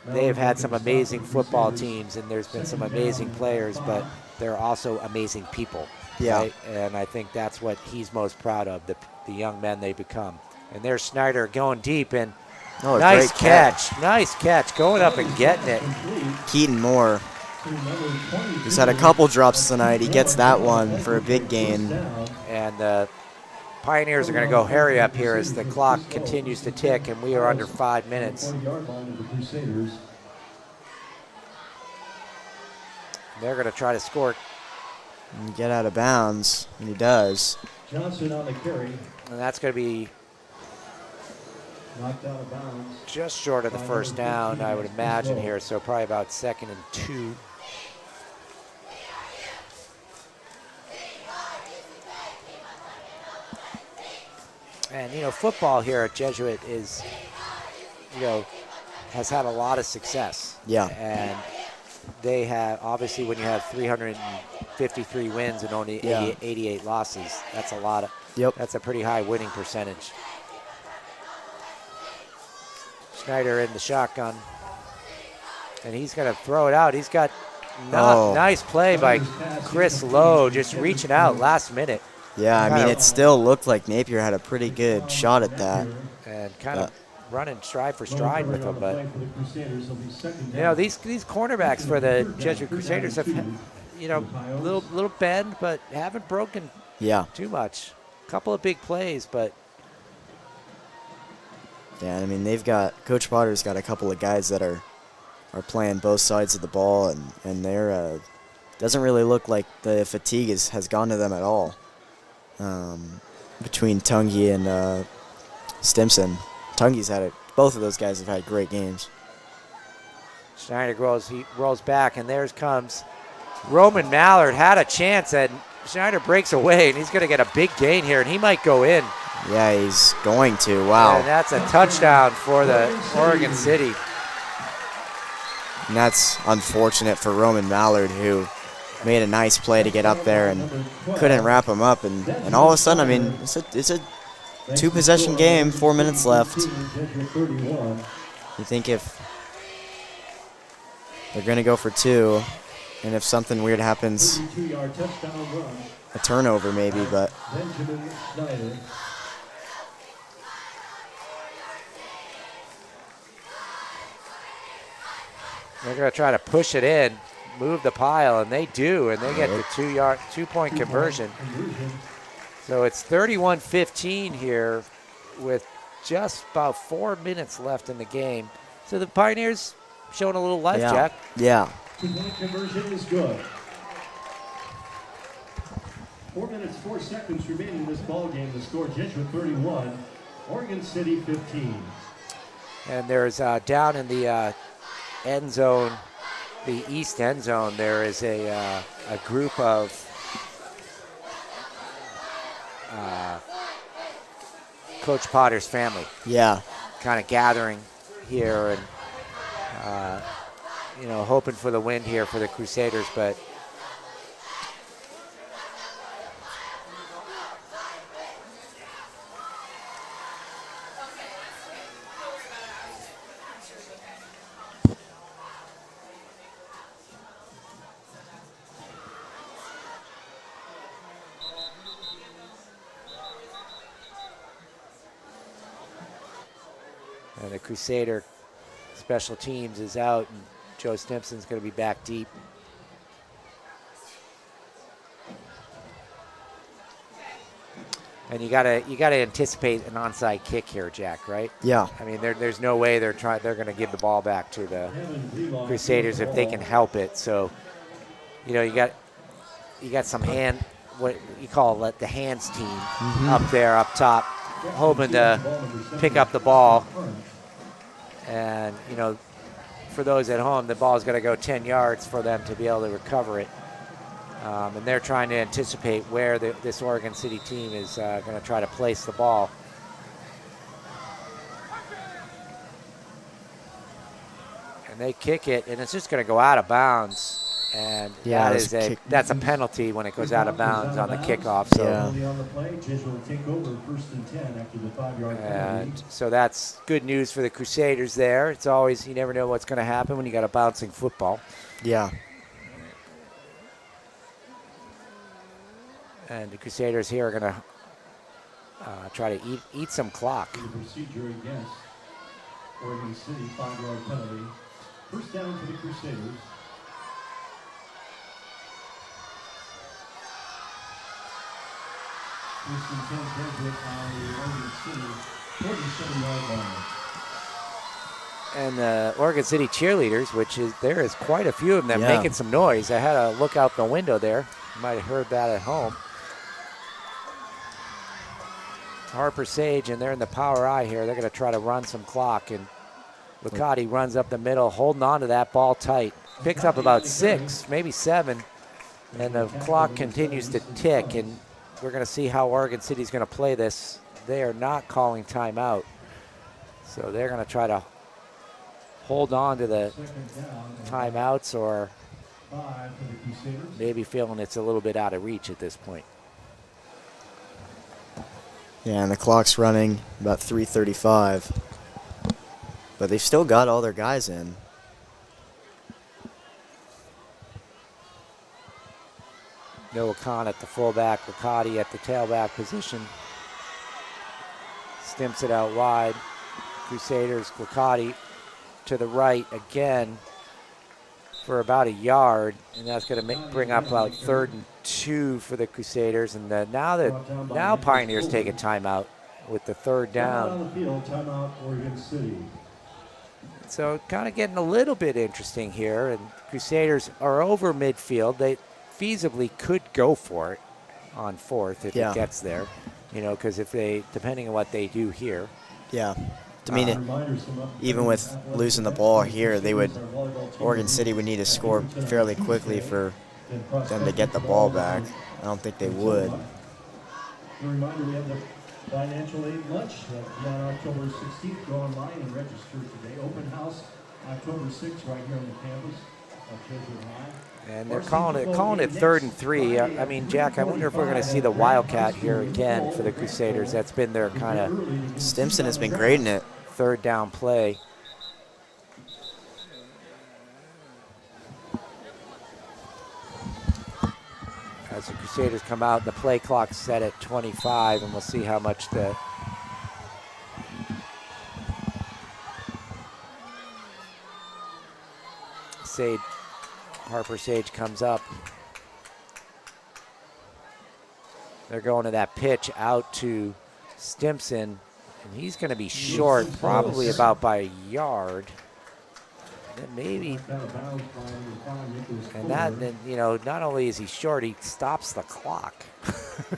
they have had some amazing football teams, and there's been some amazing players, but they're also amazing people. Yeah. Right? And I think that's what he's most proud of, the young men they become. And there's Schneider going deep, and nice catch. Nice catch, going up and getting it. Keaton Moore. He's had a couple drops tonight. He gets that one for a big gain. And the Pioneers are going to go hurry up here as the clock continues to tick, and we are under 5 minutes. They're going to try to score. And get out of bounds, and he does. Johnson on the carry. And that's going to be knocked out of bounds. Just short of the first down, I would imagine here, so probably about 2nd and 2. And, you know, football here at Jesuit is, you know, has had a lot of success. Yeah. And they have, obviously, when you have 353 wins and only 88 losses, that's a lot of, that's a pretty high winning percentage. Schneider in the shotgun. And he's going to throw it out. He's got nice play by Chris Lowe, just reaching out last minute. Yeah, I mean, it still looked like Napier had a pretty good shot at that. And kind of running stride for stride with him. But, you know, these cornerbacks for the Jesuit Crusaders have, you know, little bend, but haven't broken too much. A couple of big plays, but. Yeah, I mean, Coach Potter's got a couple of guys that are playing both sides of the ball, and they're doesn't really look like the fatigue has gone to them at all. Between Tungi and Stimson. Tungi's had it. Both of those guys have had great games. Schneider rolls back, and there comes Roman Mallard. Had a chance, and Schneider breaks away, and he's going to get a big gain here, and he might go in. Yeah, he's going to. Wow. And that's a touchdown for the Oregon City. And that's unfortunate for Roman Mallard, who made a nice play to get up there and couldn't wrap him up. And all of a sudden, I mean, it's a two-possession game, 4 minutes left. You think if they're going to go for two, and if something weird happens, a turnover maybe, but they're going to try to push it in, move the pile, and they do, and they get the 2-point conversion. So it's 31-15 here with just about 4 minutes left in the game. So the Pioneers showing a little life, Jack. Yeah. 2-point conversion is good. 4 minutes, 4 seconds remaining in this ball game. The score: Jesuit 31, Oregon City 15. And there's down in the end zone, the east end zone, there is a group of Coach Potter's family. Yeah. Kind of gathering here and, hoping for the win here for the Crusaders, but and the Crusader special teams is out, and Joe Stimson's going to be back deep. And you gotta anticipate an onside kick here, Jack, right? Yeah. I mean, there's no way they're going to give the ball back to the Crusaders if they can help it. So, you got some what you call it, the hands team up there, up top, hoping to pick up the ball. And, for those at home, the ball is going to go 10 yards for them to be able to recover it. And they're trying to anticipate where this Oregon City team is going to try to place the ball. And they kick it, and it's just going to go out of bounds. And yeah, that's a penalty when it goes out of bounds on the kickoff. So, and so that's good news for the Crusaders there. It's always, you never know what's going to happen when you got a bouncing football. Yeah. And the Crusaders here are going to try to eat some clock. The procedure against Oregon City, 5-yard penalty. First down for the Crusaders. First and 10, Jesuit on the Oregon City 47-yard line. And the Oregon City cheerleaders, there is quite a few of them making some noise. I had a look out the window there. You might have heard that at home. Harper Sage, and they're in the power eye here. They're going to try to run some clock, and Licati runs up the middle, holding on to that ball tight. Picks up about 6, maybe 7, and the clock continues to tick, and we're going to see how Oregon City's going to play this. They are not calling timeout, so they're going to try to hold on to the timeouts, or maybe feeling it's a little bit out of reach at this point. Yeah, and the clock's running about 3:35. But they've still got all their guys in. Noah Khan at the fullback, Licati at the tailback position. Stimps it out wide. Crusaders, Licati to the right again for about a yard, and that's going to bring up about 3rd and 2 for the Crusaders. And now Pioneers take a timeout with the 3rd down. Timeout, Oregon City. So kind of getting a little bit interesting here, and Crusaders are over midfield. feasibly could go for it on fourth if Yeah. it gets there, because if they, depending on what they do here. Yeah. I mean, even with losing the ball here, Oregon City would need to score fairly quickly for them to get the ball back. I don't think they would. A reminder, we have the financial aid lunch on October 16th. Go online and register today. Open house October 6th right here on the campus of Jesuit High. And they're calling it 3rd and 3. I mean, Jack, I wonder if we're going to see the Wildcat here again for the Crusaders. That's been their kind of Stimson has been great in it. third down play. As the Crusaders come out, the play clock's set at 25, and we'll see how much the Harper Sage comes up. They're going to that pitch out to Stimson, and he's going to be short, probably about by a yard. And maybe, and that, then, not only is he short, he stops the clock.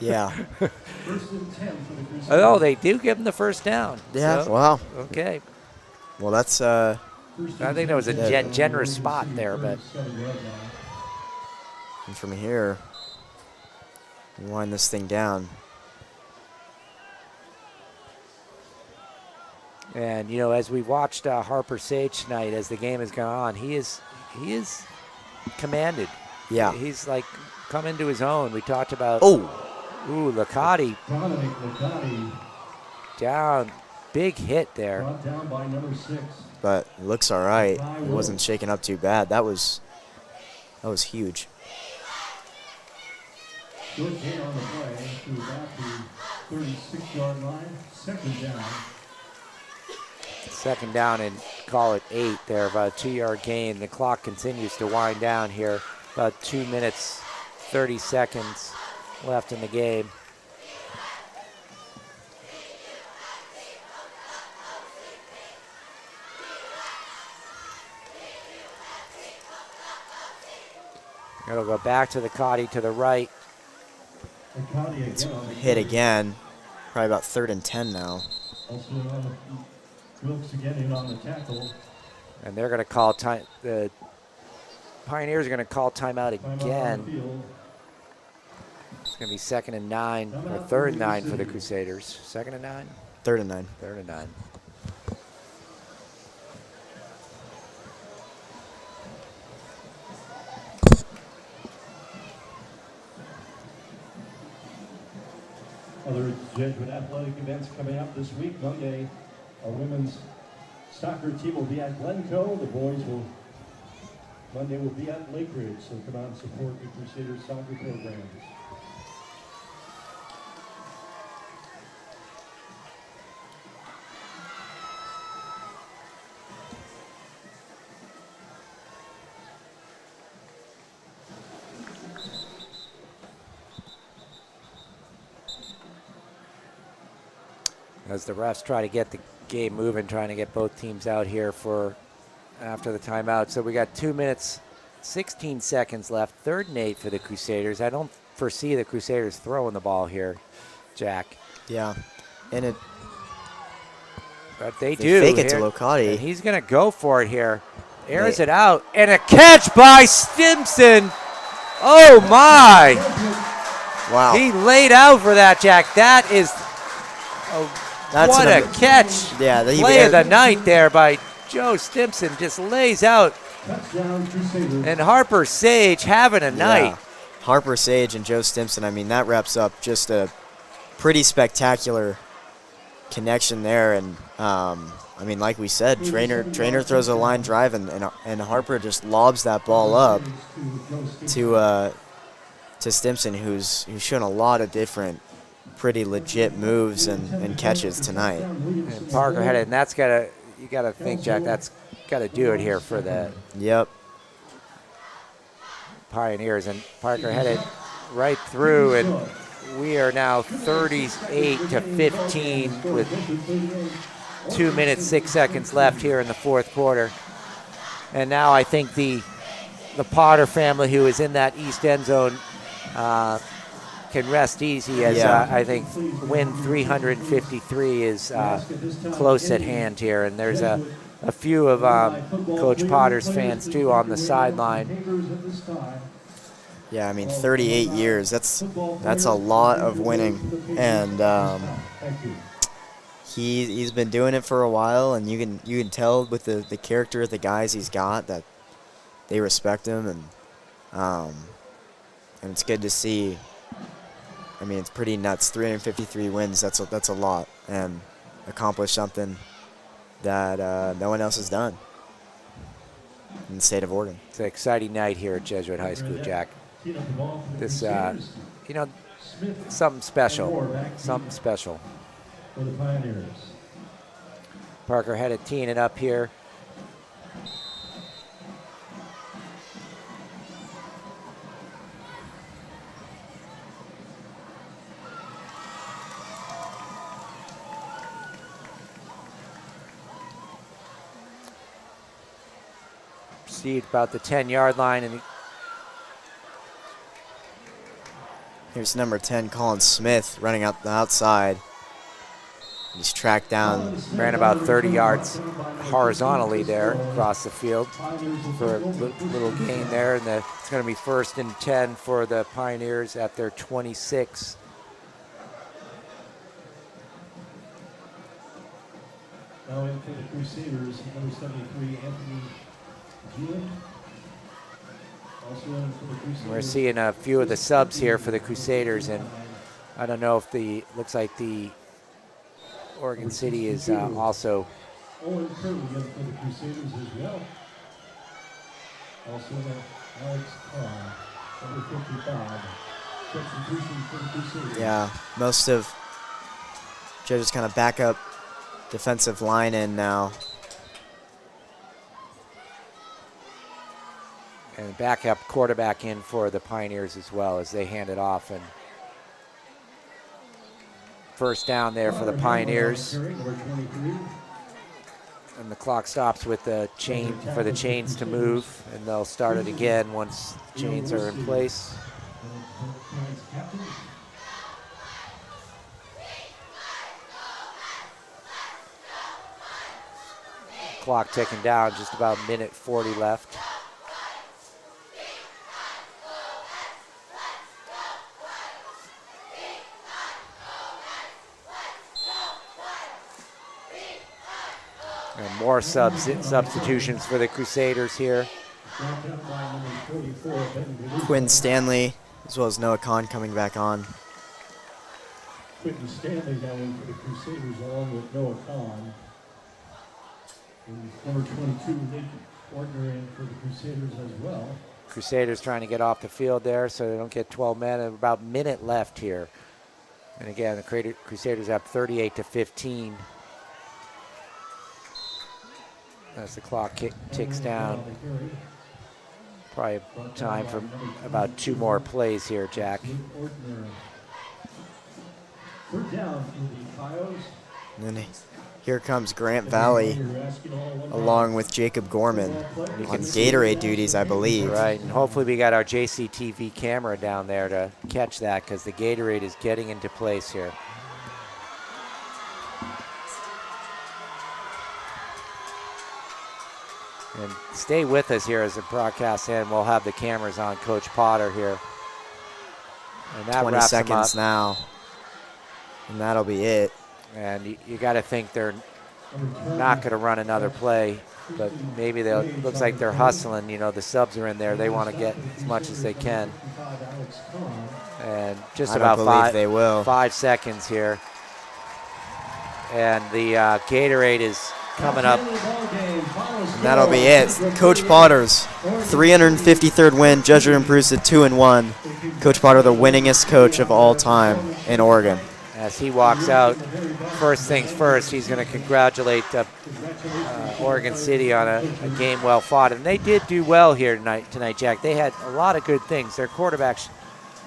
Yeah. Oh, they do give him the first down. Yeah, So, wow. Okay. Well, that's I think that was a generous spot there, but and from here, you wind this thing down. And as we watched Harper Sage tonight, as the game has gone on, he is commanded. Yeah. He's like come into his own. We talked about Licati down, big hit there. Brought down by number 6. But it looks all right. It wasn't shaken up too bad. That was huge. Good hit on the play to about the 36-yard line. Second down. Second down and call it 8 there, about a 2-yard gain. The clock continues to wind down here. About 2 minutes, 30 seconds left in the game. It'll go back to the Cotty to the right. It's hit again. Probably about 3rd and 10 now. Also Wilkes again in on the tackle. And they're going to call time. The Pioneers are going to call timeout again. It's going to be 2nd and 9 or 3rd and 9 for the Crusaders. 2nd and 9? 3rd and 9. 3rd and 9. Other Jesuit athletic events coming up this week. Monday, our women's soccer team will be at Glencoe. The boys Monday will be at Lake Ridge. So come out and support the Crusaders soccer programs. As the refs try to get the game moving, trying to get both teams out here for after the timeout. So we got 2 minutes, 16 seconds left. 3rd and 8 for the Crusaders. I don't foresee the Crusaders throwing the ball here, Jack. Yeah, and But they do. Fake it here. to Licati. And he's going to go for it here. Airs it out, and a catch by Stimson. Oh, my. Wow. He laid out for that, Jack. That is... what a catch. Yeah, play of the night there by Joe Stimson. Just lays out. And Harper Sage having a night. Harper Sage and Joe Stimson, I mean, that wraps up just a pretty spectacular connection there. And, I mean, like we said, Trainer throws a line drive, and Harper just lobs that ball up to Stimson, who's shown a lot of different pretty legit moves and catches tonight. And Parker had it, and you gotta think, Jack, that's gotta do it here for the Pioneers. And Parker had it right through, and we are now 38 to 15 with 2 minutes, 6 seconds left here in the fourth quarter. And now I think the the Potter family, who is in that east end zone, can rest easy, as I think win 353 is close at hand here. And there's a few of Coach Potter's fans, too, on the sideline. Yeah, I mean, 38 years, that's a lot of winning. And he's been doing it for a while, and you can tell with the character of the guys he's got that they respect him, and it's good to see. I mean, it's pretty nuts. 353 wins, that's a lot, and accomplish something that no one else has done in the state of Oregon. It's an exciting night here at Jesuit High School, Jack. This, something special, something special. For the Pioneers. Parker Headed teeing it up here. Proceed about the 10-yard line, and here's number 10, Colin Smith, running out the outside. He's tracked down. Ran about 30 yards horizontally there across the field for a little gain there. And it's going to be 1st and 10 for the Pioneers at their 26. Now in for the Crusaders, number 73, Anthony Jesuit. Also in for the Crusaders. We're seeing a few of the subs here for the Crusaders, and I don't know if looks like the Oregon City is also. Owen Curley in for the Crusaders as well. Also Alex Carr, number 55. Substitution for the Crusaders. Yeah, most of Judge's kind of backup defensive line in now. And backup quarterback in for the Pioneers as well, as they hand it off. And 1st down there for the Pioneers. And the clock stops with the chains to move, and they'll start it again once the chains are in place. Clock ticking down, just about minute 40 left. And more substitutions for the Crusaders here. Quinn Stanley, as well as Noah Kahn, coming back on. Quentin Stanley now in for the Crusaders along with Noah Kahn. And number 22, Nick Ortner in for the Crusaders as well. Crusaders trying to get off the field there so they don't get 12 men. And about a minute left here. And again, the Crusaders up 38-15. As the clock ticks down. Probably time for about 2 more plays here, Jack. Third down for the Pios. And then here comes Grant Valley, along with Jacob Gorman, on Gatorade duties, I believe. Right, and hopefully we got our JCTV camera down there to catch that, because the Gatorade is getting into place here. And stay with us here as the broadcast ends. We'll have the cameras on Coach Potter here. And that 20 wraps seconds them up. now, and that'll be it. And you got to think they're not going to run another play, but maybe looks like they're hustling. You know, the subs are in there. They want to get as much as they can. And just about 5 seconds here. And the Gatorade is coming up. And that'll be it. Coach Potter's 353rd win. Jesuit improves to 2-1. Coach Potter, the winningest coach of all time in Oregon. As he walks out, first things first, he's going to congratulate Oregon City on a game well fought. And they did do well here tonight, Jack. They had a lot of good things. Their quarterback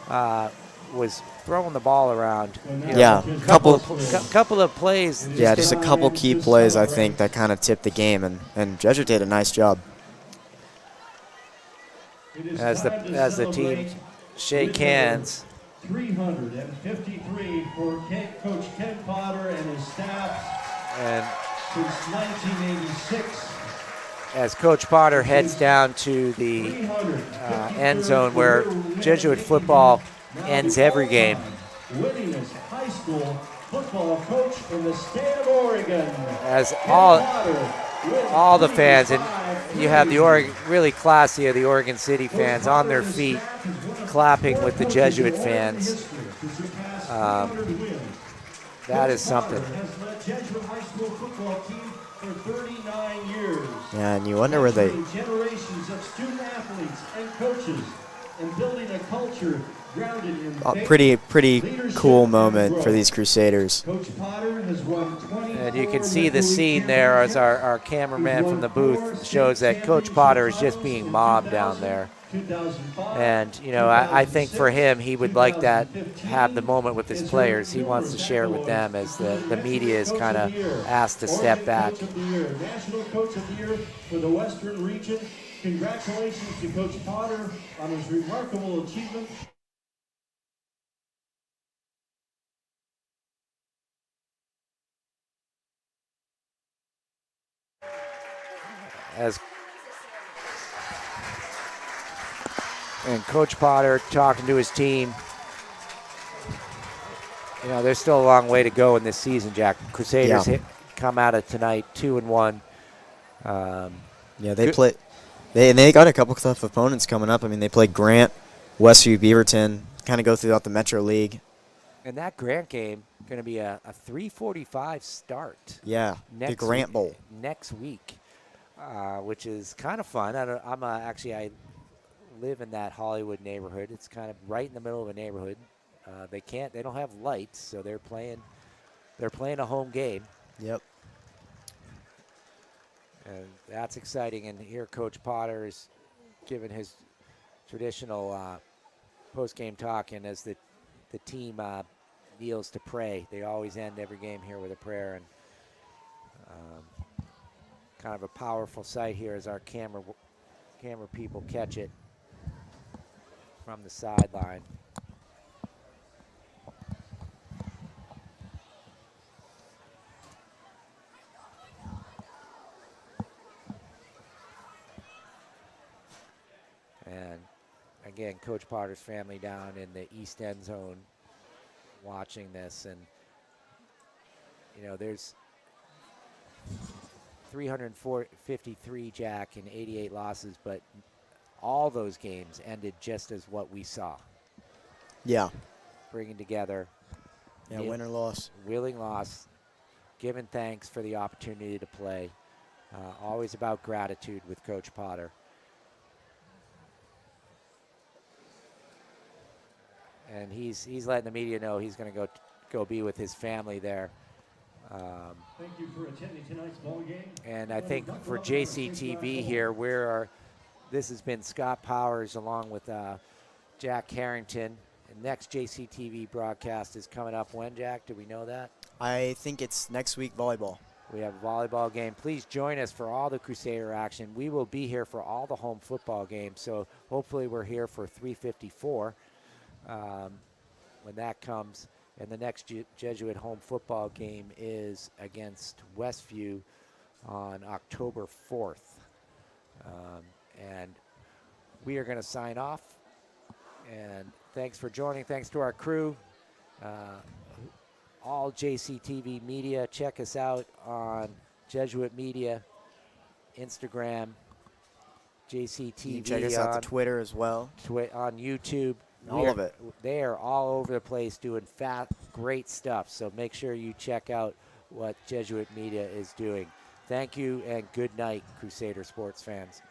was throwing the ball around. Yeah, couple of plays. Yeah, just a couple key plays, I think, that kind of tipped the game. And Jesuit did a nice job. as the team shake hands. 353 for Coach Ken Potter and his staff And since 1986. as Coach Potter heads down to the end zone where Jesuit football ends every game. Winningest high school football coach in the state of Oregon. As all the fans, and you have the really classy of the Oregon City fans on their feet clapping with the Jesuit fans. That is something. Has led Jesuit high school football team for 39 years. Yeah, and you wonder where they... Generations of student athletes and coaches and building a culture grounded in pretty cool moment for these Crusaders. Coach Potter has won 20. And you can see the scene there as our cameraman from the booth shows that Coach Potter is just being mobbed down there. And, you know, I think for him, he would like that, have the moment with his players. He wants to share it with them as the media is kind of asked to step back. National Coach of the Year for the Western region. Congratulations to Coach Potter on his remarkable achievement. And Coach Potter talking to his team. You know, there's still a long way to go in this season, Jack. Crusaders come out of tonight 2-1. Yeah, they got a couple tough opponents coming up. I mean, they played Grant, Westview, Beaverton, kind of go throughout the Metro League. And that Grant game going to be a 3:45 start. Yeah, the Grant Bowl next week, which is kind of fun. I live in that Hollywood neighborhood. It's kind of right in the middle of a neighborhood. They don't have lights, so they're playing a home game. Yep. And that's exciting. And here Coach Potter is giving his traditional post-game talk, and as the team kneels to pray. They always end every game here with a prayer, and kind of a powerful sight here as our camera people catch it from the sideline. And again, Coach Potter's family down in the east end zone watching this, and you know, there's 353 Jack and 88 losses, but all those games ended just as what we saw. Yeah. Bringing together. Yeah, win or loss. Willing loss, giving thanks for the opportunity to play. Always about gratitude with Coach Potter. And he's letting the media know he's going to go be with his family there. Thank you for attending tonight's ball game. And I think for JCTV here, this has been Scott Powers along with Jack Harrington. And next JCTV broadcast is coming up when, Jack? Do we know that? I think it's next week, volleyball. We have a volleyball game. Please join us for all the Crusader action. We will be here for all the home football games, so hopefully we're here for 3:54 when that comes. And the next Jesuit home football game is against Westview on October 4th. And we are going to sign off. And thanks for joining. Thanks to our crew. All JCTV media. Check us out on Jesuit Media, Instagram, JCTV. You can check us out on Twitter as well. On YouTube. All of it. They are all over the place doing great stuff. So make sure you check out what Jesuit Media is doing. Thank you and good night, Crusader sports fans.